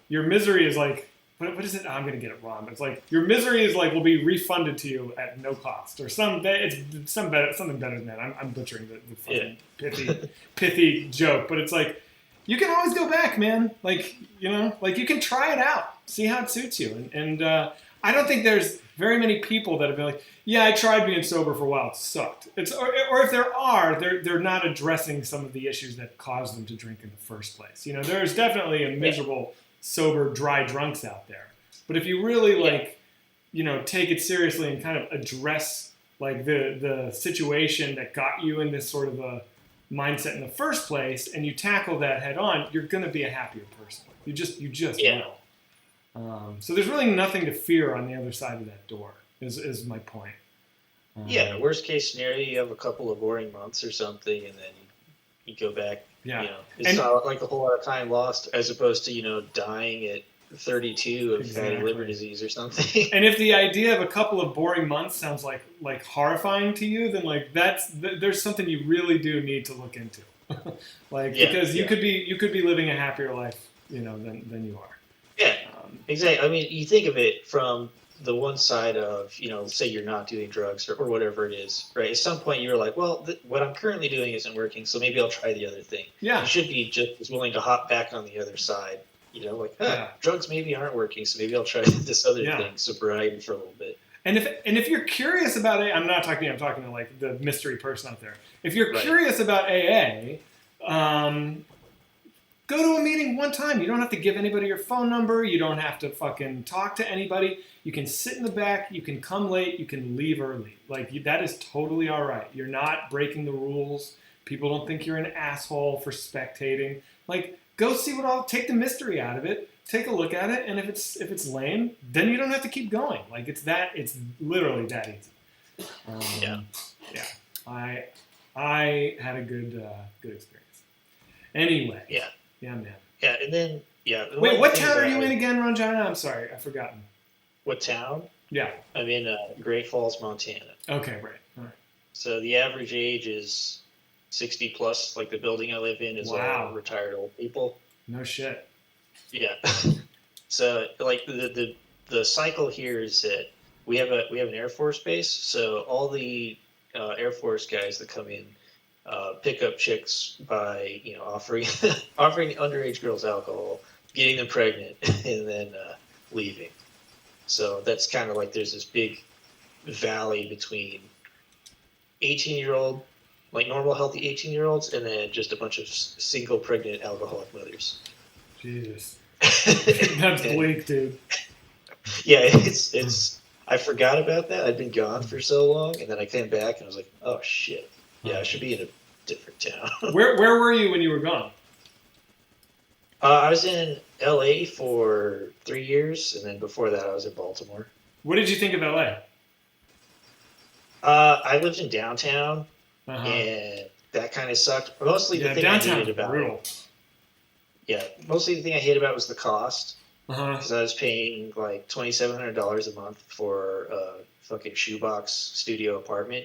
your misery is like what is it? Oh, I'm gonna get it wrong, but it's like your misery is like will be refunded to you at no cost, or something better than that. I'm butchering the fucking pithy joke, but it's like. You can always go back, man. Like you can try it out, see how it suits you. And I don't think there's very many people that have been like, yeah, I tried being sober for a while, it sucked. Or if there are, they're not addressing some of the issues that caused them to drink in the first place. There's definitely a miserable, sober, dry drunks out there. But if you really take it seriously and kind of address like the situation that got you in this sort of a mindset in the first place, and you tackle that head on, you're going to be a happier person. You just will. So there's really nothing to fear on the other side of that door. Is my point. Worst case scenario, you have a couple of boring months or something, and then you go back. Yeah, it's not like a whole lot of time lost, as opposed to dying at 32 of fatty liver disease or something. And if the idea of a couple of boring months sounds like horrifying to you, then like there's something you really do need to look into. Because you could be living a happier life, than you are. Yeah, exactly. I mean, you think of it from the one side of, say you're not doing drugs or whatever it is, right? At some point you're like, well, what I'm currently doing isn't working, so maybe I'll try the other thing. Yeah. You should be just as willing to hop back on the other side. Drugs maybe aren't working, so maybe I'll try this other thing, sobriety for a little bit. And if you're curious about it, I'm not talking to you, I'm talking to like the mystery person out there. If you're curious about AA, go to a meeting one time. You don't have to give anybody your phone number. You don't have to fucking talk to anybody. You can sit in the back. You can come late. You can leave early. That is totally all right. You're not breaking the rules. People don't think you're an asshole for spectating. Go see take the mystery out of it. Take a look at it, and if it's lame, then you don't have to keep going. It's literally that easy. I had a good experience. Anyway. Yeah, man. Yeah, and then Wait, what town are you in again, Ranjana? I'm sorry, I've forgotten. What town? Yeah. I'm in Great Falls, Montana. Okay, right. All right. So the average age is 60 plus. Like the building I live in is all retired old people. No shit. Yeah. So the cycle here is that we have an Air Force base. So all the Air Force guys that come in pick up chicks by offering underage girls alcohol, getting them pregnant, and then leaving. So that's kind of there's this big valley between 18-year-old, normal healthy 18-year-olds, and then just a bunch of single pregnant alcoholic mothers. Jesus. That's bleak, dude. Yeah, it's. I forgot about that. I'd been gone for so long, and then I came back and I was like, "Oh shit! Yeah, I should be in a different town." Where were you when you were gone? I was in L.A. for 3 years, and then before that, I was in Baltimore. What did you think of L.A.? I lived in downtown, and that kind of sucked. Mostly the thing I hated about it. Yeah, mostly the thing I hated about was the cost. Because I was paying $2,700 a month for a fucking shoebox studio apartment.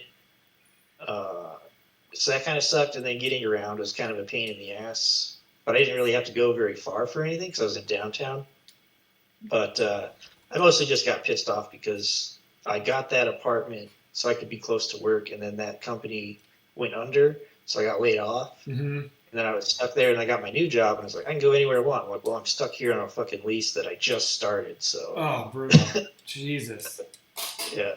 So that kind of sucked, and then getting around was kind of a pain in the ass. But I didn't really have to go very far for anything because I was in downtown. But I mostly just got pissed off because I got that apartment so I could be close to work, and then that company went under, so I got laid off. And then I was stuck there, and I got my new job, and I was like, I can go anywhere I want. I'm like, well, I'm stuck here on a fucking lease that I just started, so. Oh, brutal. Jesus. Yeah.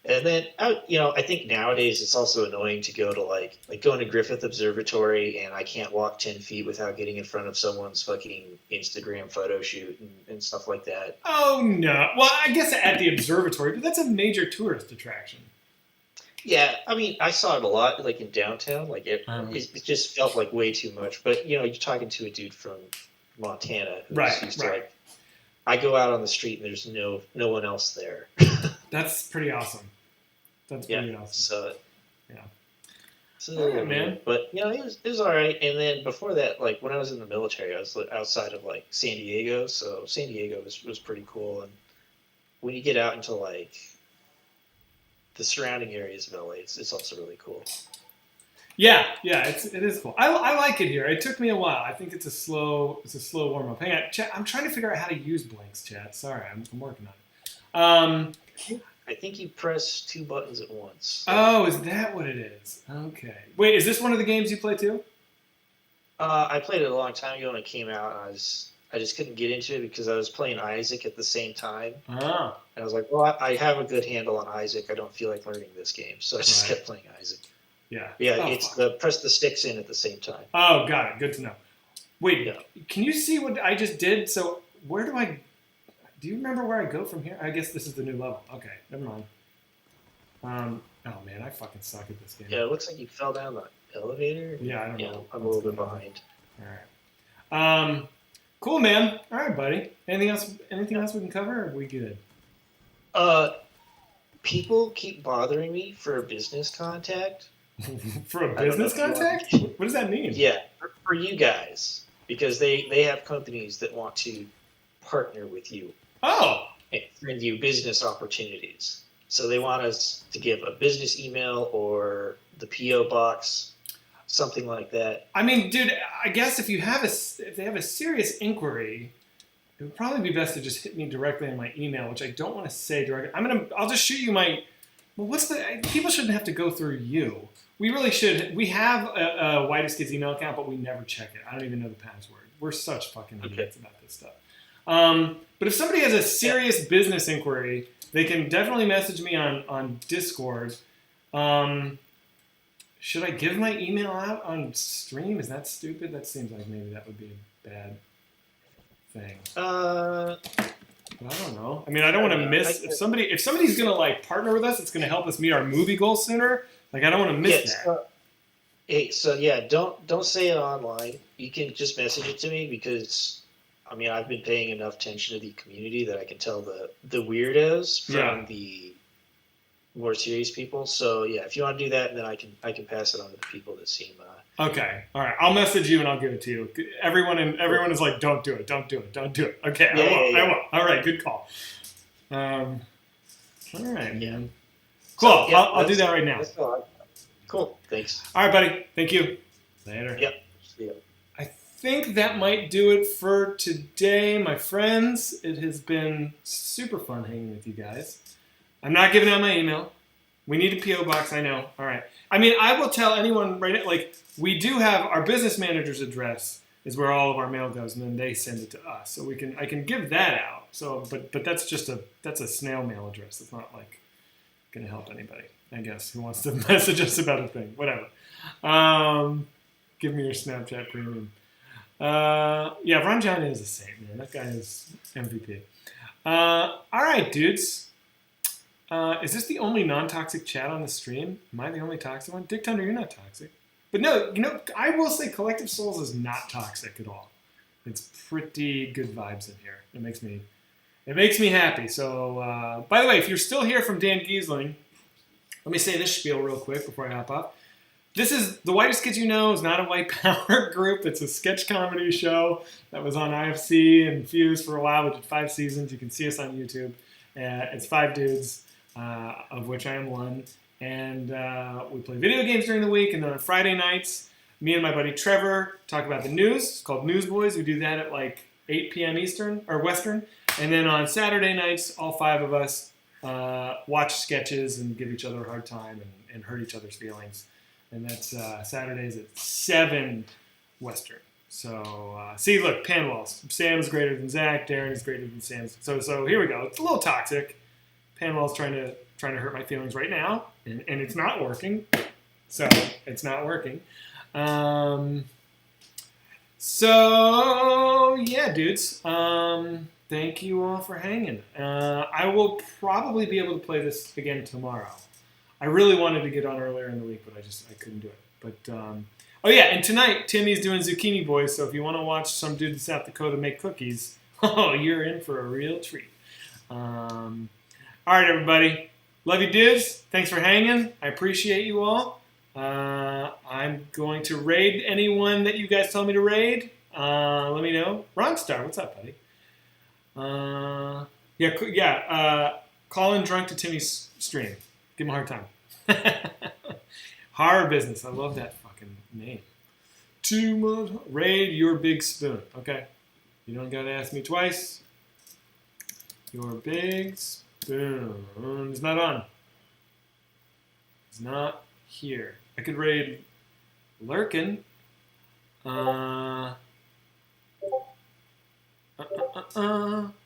And then, I think nowadays it's also annoying to go to going to Griffith Observatory, and I can't walk 10 feet without getting in front of someone's fucking Instagram photo shoot and stuff like that. Oh, no. Well, I guess at the observatory, but that's a major tourist attraction. Yeah, I mean, I saw it a lot, in downtown. It just felt like way too much. But, you're talking to a dude from Montana who's used to, I go out on the street and there's no one else there. That's pretty awesome. That's pretty awesome. So, yeah. So, right, man. But, it was all right. And then before that, when I was in the military, I was outside of, San Diego. So San Diego was pretty cool. And when you get out into, the surrounding areas of LA, it's also really cool. Yeah, it is cool. I like it here. It took me a while. I think it's a slow warm up. Hang on, chat. I'm trying to figure out how to use blanks, chat. Sorry, I'm working on it. I think you press 2 buttons at once. Oh, is that what it is? Okay. Wait, is this one of the games you play too? I played it a long time ago when it came out. And I just couldn't get into it because I was playing Isaac at the same time. Oh. And I was like, well, I have a good handle on Isaac. I don't feel like learning this game. So I just kept playing Isaac. Yeah. Yeah, it's press the sticks in at the same time. Oh, got it. Good to know. Wait, can you see what I just did? So where do you remember where I go from here? I guess this is the new level. Okay, never mind. Oh man, I fucking suck at this game. Yeah, it looks like you fell down the elevator. Yeah, I don't know. I'm a little bit behind. All right. Cool, man. All right, buddy. Anything else we can cover, or are we good? People keep bothering me for a business contact. For a business contact? What does that mean? Yeah, for you guys. Because they have companies that want to partner with you. Oh! And send you business opportunities. So they want us to give a business email or the P.O. box. something like that. I mean, dude, I guess if they have a serious inquiry, it would probably be best to just hit me directly in my email, which I don't want to say directly. I'll just shoot you my. Well, people shouldn't have to go through you. We really should. We have a Whitest Kids email account, but we never check it. I don't even know the password. We're such fucking idiots about this stuff. But if somebody has a serious business inquiry, they can definitely message me on Discord. Should I give my email out on stream? Is that stupid? That seems like maybe that would be a bad thing. But I don't know. I mean, I don't want to miss if somebody's gonna like partner with us. It's gonna help us meet our movie goals sooner. Like I don't want to miss that. Hey, so yeah, don't say it online. You can just message it to me because, I mean, I've been paying enough attention to the community that I can tell the weirdos from the more serious people. So yeah, if you want to do that, then I can pass it on to the people that seem. Okay, all right. I'll message you and I'll give it to you. Everyone is like, don't do it, don't do it, don't do it. Okay, I won't. All right, good call. All right, man. Cool. So, yeah, I'll do that right now. Cool. Thanks. All right, buddy. Thank you. Later. Yep. See ya. I think that might do it for today, my friends. It has been super fun hanging with you guys. I'm not giving out my email. We need a P.O. box, I know. All right. I mean, I will tell anyone right now, like, we do have our business manager's address is where all of our mail goes, and then they send it to us. So I can give that out. So, but that's just that's a snail mail address. It's not like going to help anybody, I guess, who wants to message us about a thing. Whatever. Give me your Snapchat premium. Yeah, Ron Johnny is a saint, man. That guy is MVP. All right, dudes. Is this the only non-toxic chat on the stream? Am I the only toxic one? Dick Thunder, you're not toxic. But no, I will say Collective Souls is not toxic at all. It's pretty good vibes in here. It makes me happy. So, by the way, if you're still here from Dan Giesling, let me say this spiel real quick before I hop off. This is The Whitest Kids You Know is not a white power group. It's a sketch comedy show that was on IFC and Fuse for a while. We did 5 seasons. You can see us on YouTube. It's 5 dudes, of which I am one. And we play video games during the week. And then on Friday nights, me and my buddy Trevor talk about the news. It's called Newsboys. We do that at like 8 p.m. Eastern or Western. And then on Saturday nights, all 5 of us watch sketches and give each other a hard time and hurt each other's feelings. And that's Saturdays at 7 Western. So, see, look, Panwells. Sam's greater than Zach. Darren is greater than Sam. So here we go. It's a little toxic. Panwell's trying to hurt my feelings right now, and it's not working. So it's not working. So yeah, dudes. Thank you all for hanging. I will probably be able to play this again tomorrow. I really wanted to get on earlier in the week, but I couldn't do it. But oh yeah, and tonight Timmy's doing Zucchini Boys. So if you want to watch some dude in South Dakota make cookies, oh, you're in for a real treat. All right, everybody. Love you, dudes. Thanks for hanging. I appreciate you all. I'm going to raid anyone that you guys tell me to raid. Let me know. Rongstar, what's up, buddy? Call in drunk to Timmy's stream. Give him a hard time. Horror Business. I love that fucking name. Too much. Raid your big spoon. Okay. You don't gotta ask me twice. Your big spoon is not on. It's not here. I could raid Lurkin.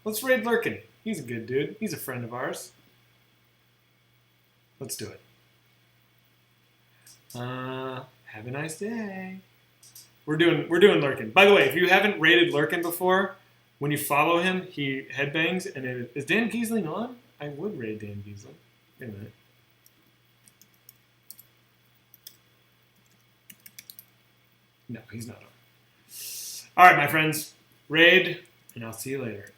Let's raid Lurkin. He's a good dude. He's a friend of ours. Let's do it. Have a nice day. We're doing Lurkin. By the way, if you haven't raided Lurkin before, when you follow him, he headbangs. And is Dan Giesling on? I would raid Dan Giesling. Wait a minute. No, he's not on. All right, my friends. Raid, and I'll see you later.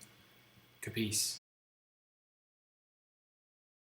Capice.